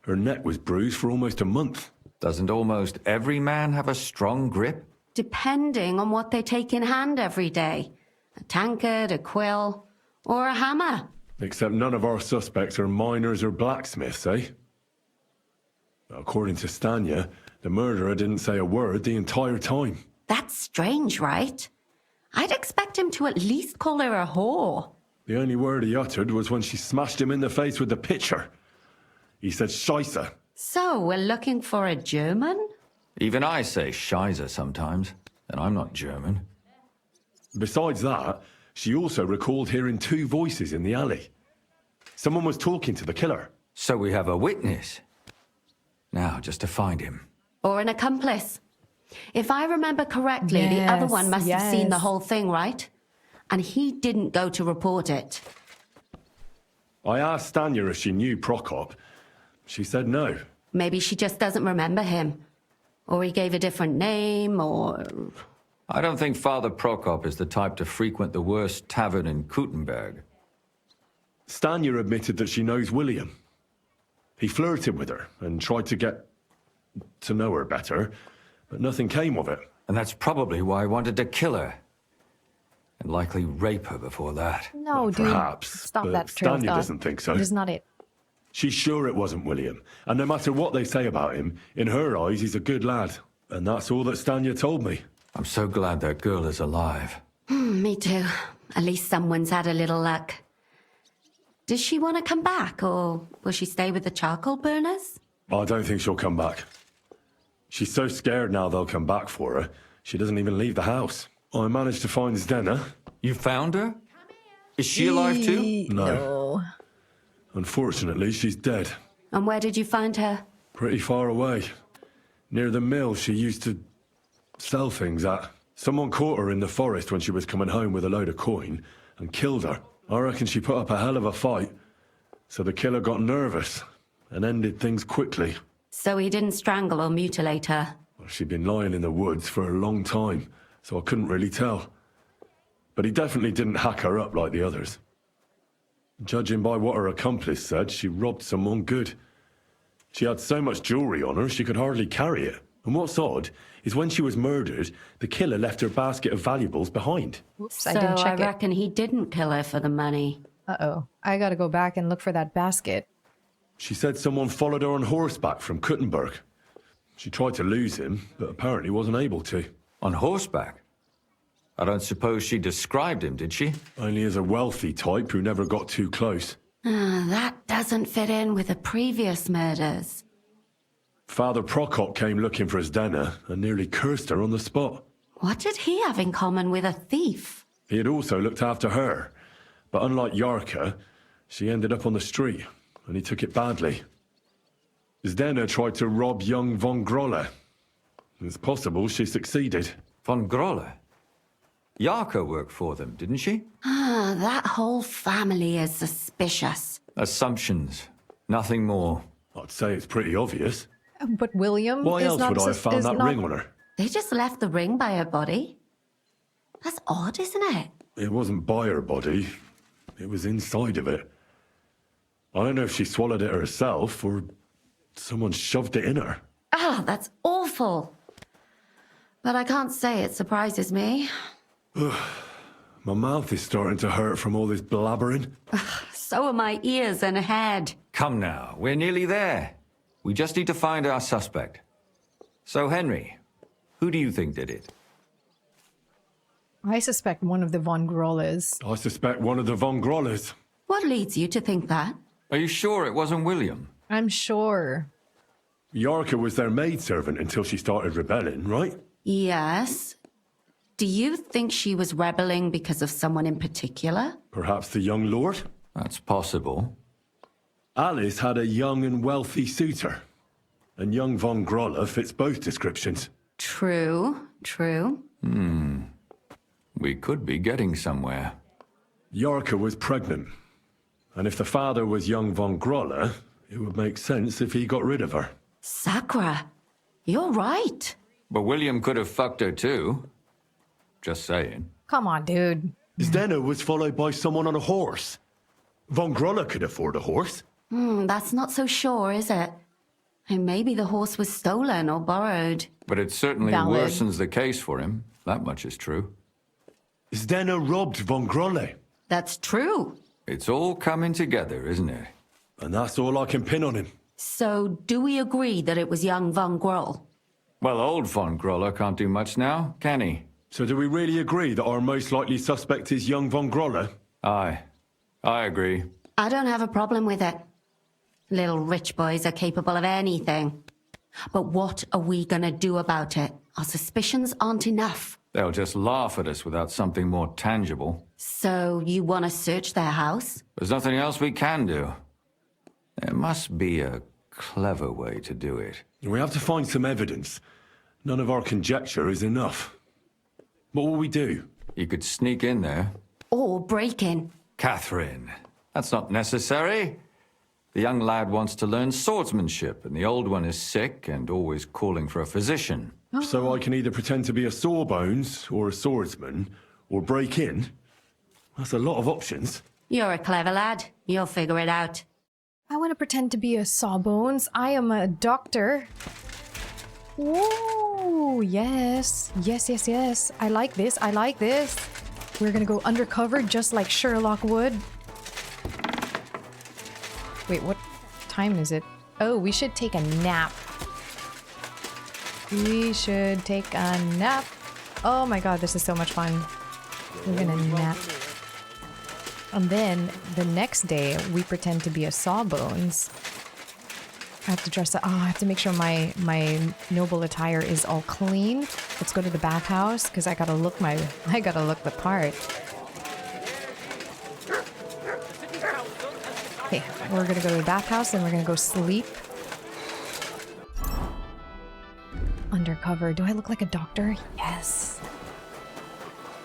Speaker 3: Her neck was bruised for almost a month.
Speaker 9: Doesn't almost every man have a strong grip?
Speaker 2: Depending on what they take in hand every day. A tankard, a quill, or a hammer.
Speaker 3: Except none of our suspects are miners or blacksmiths, eh? According to Stanya, the murderer didn't say a word the entire time.
Speaker 2: That's strange, right? I'd expect him to at least call her a whore.
Speaker 3: The only word he uttered was when she smashed him in the face with the pitcher. He said Scheisse.
Speaker 2: So, we're looking for a German?
Speaker 9: Even I say Scheiße sometimes, and I'm not German.
Speaker 3: Besides that, she also recalled hearing two voices in the alley. Someone was talking to the killer.
Speaker 9: So we have a witness. Now, just to find him.
Speaker 2: Or an accomplice. If I remember correctly, the other one must have seen the whole thing, right? And he didn't go to report it.
Speaker 3: I asked Stanya if she knew Prokop. She said no.
Speaker 2: Maybe she just doesn't remember him. Or he gave a different name, or...
Speaker 9: I don't think Father Prokop is the type to frequent the worst tavern in Kuttenberg.
Speaker 3: Stanya admitted that she knows William. He flirted with her and tried to get to know her better, but nothing came of it.
Speaker 9: And that's probably why I wanted to kill her. And likely rape her before that.
Speaker 1: No,
Speaker 3: Well,
Speaker 1: dude.
Speaker 3: perhaps,
Speaker 1: Stop
Speaker 3: but
Speaker 1: that trail of
Speaker 3: Stanya
Speaker 1: thought.
Speaker 3: doesn't think so.
Speaker 1: It is not it.
Speaker 3: She's sure it wasn't William, and no matter what they say about him, in her eyes he's a good lad. And that's all that Stanya told me.
Speaker 9: I'm so glad that girl is alive.
Speaker 2: Me too. At least someone's had a little luck. Does she want to come back, or will she stay with the charcoal burners?
Speaker 3: I don't think she'll come back. She's so scared now they'll come back for her, she doesn't even leave the house. I managed to find Zdena.
Speaker 9: You found her? Is she alive too?
Speaker 3: No. Unfortunately, she's dead.
Speaker 2: And where did you find her?
Speaker 3: Pretty far away. Near the mill she used to sell things at. Someone caught her in the forest when she was coming home with a load of coin and killed her. I reckon she put up a hell of a fight. So the killer got nervous and ended things quickly.
Speaker 2: So he didn't strangle or mutilate her?
Speaker 3: She'd been lying in the woods for a long time, so I couldn't really tell. But he definitely didn't hack her up like the others. Judging by what her accomplice said, she robbed someone good. She had so much jewelry on her, she could hardly carry it. And what's odd is when she was murdered, the killer left her basket of valuables behind.
Speaker 1: Oops,
Speaker 2: So
Speaker 1: I didn't check
Speaker 2: I reckon he didn't kill her for the money.
Speaker 1: Uh-oh. I gotta go back and look for that basket.
Speaker 3: She said someone followed her on horseback from Kuttenberg. She tried to lose him, but apparently wasn't able to.
Speaker 9: On horseback? I don't suppose she described him, did she?
Speaker 3: Only as a wealthy type who never got too close.
Speaker 2: That doesn't fit in with the previous murders.
Speaker 3: Father Prokop came looking for Zdena and nearly cursed her on the spot.
Speaker 2: What did he have in common with a thief?
Speaker 3: He had also looked after her, but unlike Yarka, she ended up on the street, and he took it badly. Zdena tried to rob young von Grolle. It's possible she succeeded.
Speaker 9: Von Grolle? Yarka worked for them, didn't she?
Speaker 2: That whole family is suspicious.
Speaker 9: Assumptions. Nothing more.
Speaker 3: I'd say it's pretty obvious.
Speaker 1: But William
Speaker 3: Why
Speaker 1: is
Speaker 3: else
Speaker 1: not
Speaker 3: would I have found that ring on her?
Speaker 2: They just left the ring by her body. That's odd, isn't it?
Speaker 3: It wasn't by her body. It was inside of it. I don't know if she swallowed it herself or someone shoved it in her.
Speaker 2: Oh, that's awful. But I can't say it surprises me.
Speaker 3: My mouth is starting to hurt from all this blabbering.
Speaker 2: So are my ears and head.
Speaker 9: Come now, we're nearly there. We just need to find our suspect. So, Henry, who do you think did it?
Speaker 1: I suspect one of the Von Grolles.
Speaker 3: I suspect one of the Von Grolles.
Speaker 2: What leads you to think that?
Speaker 9: Are you sure it wasn't William?
Speaker 1: I'm sure.
Speaker 3: Yarka was their maidservant until she started rebelling, right?
Speaker 2: Yes. Do you think she was rebelling because of someone in particular?
Speaker 3: Perhaps the young lord?
Speaker 9: That's possible.
Speaker 3: Alice had a young and wealthy suitor. And young Von Grolle fits both descriptions.
Speaker 2: True, true.
Speaker 9: We could be getting somewhere.
Speaker 3: Yarka was pregnant. And if the father was young Von Grolle, it would make sense if he got rid of her.
Speaker 2: Sakura, you're right.
Speaker 9: But William could have fucked her too. Just saying.
Speaker 1: Come on, dude.
Speaker 3: Zdena was followed by someone on a horse. Von Grolle could afford a horse.
Speaker 2: That's not so sure, is it? And maybe the horse was stolen or borrowed.
Speaker 9: But it certainly
Speaker 1: Valid.
Speaker 9: worsens the case for him. That much is true.
Speaker 3: Zdena robbed Von Grolle.
Speaker 2: That's true.
Speaker 9: It's all coming together, isn't it?
Speaker 3: And that's all I can pin on him.
Speaker 2: So, do we agree that it was young Von Groll?
Speaker 9: Well, old Von Groller can't do much now, can he?
Speaker 3: So do we really agree that our most likely suspect is young Von Groller?
Speaker 9: Aye. I agree.
Speaker 2: I don't have a problem with it. Little rich boys are capable of anything. But what are we gonna do about it? Our suspicions aren't enough.
Speaker 9: They'll just laugh at us without something more tangible.
Speaker 2: So, you want to search their house?
Speaker 9: There's nothing else we can do. There must be a clever way to do it.
Speaker 3: We have to find some evidence. None of our conjecture is enough. What will we do?
Speaker 9: You could sneak in there.
Speaker 2: Or break in.
Speaker 9: Catherine, that's not necessary. The young lad wants to learn swordsmanship, and the old one is sick and always calling for a physician.
Speaker 3: So I can either pretend to be a sawbones or a swordsman, or break in? That's a lot of options.
Speaker 2: You're a clever lad. You'll figure it out.
Speaker 1: I want to pretend to be a sawbones. I am a doctor. Whoa, yes. Yes, yes, yes. I like this. I like this. We're gonna go undercover just like Sherlock would. Wait, what time is it? Oh, we should take a nap. We should take a nap. Oh my god, this is so much fun. We're gonna nap. And then the next day, we pretend to be a sawbones. I have to dress up. Oh, I have to make sure my noble attire is all clean. Let's go to the bathhouse because I gotta look the part. Okay, we're gonna go to the bathhouse and we're gonna go sleep. Undercover. Do I look like a doctor? Yes.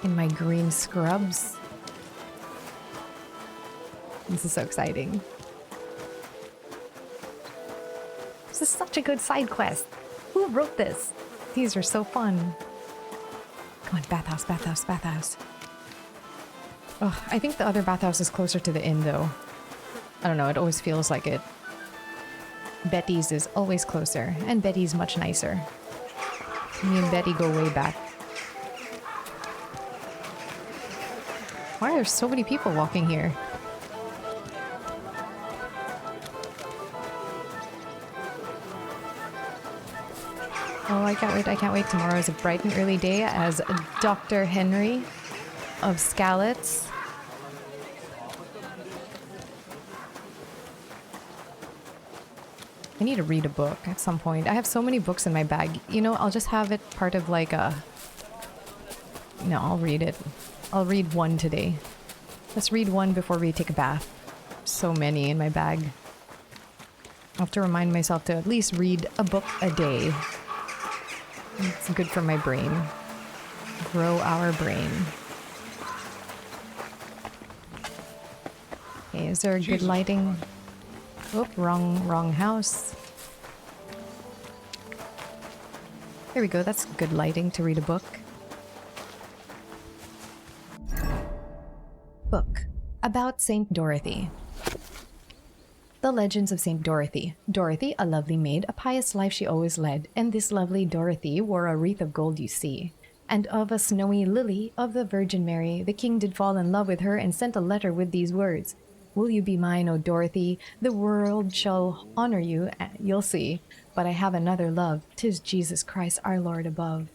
Speaker 1: In my green scrubs. This is so exciting. This is such a good side quest. Who wrote this? These are so fun. Come on, bathhouse, bathhouse, bathhouse. Oh, I think the other bathhouse is closer to the inn, though. I don't know, it always feels like it. Betty's is always closer, and Betty's much nicer. Me and Betty go way back. Why are there so many people walking here? Oh, I can't wait, I can't wait. Tomorrow is a bright and early day as Dr. Henry of Skalitz. I need to read a book at some point. I have so many books in my bag. You know, I'll just have it part of like a... No, I'll read it. I'll read one today. Let's read one before we take a bath. So many in my bag. I'll have to remind myself to at least read a book a day. It's good for my brain. Grow our brain. Okay, is there a good lighting? Oop, wrong house. There we go, that's good lighting to read a book. Book about Saint Dorothy. The Legends of Saint Dorothy. Dorothy, a lovely maid, a pious life she always led, and this lovely Dorothy wore a wreath of gold you see. And of a snowy lily of the Virgin Mary, the king did fall in love with her and sent a letter with these words. Will you be mine, O Dorothy? The world shall honor you, you'll see. But I have another love, 'tis Jesus Christ our Lord above.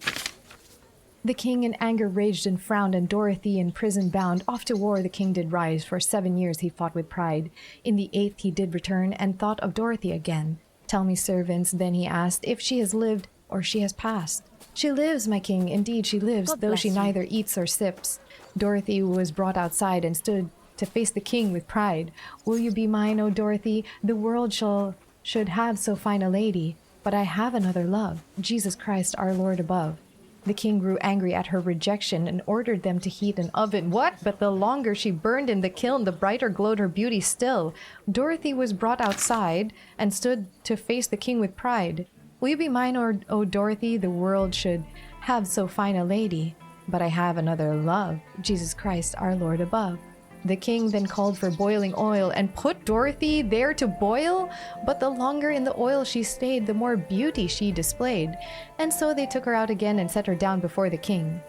Speaker 1: The king in anger raged and frowned, and Dorothy in prison bound. Off to war the king did rise, for 7 years he fought with pride. In the 8th he did return, and thought of Dorothy again. Tell me, servants, then he asked, if she has lived, or she has passed. She lives, my king, indeed she lives, though she neither eats or sips. Dorothy was brought outside and stood to face the king with pride. Will you be mine, O Dorothy? The world should have so fine a lady. But I have another love, Jesus Christ our Lord above. The king grew angry at her rejection and ordered them to heat an oven. What? But the longer she burned in the kiln, the brighter glowed her beauty still. Dorothy was brought outside and stood to face the king with pride. Will you be mine, O Dorothy? The world should have so fine a lady. But I have another love, Jesus Christ our Lord above. The king then called for boiling oil and put Dorothy there to boil. But the longer in the oil she stayed, the more beauty she displayed. And so they took her out again and set her down before the king.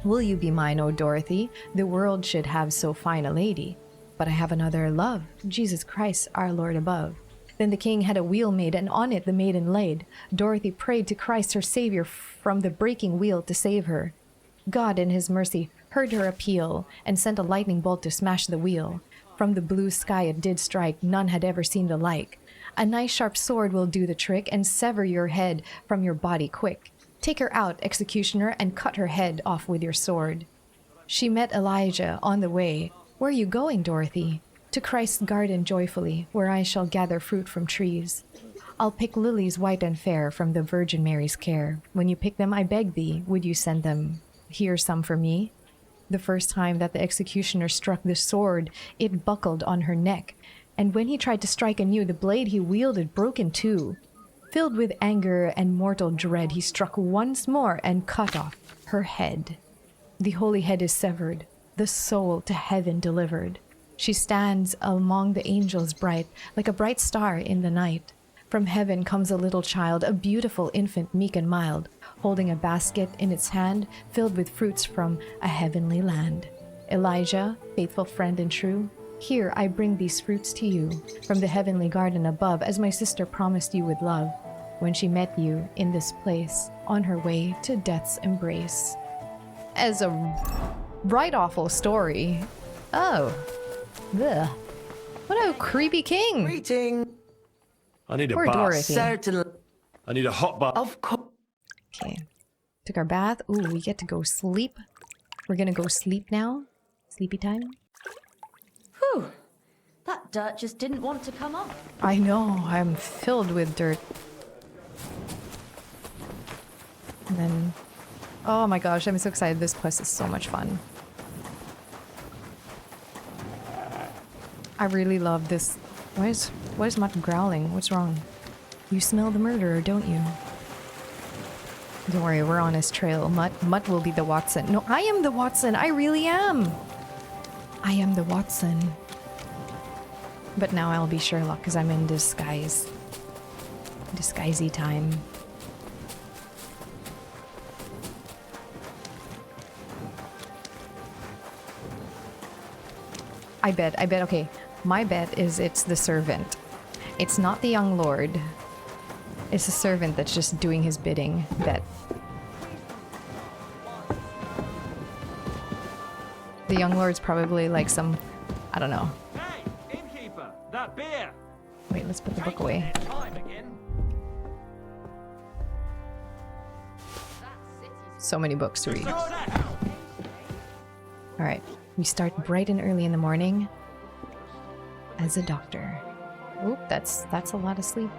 Speaker 1: Will you be mine, O Dorothy? The world should have so fine a lady. But I have another love, Jesus Christ our Lord above. Then the king had a wheel made, and on it the maiden laid. Dorothy prayed to Christ her Savior from the breaking wheel to save her. God in his mercy heard her appeal, and sent a lightning bolt to smash the wheel. From the blue sky it did strike, none had ever seen the like. A nice sharp sword will do the trick, and sever your head from your body quick. Take her out, executioner, and cut her head off with your sword. She met Elijah on the way. Where are you going, Dorothy? To Christ's garden joyfully, where I shall gather fruit from trees. I'll pick lilies white and fair from the Virgin Mary's care. When you pick them, I beg thee, would you send them here some for me? The first time that the executioner struck the sword, it buckled on her neck, and when he tried to strike anew, the blade he wielded broke in two. Filled with anger and mortal dread, he struck once more and cut off her head. The holy head is severed, the soul to heaven delivered. She stands among the angels bright, like a bright star in the night. From heaven comes a little child, a beautiful infant, meek and mild, holding a basket in its hand, filled with fruits from a heavenly land. Elijah, faithful friend and true, here I bring these fruits to you, from the heavenly garden above, as my sister promised you with love, when she met you in this place, on her way to death's embrace. As a right awful story. Oh. Ugh. What a creepy king.
Speaker 11: Greeting.
Speaker 3: I need a
Speaker 1: Poor
Speaker 3: bath.
Speaker 1: Dorothy.
Speaker 11: Certainly.
Speaker 3: I need a hot bath.
Speaker 11: Of course.
Speaker 1: Okay. Took our bath. Ooh, we get to go sleep. We're gonna go sleep now. Sleepy time.
Speaker 17: Whew. That dirt just didn't want to come off.
Speaker 1: I know. I'm filled with dirt. And then... Oh my gosh, I'm so excited. This quest is so much fun. I really love this. Why is Mutt growling? What's wrong? You smell the murderer, don't you? Don't worry, we're on his trail. Mutt will be the Watson. No, I am the Watson. I really am. I am the Watson. But now I'll be Sherlock because I'm in disguise. Disguisey time. I bet, okay. My bet is it's the servant. It's not the young lord. It's the servant that's just doing his bidding. Bet. The young lord's probably like some... I don't know.
Speaker 10: Hey, innkeeper, that beer.
Speaker 1: Wait, let's put the book away. So many books to read. Alright, we start bright and early in the morning as a doctor. Oop, that's a lot of sleep.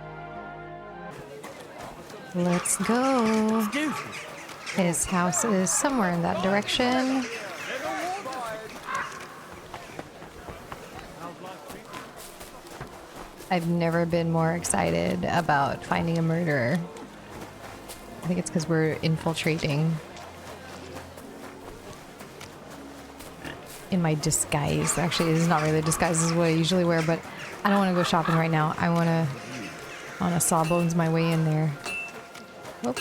Speaker 1: Let's go. His house is somewhere in that direction. I've never been more excited about finding a murderer. I think it's because we're infiltrating in my disguise. Actually, this is not really a disguise, this is what I usually wear, but I don't want to go shopping right now. I want to sawbones my way in there. Oh,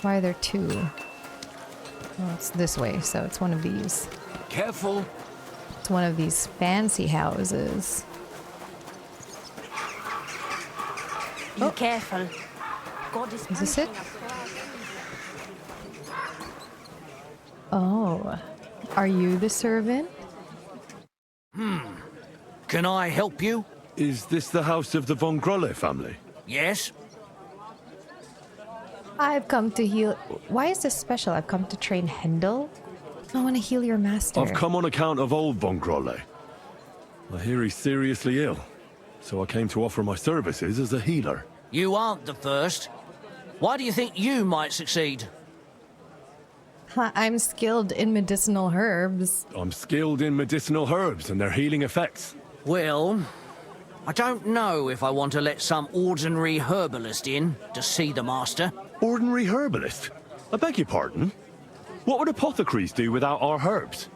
Speaker 1: why are there two? Well, it's this way, so it's one of these.
Speaker 11: Careful.
Speaker 1: It's one of these fancy houses.
Speaker 17: Be careful. God is
Speaker 1: this it? Oh, are you the servant?
Speaker 11: Can I help you?
Speaker 3: Is this the house of the Von Grolle family?
Speaker 11: Yes.
Speaker 1: I've come to heal... Why is this special? I've come to train Hendel? I want to heal your master.
Speaker 3: I've come on account of old Von Grolle. I hear he's seriously ill, so I came to offer my services as a healer.
Speaker 11: You aren't the first. Why do you think you might succeed?
Speaker 1: I'm skilled in medicinal herbs.
Speaker 3: I'm skilled in medicinal herbs and their healing effects.
Speaker 11: Well, I don't know if I want to let some ordinary herbalist in to see the master.
Speaker 3: Ordinary herbalist? I beg your pardon? What would apothecaries do without our herbs?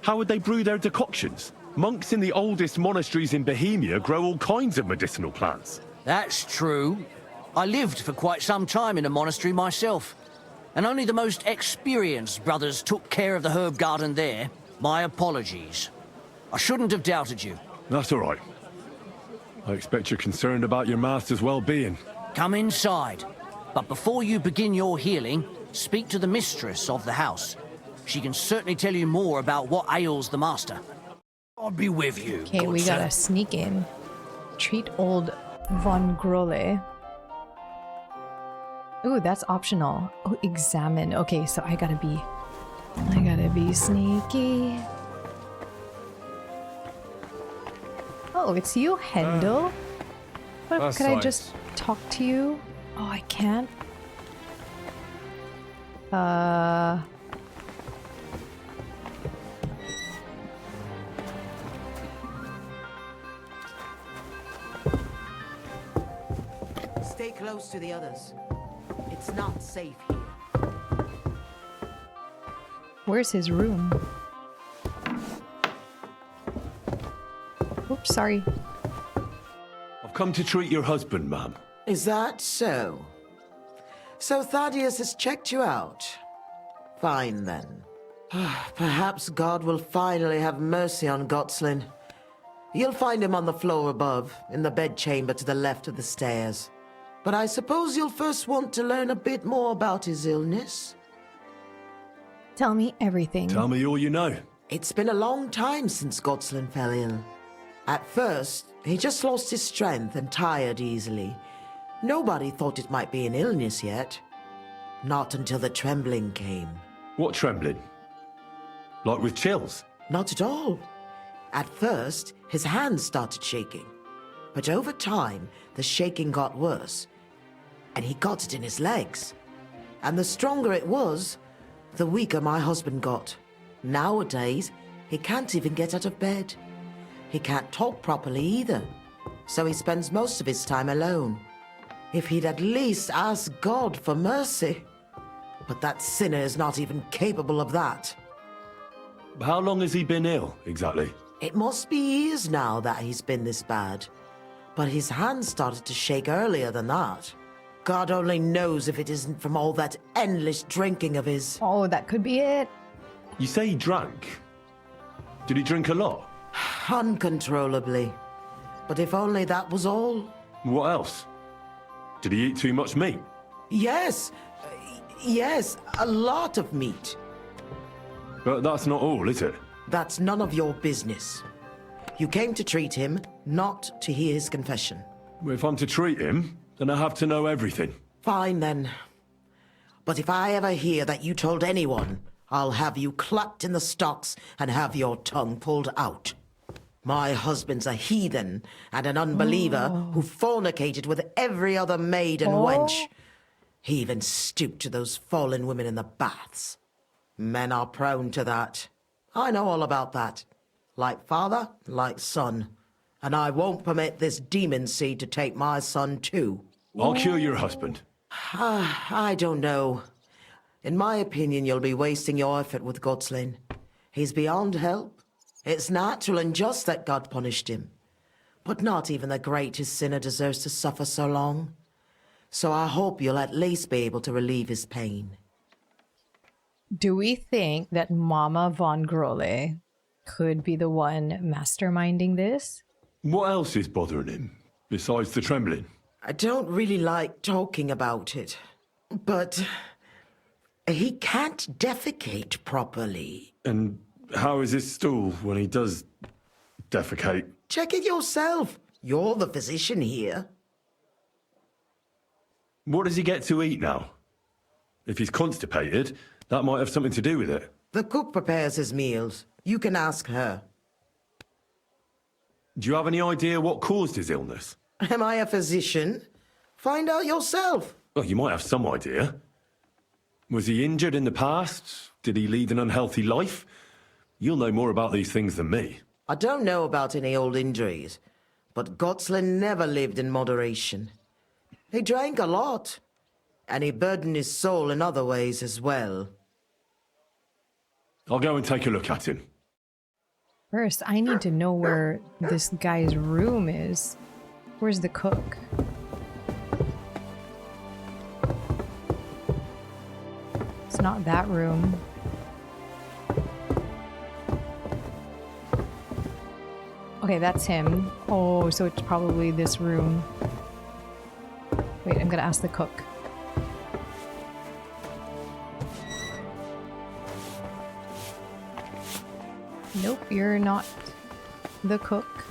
Speaker 3: How would they brew their decoctions? Monks in the oldest monasteries in Bohemia grow all kinds of medicinal plants.
Speaker 11: That's true. I lived for quite some time in a monastery myself, and only the most experienced brothers took care of the herb garden there. My apologies. I shouldn't have doubted you.
Speaker 3: That's all right. I expect you're concerned about your master's well-being.
Speaker 11: Come inside. But before you begin your healing, speak to the mistress of the house. She can certainly tell you more about what ails the master. I'll be with you.
Speaker 1: Okay,
Speaker 11: good
Speaker 1: we
Speaker 11: sir.
Speaker 1: gotta sneak in. Treat old Von Grole. Ooh, that's optional. Oh, examine. Okay, so I gotta be sneaky. Oh, it's you, Hendel. What, could I just talk to you? Oh, I can't.
Speaker 19: Stay close to the others. It's not safe here.
Speaker 1: Where's his room? Oops, sorry.
Speaker 3: I've come to treat your husband, ma'am.
Speaker 19: Is that so? So Thaddeus has checked you out? Fine then. Perhaps God will finally have mercy on Gotslin. You'll find him on the floor above, in the bedchamber to the left of the stairs. But I suppose you'll first want to learn a bit more about his illness?
Speaker 1: Tell me everything.
Speaker 3: Tell me all you know.
Speaker 19: It's been a long time since Gotslin fell ill. At first, he just lost his strength and tired easily. Nobody thought it might be an illness yet. Not until the trembling came.
Speaker 3: What trembling? Like with chills?
Speaker 19: Not at all. At first, his hands started shaking. But over time, the shaking got worse. And he got it in his legs. And the stronger it was, the weaker my husband got. Nowadays, he can't even get out of bed. He can't talk properly either. So he spends most of his time alone. If he'd at least ask God for mercy. But that sinner is not even capable of that.
Speaker 3: How long has he been ill, exactly?
Speaker 19: It must be years now that he's been this bad. But his hands started to shake earlier than that. God only knows if it isn't from all that endless drinking of his.
Speaker 1: Oh, that could be it.
Speaker 3: You say he drank? Did he drink a lot?
Speaker 19: Uncontrollably. But if only that was all.
Speaker 3: What else? Did he eat too much meat?
Speaker 19: Yes. Yes, a lot of meat.
Speaker 3: But that's not all, is it?
Speaker 19: That's none of your business. You came to treat him, not to hear his confession.
Speaker 3: If I'm to treat him, then I have to know everything.
Speaker 19: Fine then. But if I ever hear that you told anyone, I'll have you clapped in the stocks and have your tongue pulled out. My husband's a heathen and an unbeliever who fornicated with every other maid and wench. He even stooped to those fallen women in the baths. Men are prone to that. I know all about that. Like father, like son. And I won't permit this demon seed to take my son too.
Speaker 3: I'll cure your husband.
Speaker 19: I don't know. In my opinion, you'll be wasting your effort with Gotslin. He's beyond help. It's natural and just that God punished him. But not even the greatest sinner deserves to suffer so long. So I hope you'll at least be able to relieve his pain.
Speaker 1: Do we think that Mama Von Grole could be the one masterminding this?
Speaker 3: What else is bothering him, besides the trembling?
Speaker 19: I don't really like talking about it, but he can't defecate properly.
Speaker 3: And how is his stool when he does defecate?
Speaker 19: Check it yourself. You're the physician here.
Speaker 3: What does he get to eat now? If he's constipated, that might have something to do with it.
Speaker 19: The cook prepares his meals. You can ask her.
Speaker 3: Do you have any idea what caused his illness?
Speaker 19: Am I a physician? Find out yourself.
Speaker 3: Well, you might have some idea. Was he injured in the past? Did he lead an unhealthy life? You'll know more about these things than me.
Speaker 19: I don't know about any old injuries, but Gotslin never lived in moderation. He drank a lot, and he burdened his soul in other ways as well.
Speaker 3: I'll go and take a look at him.
Speaker 1: First, I need to know where this guy's room is. Where's the cook? It's not that room. Okay, that's him. Oh, so it's probably this room. Wait, I'm gonna ask the cook. Nope, you're not the cook.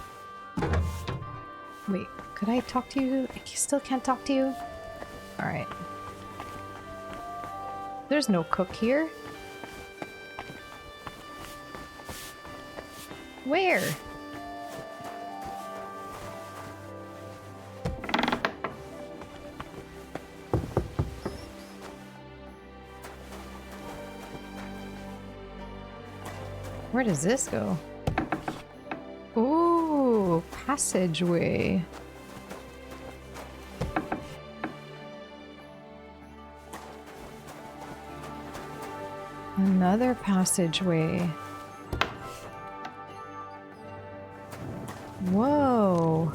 Speaker 1: Wait, could I talk to you? I still can't talk to you? Alright. There's no cook here. Where? Where does this go? Ooh, passageway. Another passageway. Whoa.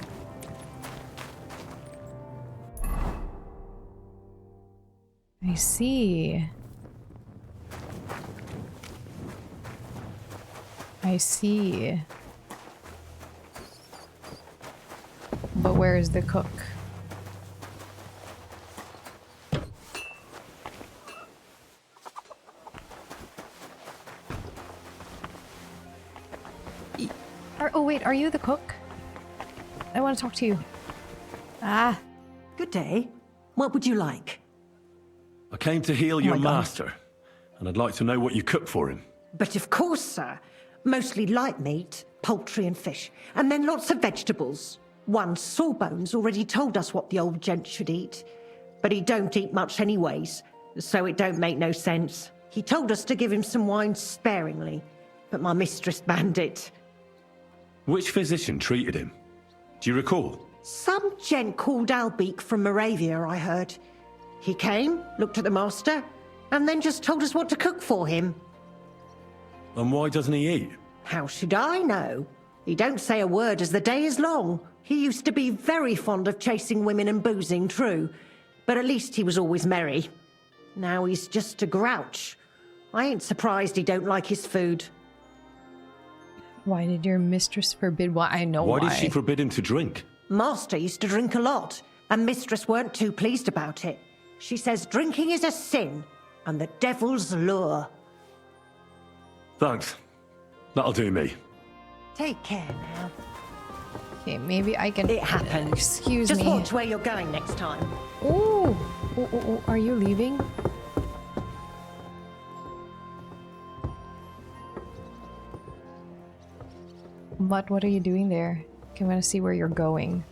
Speaker 1: I see. I see. But where is the cook? Oh wait, are you the cook? I want to talk to you. Ah.
Speaker 20: Good day. What would you like?
Speaker 3: I came to heal your master, and I'd like to know what you cooked for him.
Speaker 20: But of course, sir. Mostly light meat, poultry and fish, and then lots of vegetables. One Sawbones already told us what the old gent should eat, but he don't eat much anyways, so it don't make no sense. He told us to give him some wine sparingly, but my mistress banned it.
Speaker 3: Which physician treated him? Do you recall?
Speaker 20: Some gent called Albeek from Moravia, I heard. He came, looked at the master, and then just told us what to cook for him.
Speaker 3: And why doesn't he eat?
Speaker 20: How should I know? He don't say a word as the day is long. He used to be very fond of chasing women and boozing, true, but at least he was always merry. Now he's just a grouch. I ain't surprised he don't like his food.
Speaker 1: Why did your mistress forbid why? I know why.
Speaker 3: Why did she forbid him to drink?
Speaker 20: Master used to drink a lot, and mistress weren't too pleased about it. She says drinking is a sin, and the devil's lure.
Speaker 3: Thanks. That'll do me.
Speaker 20: Take care now.
Speaker 1: Okay, maybe I can...
Speaker 20: It happened.
Speaker 1: Excuse
Speaker 20: Just
Speaker 1: me.
Speaker 20: watch where you're going next time.
Speaker 1: Ooh. Ooh, are you leaving? But what are you doing there? Okay, I'm gonna see where you're going.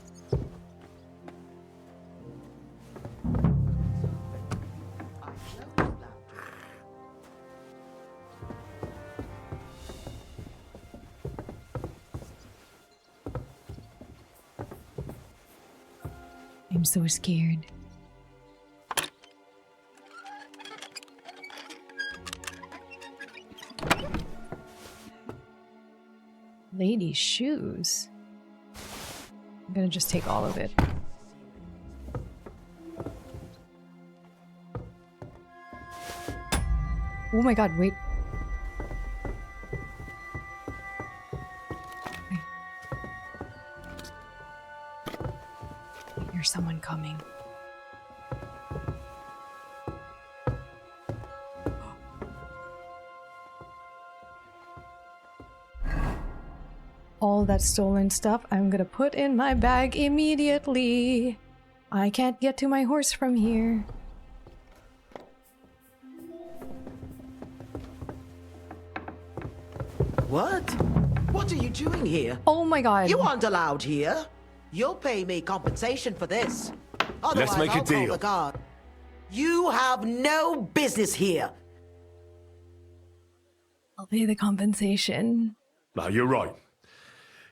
Speaker 1: I'm so scared. Lady's shoes. I'm gonna just take all of it. Oh my god, wait. There's someone coming. All that stolen stuff I'm gonna put in my bag immediately. I can't get to my horse from here.
Speaker 19: What? What are you doing here?
Speaker 1: Oh my god.
Speaker 19: You aren't allowed here. You'll pay me compensation for this. Otherwise,
Speaker 3: Let's make a
Speaker 19: I'll call
Speaker 3: deal.
Speaker 19: the guard. You have no business here.
Speaker 1: I'll pay the compensation.
Speaker 3: No, you're right.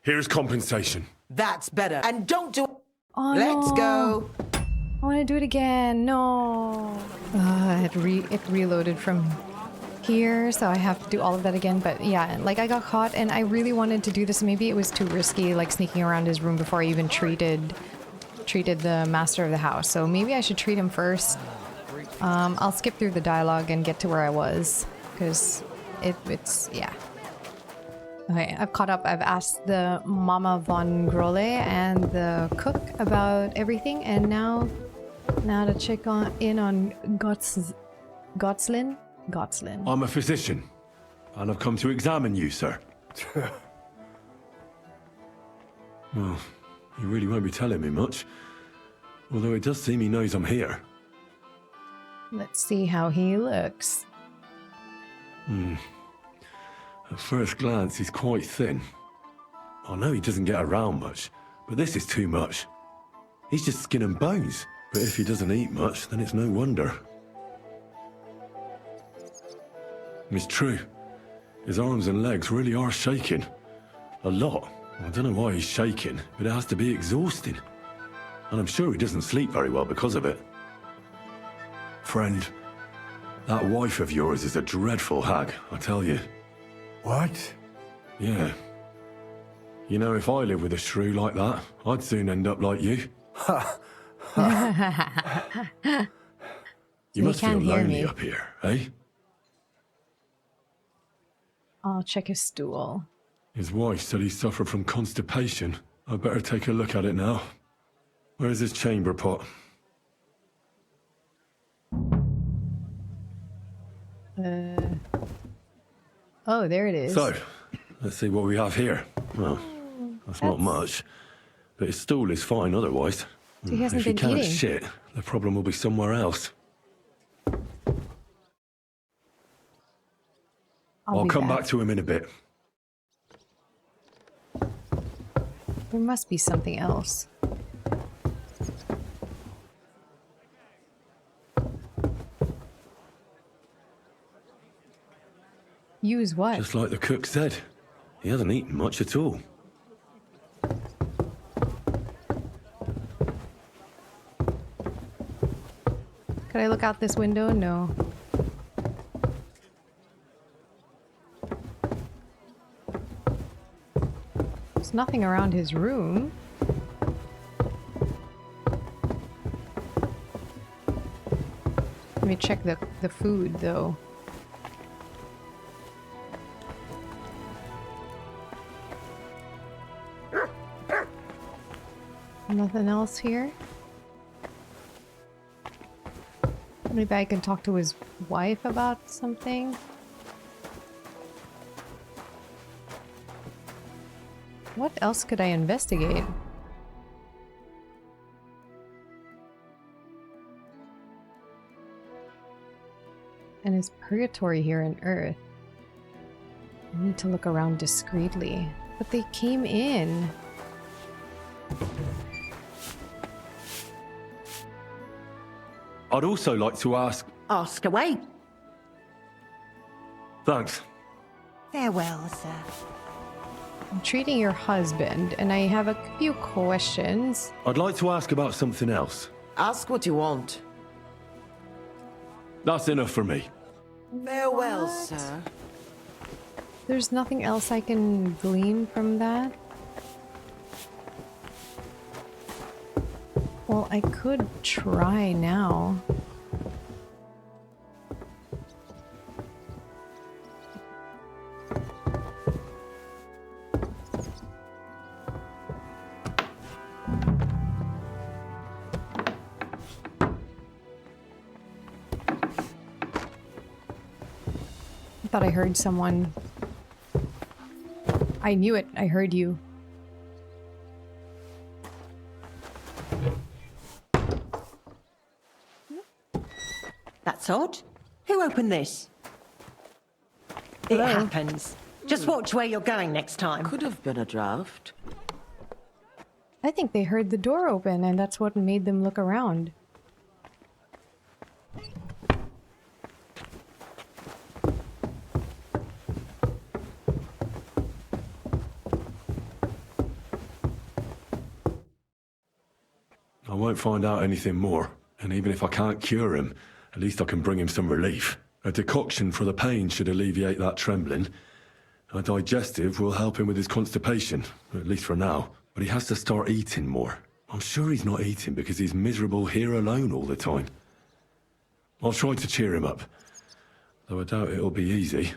Speaker 3: Here's compensation.
Speaker 19: That's better. And don't do...
Speaker 1: Oh,
Speaker 19: Let's
Speaker 1: no.
Speaker 19: go.
Speaker 1: I want to do it again. No. It reloaded from here, so I have to do all of that again. But yeah, like I got caught and I really wanted to do this. Maybe it was too risky, like sneaking around his room before I even treated the master of the house. So maybe I should treat him first. I'll skip through the dialogue and get to where I was, because it's, yeah. Okay, I've caught up. I've asked the Mama von Grole and the cook about everything, and now to check in on Gotslin.
Speaker 3: I'm a physician, and I've come to examine you, sir. Well, you really won't be telling me much. Although it does seem he knows I'm here.
Speaker 1: Let's see how he looks.
Speaker 3: At first glance, he's quite thin. I know he doesn't get around much, but this is too much. He's just skin and bones. But if he doesn't eat much, then it's no wonder. It's true. His arms and legs really are shaking. A lot. I don't know why he's shaking, but it has to be exhausting. And I'm sure he doesn't sleep very well because of it. Friend, that wife of yours is a dreadful hag, I tell you.
Speaker 16: What?
Speaker 3: Yeah. You know, if I lived with a shrew like that, I'd soon end up like you. You must feel lonely up here, eh?
Speaker 1: I'll check his stool.
Speaker 3: His wife said he suffered from constipation. I'd better take a look at it now. Where's his chamber pot?
Speaker 1: Oh, there it is.
Speaker 3: So, let's see what we have here. Well, that's not much. But his stool is fine otherwise.
Speaker 1: So he hasn't
Speaker 3: if he
Speaker 1: been
Speaker 3: can't
Speaker 1: eating.
Speaker 3: shit, the problem will be somewhere else. I'll
Speaker 1: be
Speaker 3: come back to him in a bit.
Speaker 1: There must be something else. Use what?
Speaker 3: Just like the cook said. He hasn't eaten much at all.
Speaker 1: Could I look out this window? No. There's nothing around his room. Let me check the food, though. Nothing else here? Maybe I can talk to his wife about something? What else could I investigate? And his purgatory here on Earth. I need to look around discreetly. But they came in.
Speaker 3: I'd also like to ask...
Speaker 20: Ask away.
Speaker 3: Thanks.
Speaker 20: Farewell, sir.
Speaker 1: I'm treating your husband, and I have a few questions.
Speaker 3: I'd like to ask about something else.
Speaker 19: Ask what you want.
Speaker 3: That's enough for me.
Speaker 19: Farewell, sir.
Speaker 1: There's nothing else I can glean from that? Well, I could try now. I thought I heard someone. I knew it. I heard you.
Speaker 20: That's odd. Who opened this? It happens. Just watch where you're going next time.
Speaker 19: Could have been a draft.
Speaker 1: I think they heard the door open, and that's what made them look around.
Speaker 3: I won't find out anything more, and even if I can't cure him, at least I can bring him some relief. A decoction for the pain should alleviate that trembling. A digestive will help him with his constipation, at least for now. But he has to start eating more. I'm sure he's not eating because he's miserable here alone all the time. I'll try to cheer him up, though I doubt it'll be easy.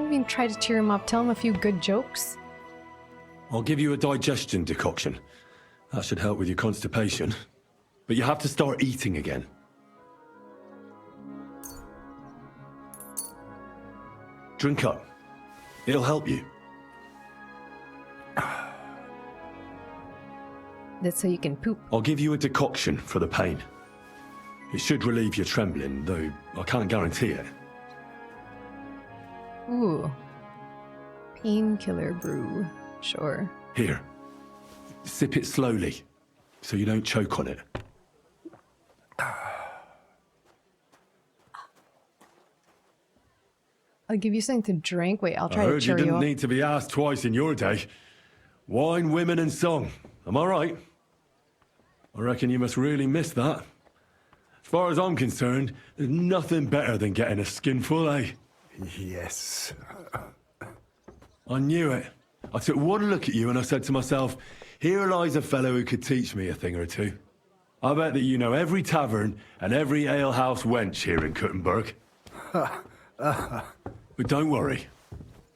Speaker 1: I mean, try to cheer him up. Tell him a few good jokes.
Speaker 3: I'll give you a digestion decoction. That should help with your constipation. But you have to start eating again. Drink up. It'll help you.
Speaker 1: That's so you can poop.
Speaker 3: I'll give you a decoction for the pain. It should relieve your trembling, though I can't guarantee it.
Speaker 1: Ooh. Painkiller brew. Sure.
Speaker 3: Here. Sip it slowly, so you don't choke on it.
Speaker 1: I'll give you something to drink. Wait, I'll try
Speaker 3: I
Speaker 1: to
Speaker 3: heard
Speaker 1: cheer
Speaker 3: you
Speaker 1: you
Speaker 3: didn't
Speaker 1: up.
Speaker 3: need to be asked twice in your day. Wine, women, and song. Am I right? I reckon you must really miss that. As far as I'm concerned, there's nothing better than getting a skinful, eh?
Speaker 16: Yes.
Speaker 3: I knew it. I took one look at you and I said to myself, here lies a fellow who could teach me a thing or two. I bet that you know every tavern and every alehouse wench here in Kuttenberg. But don't worry.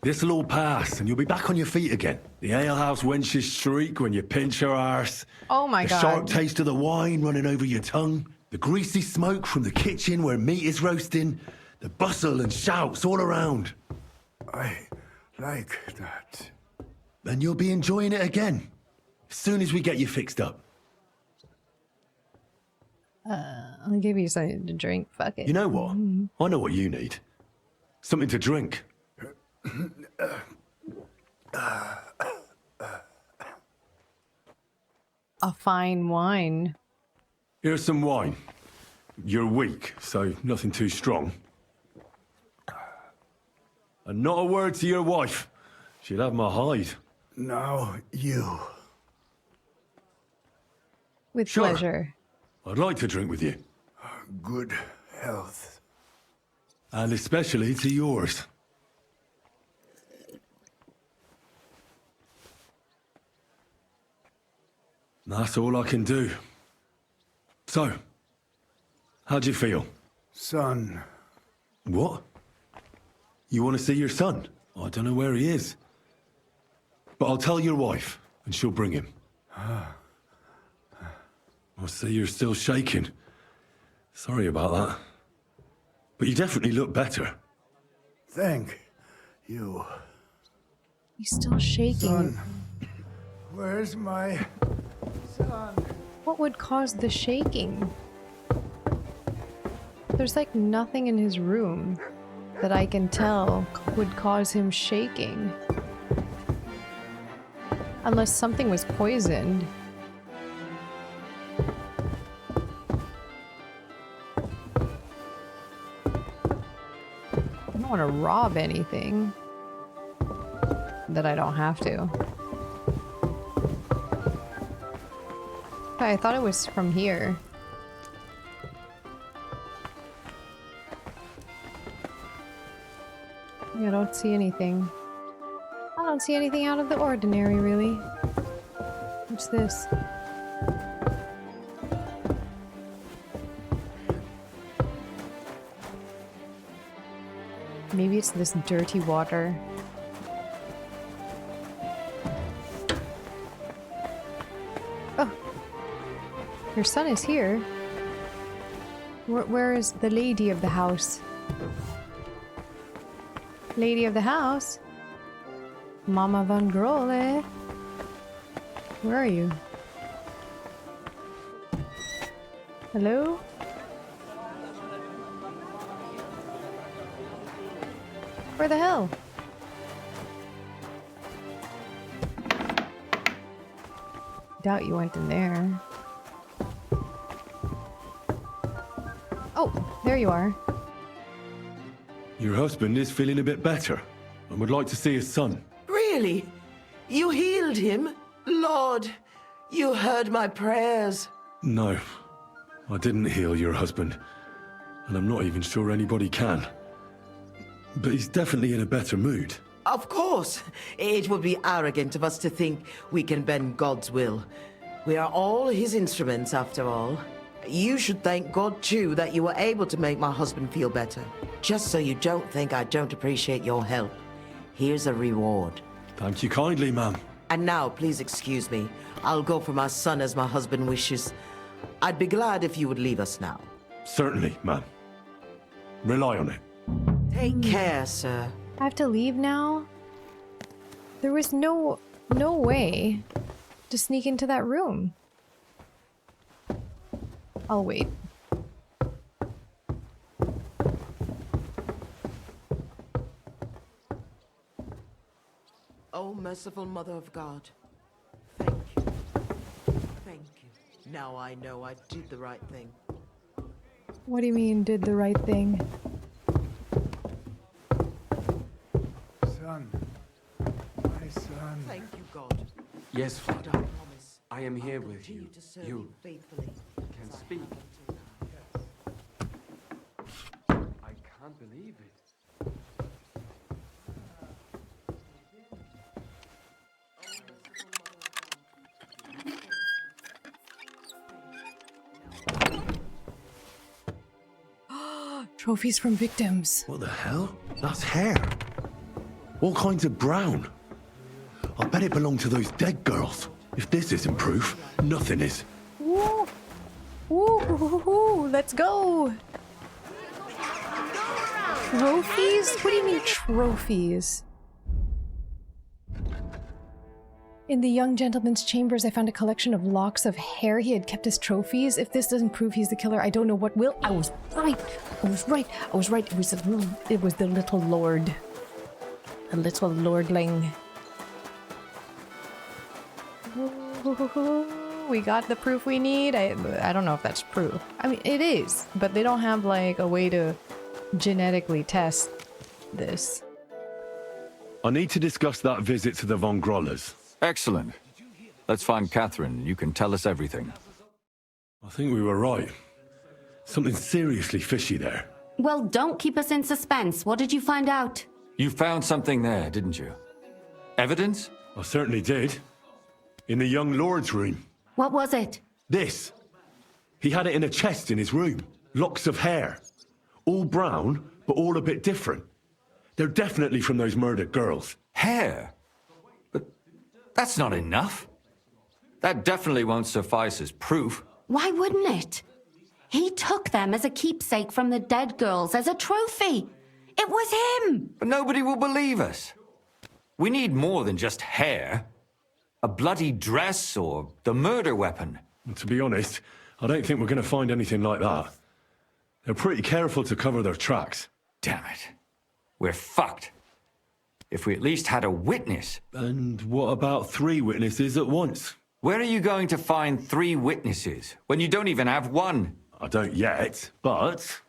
Speaker 3: This'll all pass and you'll be back on your feet again. The alehouse wenches shriek when you pinch her arse.
Speaker 1: Oh my God.
Speaker 3: The sharp taste of the wine running over your tongue. The greasy smoke from the kitchen where meat is roasting. The bustle and shouts all around.
Speaker 16: I like that.
Speaker 3: And you'll be enjoying it again. As soon as we get you fixed up.
Speaker 1: I'll give you something to drink. Fuck it.
Speaker 3: You know what? I know what you need. Something to drink.
Speaker 1: A fine wine.
Speaker 3: Here's some wine. You're weak, so nothing too strong. And not a word to your wife. She'd have my hide.
Speaker 16: Now you.
Speaker 1: With
Speaker 3: Sure.
Speaker 1: pleasure.
Speaker 3: I'd like to drink with you.
Speaker 16: Good health.
Speaker 3: And especially to yours. That's all I can do. So, how'd you feel?
Speaker 16: Son.
Speaker 3: What? You want to see your son? I don't know where he is. But I'll tell your wife, and she'll bring him. I see you're still shaking. Sorry about that. But you definitely look better.
Speaker 16: Thank you.
Speaker 1: He's still shaking.
Speaker 16: Son. Where's my son?
Speaker 1: What would cause the shaking? There's like nothing in his room that I can tell would cause him shaking. Unless something was poisoned. I don't want to rob anything that I don't have to. I thought it was from here. I don't see anything. I don't see anything out of the ordinary, really. What's this? Maybe it's this dirty water. Oh! Your son is here. Where is the lady of the house? Lady of the house? Mama van Grole? Where are you? Hello? Where the hell? Doubt you went in there. Oh, there you are.
Speaker 3: Your husband is feeling a bit better and would like to see his son.
Speaker 19: Really? You healed him? Lord, you heard my prayers.
Speaker 3: No, I didn't heal your husband, and I'm not even sure anybody can. But he's definitely in a better mood.
Speaker 19: Of course. It would be arrogant of us to think we can bend God's will. We are all his instruments, after all. You should thank God, too, that you were able to make my husband feel better. Just so you don't think I don't appreciate your help. Here's a reward.
Speaker 3: Thank you kindly, ma'am.
Speaker 19: And now, please excuse me. I'll go for my son as my husband wishes. I'd be glad if you would leave us now.
Speaker 3: Certainly, ma'am. Rely on it.
Speaker 19: Take care, sir.
Speaker 1: I have to leave now? There was no way to sneak into that room. I'll wait.
Speaker 19: Oh, merciful Mother of God. Thank you. Thank you. Now I know I did the right thing.
Speaker 1: What do you mean, did the right thing?
Speaker 21: Son. My son.
Speaker 19: Thank you, God.
Speaker 22: Yes,
Speaker 19: I
Speaker 22: Father.
Speaker 19: promise.
Speaker 22: I am here
Speaker 19: I'll
Speaker 22: with
Speaker 19: continue
Speaker 22: you.
Speaker 19: to serve
Speaker 22: You
Speaker 19: faithfully.
Speaker 22: can
Speaker 19: as I
Speaker 22: speak.
Speaker 19: have until now.
Speaker 22: I can't believe it.
Speaker 1: Trophies from victims.
Speaker 3: What the hell? That's hair. All kinds of brown. I bet it belonged to those dead girls. If this isn't proof, nothing is.
Speaker 1: Woo! Woo! Hoo, hoo, let's go! Trophies? What do you mean trophies? In the young gentleman's chambers, I found a collection of locks of hair he had kept as trophies. If this doesn't prove he's the killer, I don't know what will. I was right. I was right. I was right. It was the little lord. The little lordling. We got the proof we need. I don't know if that's proof. I mean, it is, but they don't have like a way to genetically test this.
Speaker 3: I need to discuss that visit to the Von Grollers.
Speaker 9: Excellent. Let's find Catherine. You can tell us everything.
Speaker 3: I think we were right. Something seriously fishy there.
Speaker 2: Well, don't keep us in suspense. What did you find out?
Speaker 9: You found something there, didn't you? Evidence?
Speaker 3: I certainly did. In the young lord's room.
Speaker 2: What was it?
Speaker 3: This. He had it in a chest in his room. Locks of hair. All brown, but all a bit different. They're definitely from those murdered girls.
Speaker 9: Hair? But that's not enough. That definitely won't suffice as proof.
Speaker 2: Why wouldn't it? He took them as a keepsake from the dead girls, as a trophy. It was him!
Speaker 9: But nobody will believe us. We need more than just hair. A bloody dress or the murder weapon.
Speaker 3: And to be honest, I don't think we're going to find anything like that. They're pretty careful to cover their tracks.
Speaker 9: Damn it. We're fucked. If we at least had a witness.
Speaker 3: And what about 3 witnesses at once?
Speaker 9: Where are you going to find 3 witnesses when you don't even have one?
Speaker 3: I don't yet, but...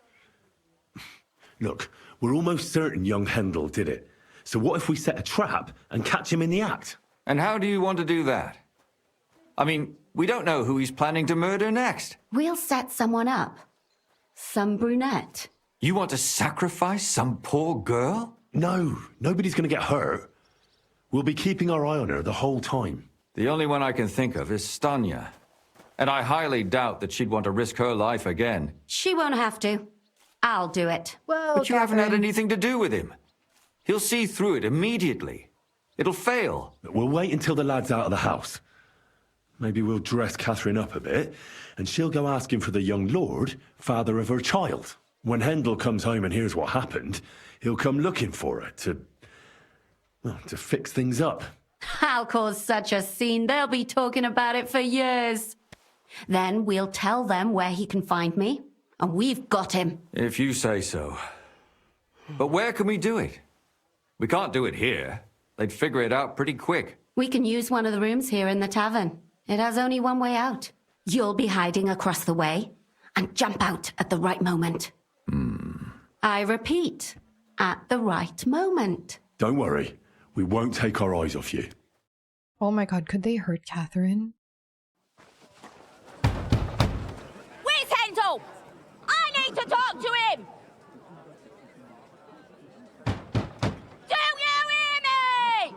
Speaker 3: Look, we're almost certain young Hendel did it. So what if we set a trap and catch him in the act?
Speaker 9: And how do you want to do that? I mean, we don't know who he's planning to murder next.
Speaker 2: We'll set someone up. Some brunette.
Speaker 9: You want to sacrifice some poor girl?
Speaker 3: No, nobody's going to get hurt. We'll be keeping our eye on her the whole time.
Speaker 9: The only one I can think of is Stanya. And I highly doubt that she'd want to risk her life again.
Speaker 2: She won't have to. I'll do it.
Speaker 1: Well,
Speaker 9: But you haven't had
Speaker 1: Catherine.
Speaker 9: anything to do with him. He'll see through it immediately. It'll fail.
Speaker 3: We'll wait until the lad's out of the house. Maybe we'll dress Catherine up a bit, and she'll go asking for the young lord, father of her child. When Hendel comes home and hears what happened, he'll come looking for her to fix things up.
Speaker 2: I'll cause such a scene, they'll be talking about it for years. Then we'll tell them where he can find me, and we've got him.
Speaker 9: If you say so. But where can we do it? We can't do it here. They'd figure it out pretty quick.
Speaker 2: We can use one of the rooms here in the tavern. It has only one way out. You'll be hiding across the way and jump out at the right moment. I repeat, at the right moment.
Speaker 3: Don't worry, we won't take our eyes off you.
Speaker 1: Oh my god, could they hurt Catherine?
Speaker 8: Where's Hendel? I need to talk to him! Do you hear me?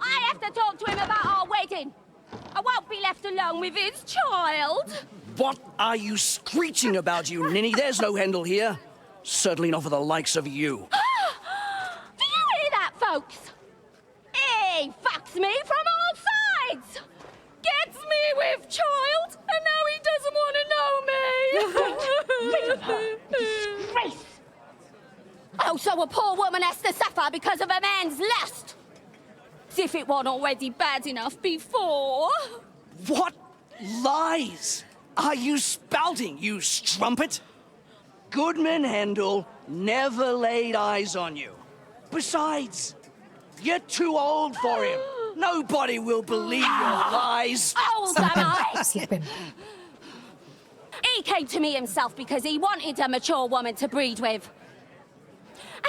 Speaker 8: I have to talk to him about our wedding. I won't be left alone with his child.
Speaker 23: What are you screeching about, you ninny? There's no Hendel here. Certainly not for the likes of you.
Speaker 8: Do you hear that, folks? attacks me from all sides! Gets me with child, and now he doesn't want to know me!
Speaker 17: Rid of her! Disgrace!
Speaker 8: Oh, so a poor woman has to suffer because of a man's lust? As if it wasn't already bad enough before.
Speaker 23: What lies are you spouting, you strumpet? Goodman Hendel never laid eyes on you. Besides, you're too old for him. Nobody will believe your lies.
Speaker 8: Old am I? He came to me himself because he wanted a mature woman to breed with.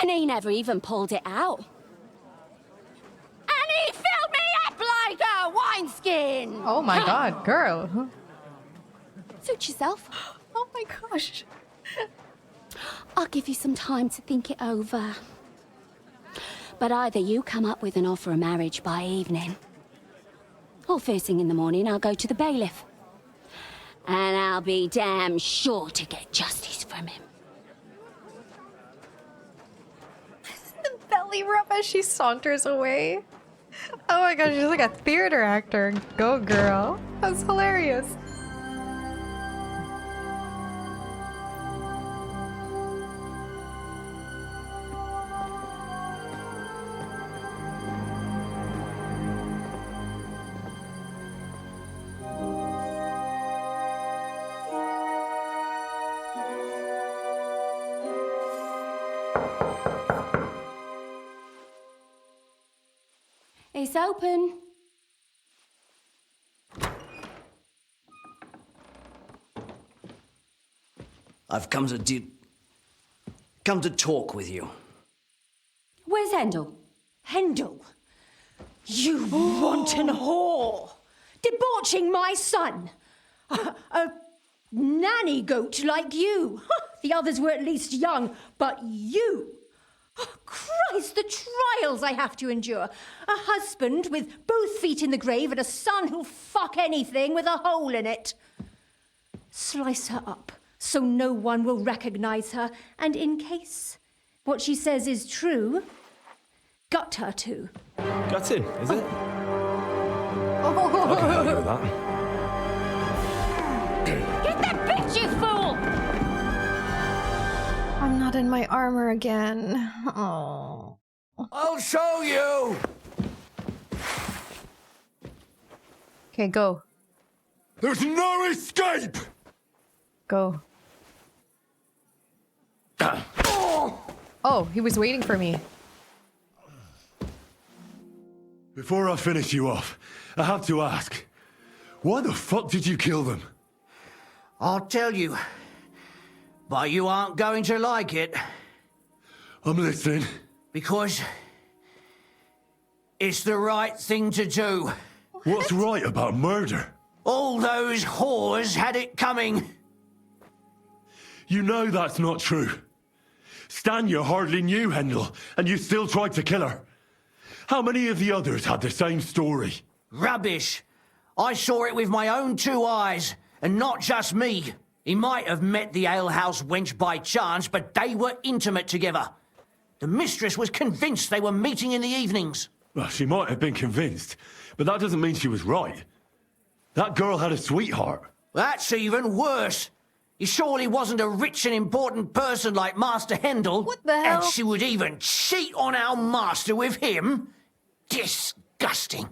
Speaker 8: And he never even pulled it out. And he filled me up like a wineskin!
Speaker 1: Oh my god, girl.
Speaker 8: Suit yourself.
Speaker 1: Oh my gosh.
Speaker 8: I'll give you some time to think it over. But either you come up with an offer of marriage by evening, or first thing in the morning I'll go to the bailiff. And I'll be damn sure to get justice from him.
Speaker 1: The belly rub as she saunters away. Oh my gosh, she's like a theater actor. Go girl. That's hilarious.
Speaker 8: It's open.
Speaker 23: I've come to talk with you.
Speaker 8: Where's Hendel?
Speaker 20: Hendel? You wanton whore! Debauching my son! A nanny goat like you! The others were at least young, but you! Oh, Christ, the trials I have to endure! A husband with both feet in the grave and a son who'll fuck anything with a hole in it. Slice her up so no one will recognize her, and in case what she says is true, gut her too.
Speaker 10: Gutting, is it?
Speaker 1: Oh.
Speaker 10: I can help you with that.
Speaker 8: Get that bitch, you fool!
Speaker 1: I'm not in my armor again. Oh.
Speaker 12: I'll show you!
Speaker 1: Okay, go.
Speaker 3: There's no escape!
Speaker 1: Go. Oh, he was waiting for me.
Speaker 3: Before I finish you off, I have to ask, why the fuck did you kill them?
Speaker 11: I'll tell you, but you aren't going to like it.
Speaker 3: I'm listening.
Speaker 11: Because it's the right thing to do.
Speaker 3: What's right about murder?
Speaker 11: All those whores had it coming.
Speaker 3: You know that's not true. Stanya hardly knew Hendel, and you still tried to kill her. How many of the others had the same story?
Speaker 11: Rubbish. I saw it with my own two eyes, and not just me. He might have met the alehouse wench by chance, but they were intimate together. The mistress was convinced they were meeting in the evenings.
Speaker 3: Well, she might have been convinced, but that doesn't mean she was right. That girl had a sweetheart.
Speaker 11: That's even worse. He surely wasn't a rich and important person like Master Hendel.
Speaker 1: What the hell?
Speaker 11: And she would even cheat on our master with him? Disgusting.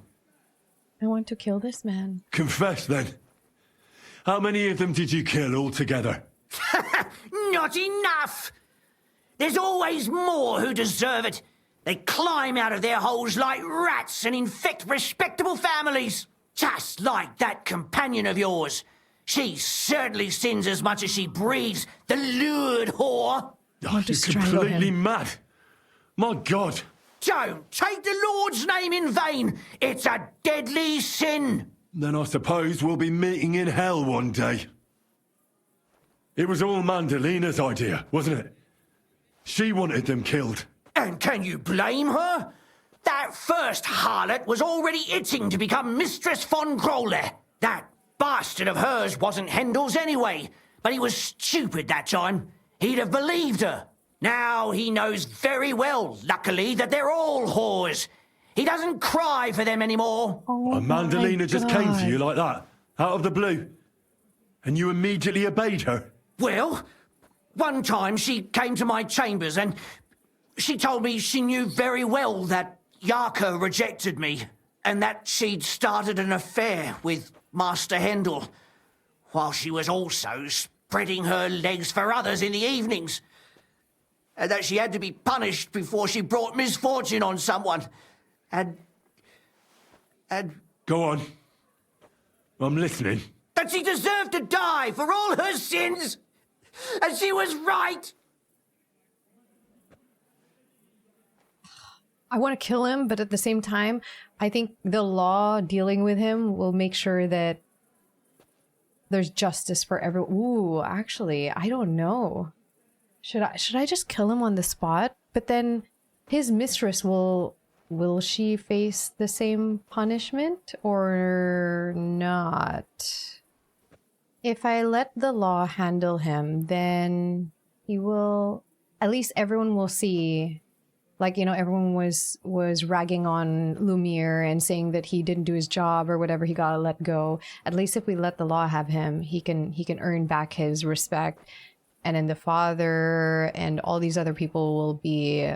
Speaker 1: I want to kill this man.
Speaker 3: Confess, then. How many of them did you kill altogether?
Speaker 11: Not enough! There's always more who deserve it. They climb out of their holes like rats and infect respectable families. Just like that companion of yours. She certainly sins as much as she breeds, the lured whore.
Speaker 3: Oh, you're completely mad. My God.
Speaker 11: Don't take the Lord's name in vain. It's a deadly sin.
Speaker 3: Then I suppose we'll be meeting in hell one day. It was all Mandalina's idea, wasn't it? She wanted them killed.
Speaker 11: And can you blame her? That first harlot was already itching to become Mistress von Grole. That bastard of hers wasn't Hendel's anyway, but he was stupid that time. He'd have believed her. Now he knows very well, luckily, that they're all whores. He doesn't cry for them anymore.
Speaker 3: And Mandalina just came to you like that, out of the blue. And you immediately obeyed her?
Speaker 11: Well, one time she came to my chambers and she told me she knew very well that Yarka rejected me and that she'd started an affair with Master Hendel, while she was also spreading her legs for others in the evenings. And that she had to be punished before she brought misfortune on someone. And...
Speaker 3: Go on. I'm listening.
Speaker 11: That she deserved to die for all her sins! And she was right!
Speaker 1: I want to kill him, but at the same time, I think the law dealing with him will make sure that there's justice for everyone. Ooh, actually, I don't know. Should I just kill him on the spot? But then his mistress will she face the same punishment or not? If I let the law handle him, then he will, at least everyone will see, like, you know, everyone was ragging on Lumiere and saying that he didn't do his job or whatever, he got let go. At least if we let the law have him, he can earn back his respect. And then the father and all these other people will be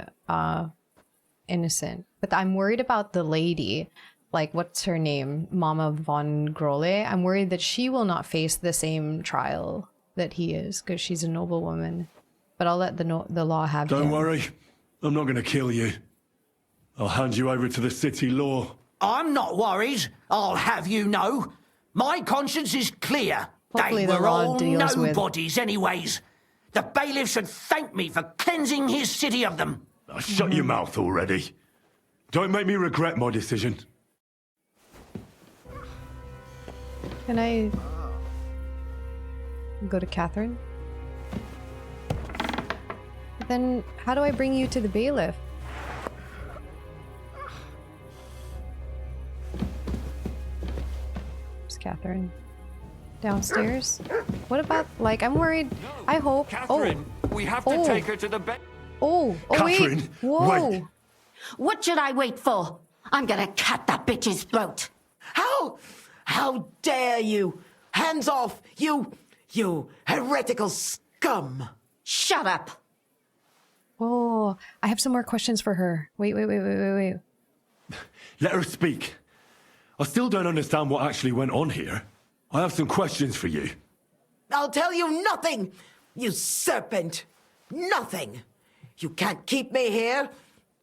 Speaker 1: innocent. But I'm worried about the lady, like, what's her name? Mama von Grole. I'm worried that she will not face the same trial that he is, because she's a noble woman. But I'll let the law have him.
Speaker 3: Don't worry. I'm not going to kill you. I'll hand you over to the city law.
Speaker 11: I'm not worried, I'll have you know. My conscience is clear.
Speaker 1: Hopefully
Speaker 11: They
Speaker 1: the
Speaker 11: were
Speaker 1: law
Speaker 11: all
Speaker 1: deals with-
Speaker 11: nobodies anyways. The bailiff should thank me for cleansing his city of them.
Speaker 3: Shut your mouth already. Don't make me regret my decision.
Speaker 1: Can I go to Catherine? But then how do I bring you to the bailiff? Where's Catherine? Downstairs? What about, like, I'm worried. I hope.
Speaker 9: Catherine, we have to take her to the bed.
Speaker 1: Oh,
Speaker 3: Catherine,
Speaker 1: wait. Whoa.
Speaker 3: wait.
Speaker 2: What should I wait for? I'm gonna cut that bitch's throat.
Speaker 19: How dare you? Hands off, you heretical scum.
Speaker 2: Shut up.
Speaker 1: Oh, I have some more questions for her. Wait.
Speaker 3: Let her speak. I still don't understand what actually went on here. I have some questions for you.
Speaker 19: I'll tell you nothing, you serpent. Nothing. You can't keep me here.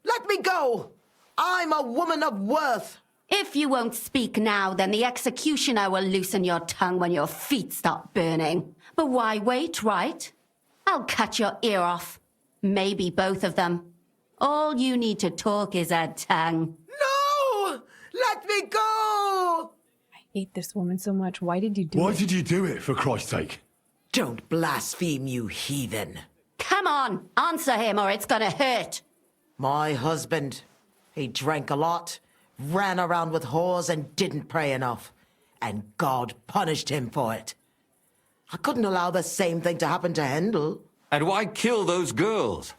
Speaker 19: Let me go. I'm a woman of worth.
Speaker 2: If you won't speak now, then the executioner will loosen your tongue when your feet start burning. But why wait, right? I'll cut your ear off. Maybe both of them. All you need to talk is a tongue.
Speaker 19: No! Let me go!
Speaker 1: I hate this woman so much. Why did you do it?
Speaker 3: Why did you do it, for Christ's sake?
Speaker 19: Don't blaspheme, you heathen.
Speaker 2: Come on, answer him or it's gonna hurt.
Speaker 19: My husband, he drank a lot, ran around with whores and didn't pray enough. And God punished him for it. I couldn't allow the same thing to happen to Hendel.
Speaker 9: And why kill those girls?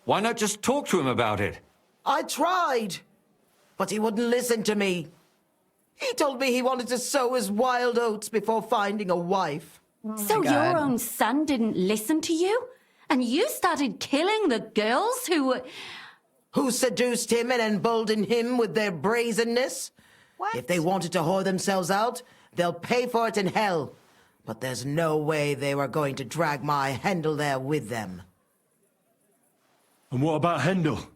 Speaker 9: Why not just talk to him about it?
Speaker 19: I tried, but he wouldn't listen to me. He told me he wanted to sow his wild oats before finding a wife.
Speaker 2: So your own son didn't listen to you? And you started killing the girls
Speaker 19: who seduced him and emboldened him with their brazenness? What? If they wanted to whore themselves out, they'll pay for it in hell. But there's no way they were going to drag my Hendel there with them.
Speaker 3: And what about Hendel?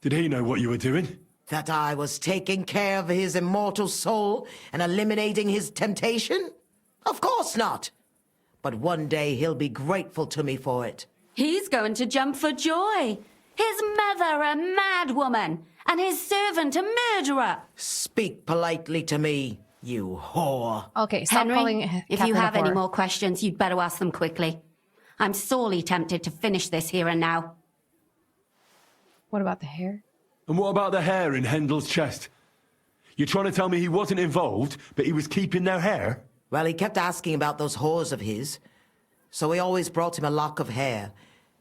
Speaker 3: Did he know what you were doing?
Speaker 19: That I was taking care of his immortal soul and eliminating his temptation? Of course not. But one day he'll be grateful to me for it.
Speaker 2: He's going to jump for joy. His mother a mad woman, and his servant a murderer.
Speaker 19: Speak politely to me, you whore.
Speaker 1: Okay, stop calling
Speaker 2: Henry, if
Speaker 1: Catherine
Speaker 2: you have
Speaker 1: a
Speaker 2: any
Speaker 1: whore.
Speaker 2: more questions, you'd better ask them quickly. I'm sorely tempted to finish this here and now.
Speaker 1: What about the hair?
Speaker 3: And what about the hair in Hendel's chest? You're trying to tell me he wasn't involved, but he was keeping their hair?
Speaker 19: Well, he kept asking about those whores of his. So we always brought him a lock of hair.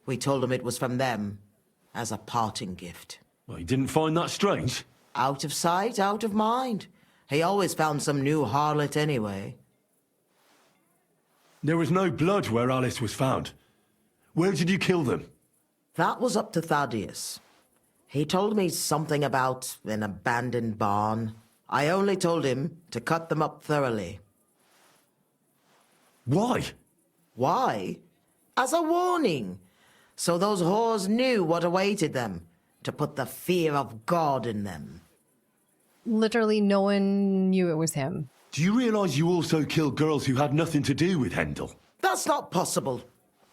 Speaker 19: We told him it was from them, as a parting gift.
Speaker 3: Well, he didn't find that strange?
Speaker 19: Out of sight, out of mind. He always found some new harlot anyway.
Speaker 3: There was no blood where Alice was found. Where did you kill them?
Speaker 19: That was up to Thaddeus. He told me something about an abandoned barn. I only told him to cut them up thoroughly.
Speaker 3: Why?
Speaker 19: Why? As a warning. So those whores knew what awaited them. To put the fear of God in them.
Speaker 1: Literally no one knew it was him.
Speaker 3: Do you realize you also killed girls who had nothing to do with Hendel?
Speaker 19: That's not possible.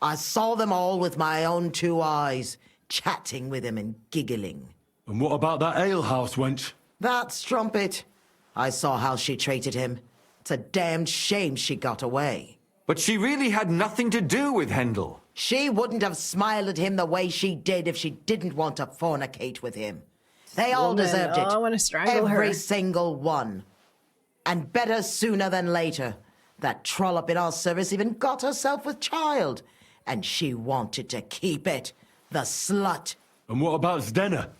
Speaker 19: I saw them all with my own 2 eyes, chatting with him and giggling.
Speaker 3: And what about that alehouse wench?
Speaker 19: That strumpet. I saw how she treated him. It's a damned shame she got away.
Speaker 9: But she really had nothing to do with Hendel.
Speaker 19: She wouldn't have smiled at him the way she did if she didn't want to fornicate with him. They all
Speaker 1: Woman,
Speaker 19: deserved it.
Speaker 1: I want to strangle her.
Speaker 19: Every single one. And better sooner than later. That trollop in our service even got herself with child. And she wanted to keep it. The slut.
Speaker 3: And what about Zdenna?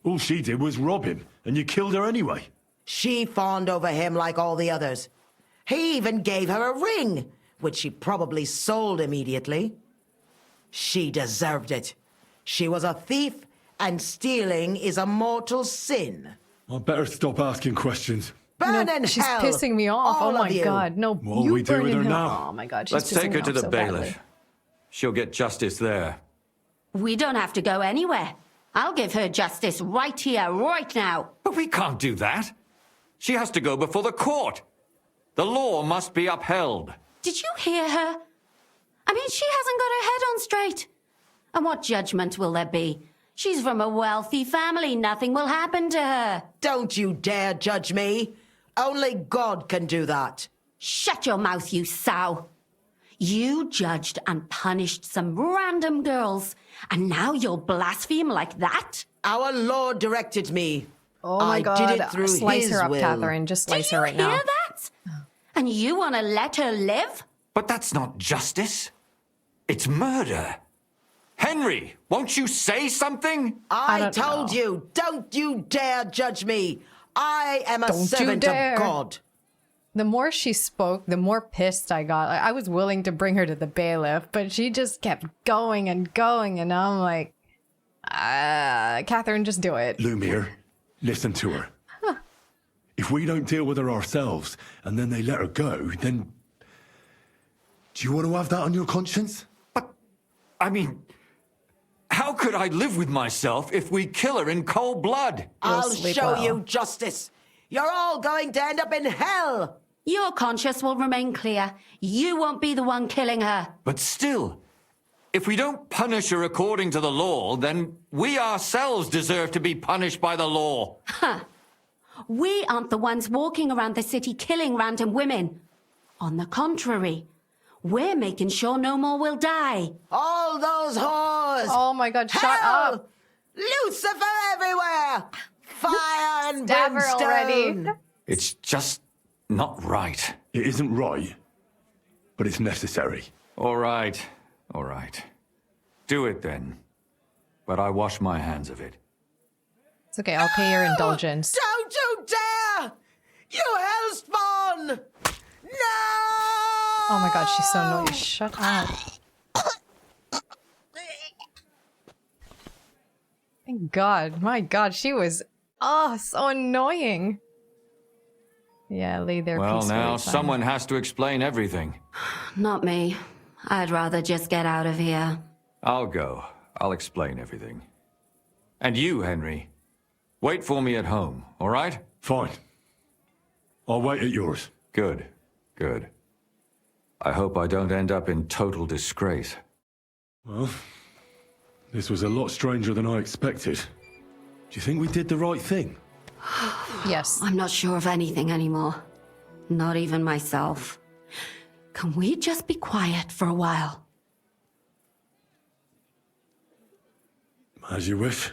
Speaker 3: All she did was rob him, and you killed her anyway.
Speaker 19: She fawned over him like all the others. He even gave her a ring, which she probably sold immediately. She deserved it. She was a thief, and stealing is a mortal sin.
Speaker 3: I better stop asking questions.
Speaker 19: Burn in
Speaker 1: She's
Speaker 19: hell,
Speaker 1: pissing me off.
Speaker 19: all
Speaker 1: Oh my
Speaker 19: of you.
Speaker 1: god. No,
Speaker 3: What will
Speaker 1: you
Speaker 3: we do
Speaker 1: burn
Speaker 3: with
Speaker 1: in
Speaker 3: her
Speaker 1: hell.
Speaker 3: now?
Speaker 1: Oh my god, she's
Speaker 9: Let's
Speaker 1: pissing
Speaker 9: take
Speaker 1: me
Speaker 9: her to
Speaker 1: off
Speaker 9: the
Speaker 1: so
Speaker 9: bailiff.
Speaker 1: badly.
Speaker 9: She'll get justice there.
Speaker 2: We don't have to go anywhere. I'll give her justice right here, right now.
Speaker 9: But we can't do that. She has to go before the court. The law must be upheld.
Speaker 2: Did you hear her? I mean, she hasn't got her head on straight. And what judgment will there be? She's from a wealthy family. Nothing will happen to her.
Speaker 19: Don't you dare judge me. Only God can do that.
Speaker 2: Shut your mouth, you sow. You judged and punished some random girls, and now you'll blaspheme like that?
Speaker 19: Our Lord directed me.
Speaker 1: Oh my god.
Speaker 19: I did it through
Speaker 1: Slice
Speaker 19: his
Speaker 1: her up,
Speaker 19: will.
Speaker 1: Catherine. Just slice her right
Speaker 2: Hear
Speaker 1: now.
Speaker 2: that? And you want to let her live?
Speaker 9: But that's not justice. It's murder. Henry, won't you say something?
Speaker 19: I told you, don't you dare judge me. I am a servant of God.
Speaker 1: The more she spoke, the more pissed I got. I was willing to bring her to the bailiff, but she just kept going, and I'm like, Catherine, just do it.
Speaker 3: Lumiere, listen to her. If we don't deal with her ourselves, and then they let her go, then... Do you want to have that on your conscience?
Speaker 9: But, I mean, how could I live with myself if we kill her in cold blood?
Speaker 19: I'll show you justice. You're all going to end up in hell.
Speaker 2: Your conscience will remain clear. You won't be the one killing her.
Speaker 9: But still, if we don't punish her according to the law, then we ourselves deserve to be punished by the law.
Speaker 2: Huh. We aren't the ones walking around the city killing random women. On the contrary, we're making sure no more will die.
Speaker 19: All those whores.
Speaker 1: Oh my god, shut
Speaker 19: hell!
Speaker 1: up.
Speaker 19: Lucifer everywhere. Fire and
Speaker 1: Stab her
Speaker 19: brimstone.
Speaker 1: already.
Speaker 9: It's just not right.
Speaker 3: It isn't right, but it's necessary.
Speaker 9: All right, all right. Do it then. But I wash my hands of it.
Speaker 1: It's okay, I'll pay your indulgence.
Speaker 19: Don't you dare! You hellspawn! No!
Speaker 1: Oh my god, she's so annoying. Shut up. Thank God. My god, she was so annoying. Yeah, lay there
Speaker 9: Well,
Speaker 1: peacefully.
Speaker 9: now
Speaker 1: fine.
Speaker 9: someone has to explain everything.
Speaker 2: Not me. I'd rather just get out of here.
Speaker 9: I'll go. I'll explain everything. And you, Henry, wait for me at home, all right?
Speaker 3: Fine. I'll wait at yours.
Speaker 9: Good, good. I hope I don't end up in total disgrace.
Speaker 3: Well, this was a lot stranger than I expected. Do you think we did the right thing?
Speaker 1: Yes.
Speaker 2: I'm not sure of anything anymore. Not even myself. Can we just be quiet for a while?
Speaker 3: As you wish.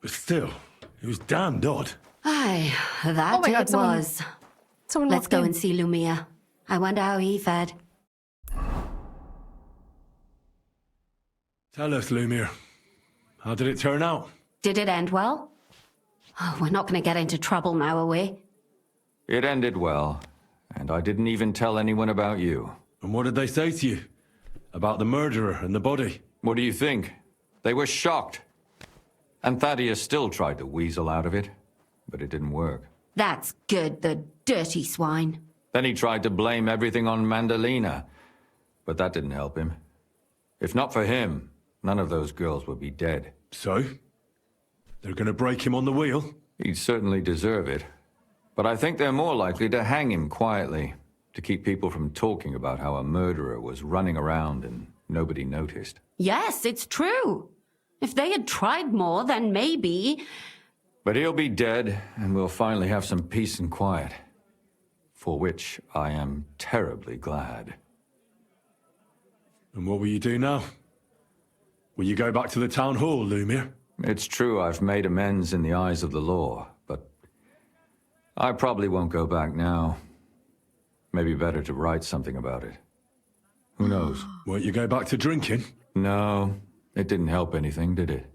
Speaker 3: But still, it was damned odd.
Speaker 2: Aye, that
Speaker 1: Oh my God,
Speaker 2: it
Speaker 1: someone-
Speaker 2: was.
Speaker 1: Someone
Speaker 2: Let's
Speaker 1: walked
Speaker 2: go
Speaker 1: in.
Speaker 2: and see Lumia. I wonder how he fared.
Speaker 3: Tell us, Lumiere. How did it turn out?
Speaker 2: Did it end well? Oh, we're not going to get into trouble now, are we?
Speaker 9: It ended well, and I didn't even tell anyone about you.
Speaker 3: And what did they say to you? About the murderer and the body?
Speaker 9: What do you think? They were shocked. And Thaddeus still tried to weasel out of it, but it didn't work.
Speaker 2: That's good, the dirty swine.
Speaker 9: Then he tried to blame everything on Mandalina, but that didn't help him. If not for him, none of those girls would be dead.
Speaker 3: So? They're gonna break him on the wheel?
Speaker 9: He'd certainly deserve it. But I think they're more likely to hang him quietly, to keep people from talking about how a murderer was running around and nobody noticed.
Speaker 2: Yes, it's true. If they had tried more, then maybe...
Speaker 9: But he'll be dead, and we'll finally have some peace and quiet. For which I am terribly glad.
Speaker 3: And what will you do now? Will you go back to the town hall, Lumiere?
Speaker 9: It's true I've made amends in the eyes of the law, but I probably won't go back now. Maybe better to write something about it. Who knows?
Speaker 3: Won't you go back to drinking?
Speaker 9: No, it didn't help anything, did it?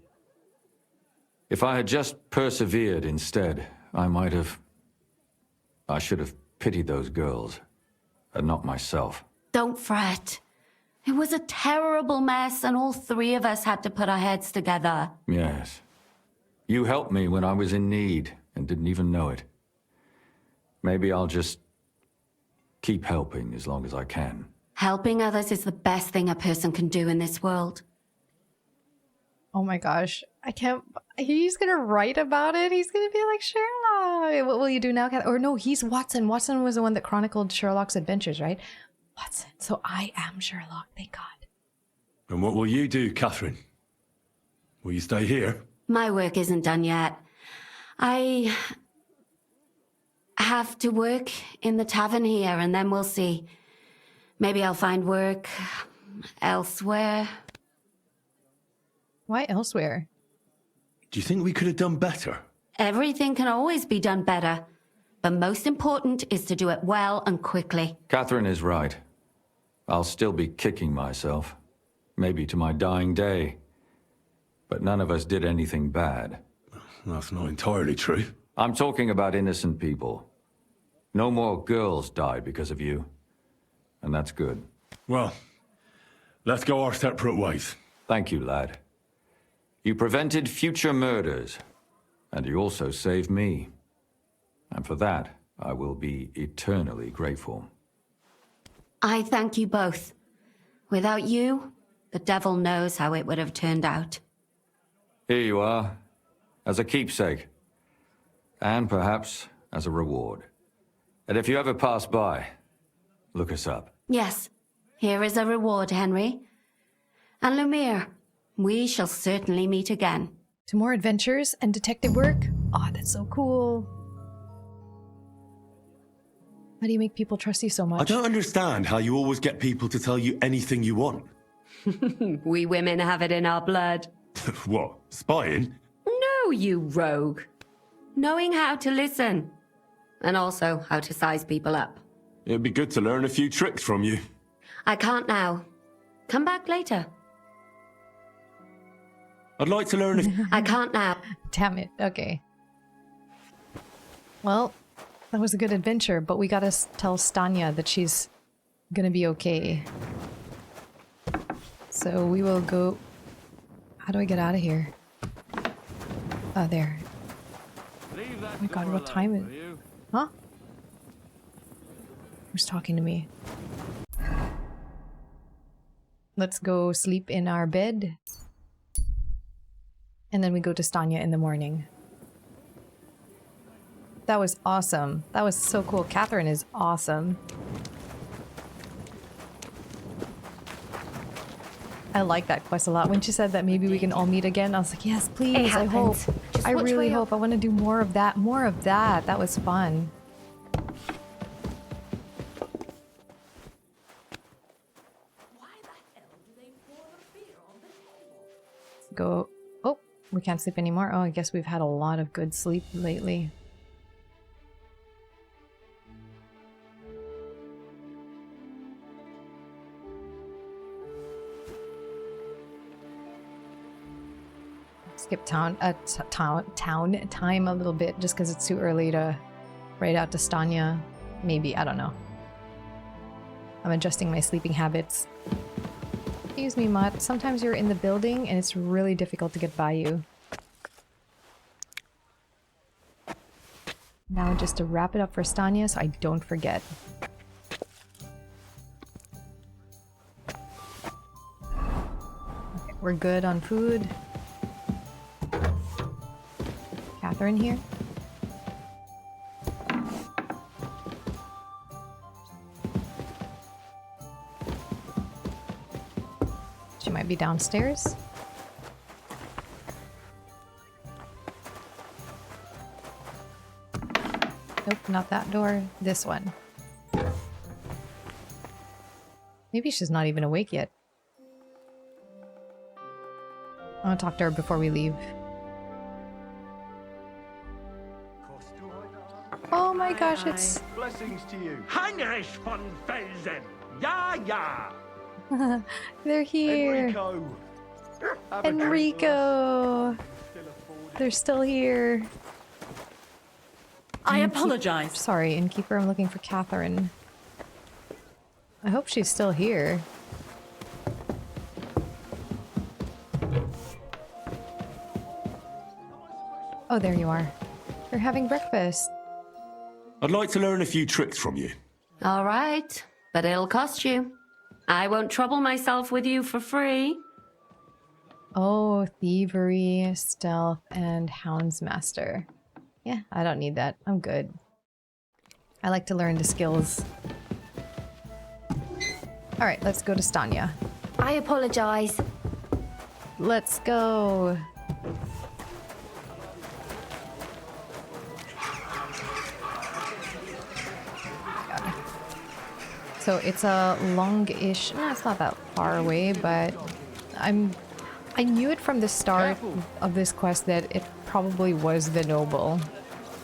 Speaker 9: If I had just persevered instead, I should have pitied those girls, and not myself.
Speaker 2: Don't fret. It was a terrible mess, and all three of us had to put our heads together.
Speaker 9: Yes. You helped me when I was in need, and didn't even know it. Maybe I'll just keep helping as long as I can.
Speaker 2: Helping others is the best thing a person can do in this world.
Speaker 1: Oh my gosh. I can't... He's gonna write about it. He's gonna be like, Sherlock. What will you do now, Kath? Or no, he's Watson. Watson was the one that chronicled Sherlock's adventures, right? Watson. So I am Sherlock, thank God.
Speaker 3: And what will you do, Catherine? Will you stay here?
Speaker 2: My work isn't done yet. I have to work in the tavern here, and then we'll see. Maybe I'll find work elsewhere.
Speaker 1: Why elsewhere?
Speaker 3: Do you think we could have done better?
Speaker 2: Everything can always be done better. But most important is to do it well and quickly.
Speaker 9: Catherine is right. I'll still be kicking myself. Maybe to my dying day. But none of us did anything bad.
Speaker 3: That's not entirely true.
Speaker 9: I'm talking about innocent people. No more girls died because of you. And that's good.
Speaker 3: Well, let's go our separate ways.
Speaker 9: Thank you, lad. You prevented future murders. And you also saved me. And for that, I will be eternally grateful.
Speaker 2: I thank you both. Without you, the devil knows how it would have turned out.
Speaker 9: Here you are, as a keepsake. And perhaps as a reward. And if you ever pass by, look us up.
Speaker 2: Yes, here is a reward, Henry. And Lumiere, we shall certainly meet again.
Speaker 1: To more adventures and detective work? Oh, that's so cool. How do you make people trust you so much?
Speaker 3: I don't understand how you always get people to tell you anything you want.
Speaker 2: We women have it in our blood.
Speaker 3: What? Spying?
Speaker 2: No, you rogue. Knowing how to listen. And also how to size people up.
Speaker 3: It'd be good to learn a few tricks from you.
Speaker 2: I can't now. Come back later.
Speaker 3: I'd like to learn a...
Speaker 2: I can't now.
Speaker 1: Damn it. Okay. Well, that was a good adventure, but we gotta tell Stanya that she's gonna be okay. So we will go... How do I get out of here? Oh, there. Oh my god, what time is it? Huh? Who's talking to me? Let's go sleep in our bed. And then we go to Stanya in the morning. That was awesome. That was so cool. Catherine is awesome. I like that quest a lot. When she said that maybe we can all meet again, I was like, yes, please. I hope. I really hope. I want to do more of that. More of that. That was fun. Go. Oh, we can't sleep anymore. Oh, I guess we've had a lot of good sleep lately. skip town time a little bit just because it's too early to ride out to Stanya. Maybe, I don't know. I'm adjusting my sleeping habits. Excuse me, Mutt. Sometimes you're in the building and it's really difficult to get by you. Now just to wrap it up for Stanya so I don't forget. Okay, we're good on food. Catherine here. She might be downstairs. Nope, not that door. This one. Maybe she's not even awake yet. I want to talk to her before we leave. Oh my gosh, it's...
Speaker 18: Blessings to you.
Speaker 4: Heinrich von Felsen. Ja, ja.
Speaker 1: They're here.
Speaker 18: Enrico.
Speaker 1: Enrico. They're still here.
Speaker 5: I apologize.
Speaker 1: Sorry, innkeeper, I'm looking for Catherine. I hope she's still here. Oh, there you are. You're having breakfast.
Speaker 3: I'd like to learn a few tricks from you.
Speaker 2: All right, but it'll cost you. I won't trouble myself with you for free.
Speaker 1: Oh, thievery, stealth, and houndsmaster. Yeah, I don't need that. I'm good. I like to learn the skills. Alright, let's go to Stanya.
Speaker 17: I apologize.
Speaker 1: Let's go. So it's a long-ish... No, it's not that far away, but I knew it from the start of this quest that it probably was the noble.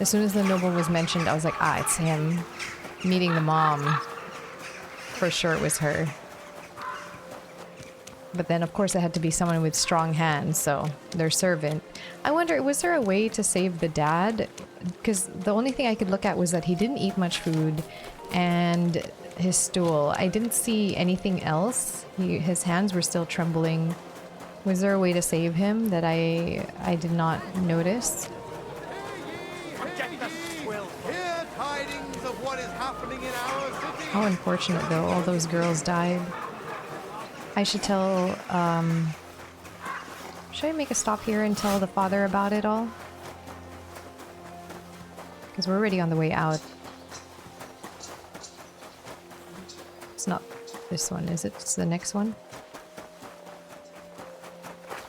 Speaker 1: As soon as the noble was mentioned, I was like, ah, it's him. Meeting the mom. For sure it was her. But then, of course, it had to be someone with strong hands, so their servant. I wonder, was there a way to save the dad? Because the only thing I could look at was that he didn't eat much food, and his stool. I didn't see anything else. His hands were still trembling. Was there a way to save him that I did not notice?
Speaker 12: Hear tidings of what is happening in our city.
Speaker 1: How unfortunate, though. All those girls died. I should tell, should I make a stop here and tell the father about it all? Because we're already on the way out. It's not this one, is it? It's the next one?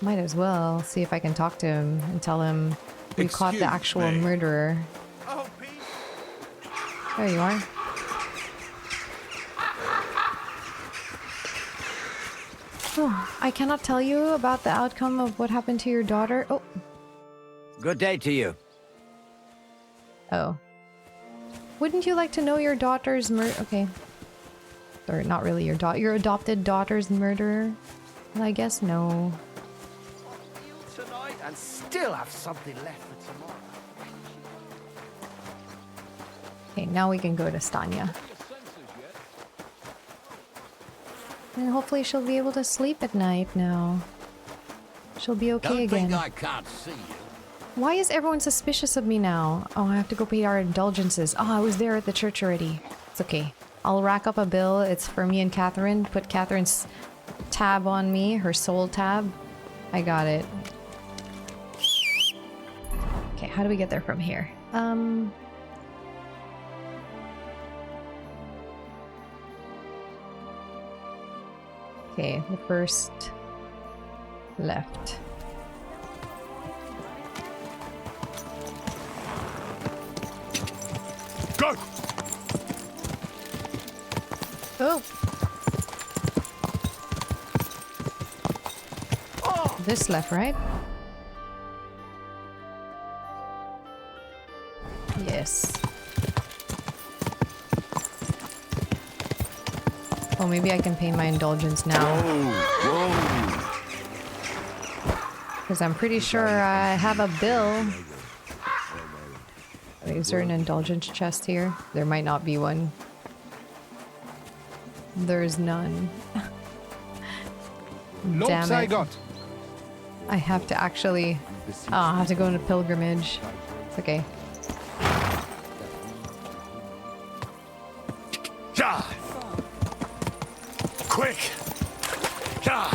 Speaker 1: Might as well see if I can talk to him and tell him we caught the actual murderer. There you are. Oh, I cannot tell you about the outcome of what happened to your daughter. Oh.
Speaker 7: Good day to you.
Speaker 1: Oh. Wouldn't you like to know your daughter's okay. Or not really your daughter, your adopted daughter's murderer? Well, I guess no.
Speaker 11: Tonight and still have something left for tomorrow.
Speaker 1: Okay, now we can go to Stanya. And hopefully she'll be able to sleep at night now. She'll be okay again.
Speaker 18: I can't see you.
Speaker 1: Why is everyone suspicious of me now? Oh, I have to go pay our indulgences. Oh, I was there at the church already. It's okay. I'll rack up a bill. It's for me and Catherine. Put Catherine's tab on me, her soul tab. I got it. Okay, how do we get there from here? Okay, the first left.
Speaker 18: Go!
Speaker 1: Oh! This left, right? Yes. Oh, maybe I can pay my indulgence now.
Speaker 18: Whoa!
Speaker 1: Because I'm pretty sure I have a bill. Wait, is there an indulgence chest here? There might not be one. There's none. Damn it. I have to actually... Oh, I have to go on a pilgrimage. It's okay.
Speaker 3: Ja! Quick! Ja!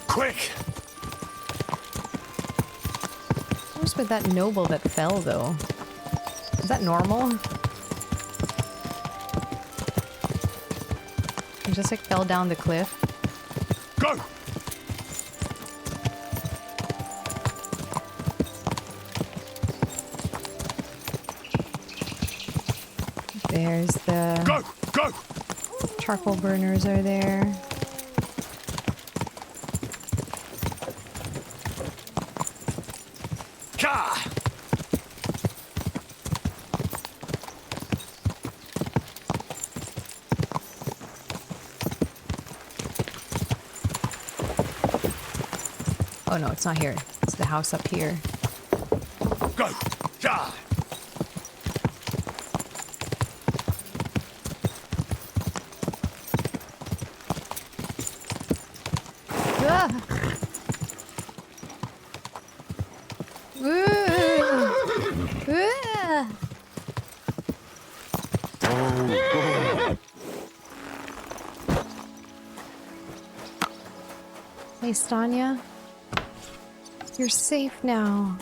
Speaker 3: Quick!
Speaker 1: What's with that noble that fell, though? Is that normal? He just like fell down the cliff.
Speaker 3: Go!
Speaker 1: There's the...
Speaker 3: Go! Go!
Speaker 1: Charcoal burners are there. Oh no, it's not here. It's the house up here.
Speaker 3: Go! Ja!
Speaker 1: Ah! Hey, Stanya. You're safe now.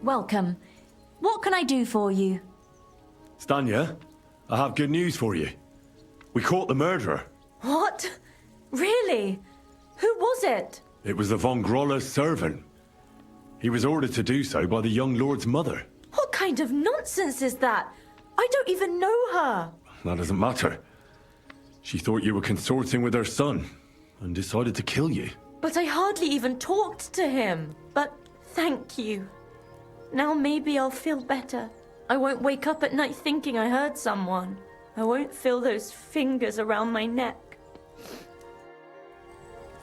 Speaker 17: Welcome. What can I do for you?
Speaker 3: Stanya, I have good news for you. We caught the murderer.
Speaker 17: What? Really? Who was it?
Speaker 3: It was the von Groller's servant. He was ordered to do so by the young lord's mother.
Speaker 17: What kind of nonsense is that? I don't even know her.
Speaker 3: That doesn't matter. She thought you were consorting with her son and decided to kill you.
Speaker 17: But I hardly even talked to him. But thank you. Now maybe I'll feel better. I won't wake up at night thinking I hurt someone. I won't feel those fingers around my neck.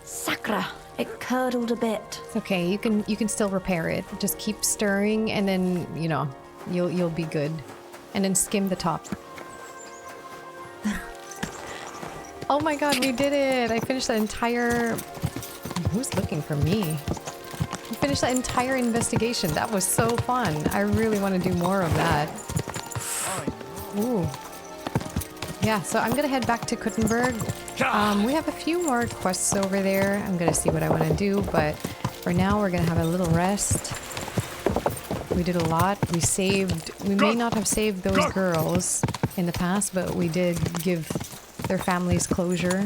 Speaker 17: Sakra, it curdled a bit.
Speaker 1: It's okay. You can still repair it. Just keep stirring, and then you know you'll be good. And then skim the top. Oh my god, we did it! I finished that entire... Who's looking for me? I finished that entire investigation. That was so fun. I really want to do more of that. Ooh. Yeah, so I'm gonna head back to Kuttenberg. We have a few more quests over there. I'm gonna see what I want to do, but for now we're gonna have a little rest. We did a lot. We may not have saved those girls in the past, but we did give their families closure.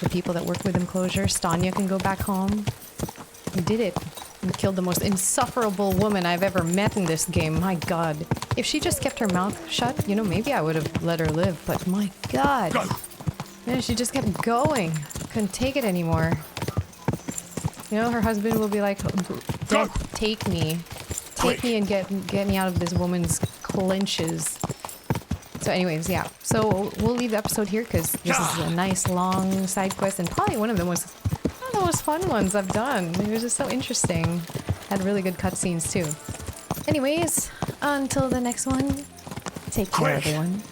Speaker 1: The people that work with them closure. Stanya can go back home. We did it. We killed the most insufferable woman I've ever met in this game. My god. If she just kept her mouth shut, you know, maybe I would have let her live, but my god. Man, she just kept going. Couldn't take it anymore. You know, her husband will be like, Death, take me. Take me and get me out of this woman's clenches. So anyways, yeah. So we'll leave the episode here because this is a nice long side quest and probably one of the most fun ones I've done. It was just so interesting. Had really good cutscenes too. Anyways, until the next one, take care everyone.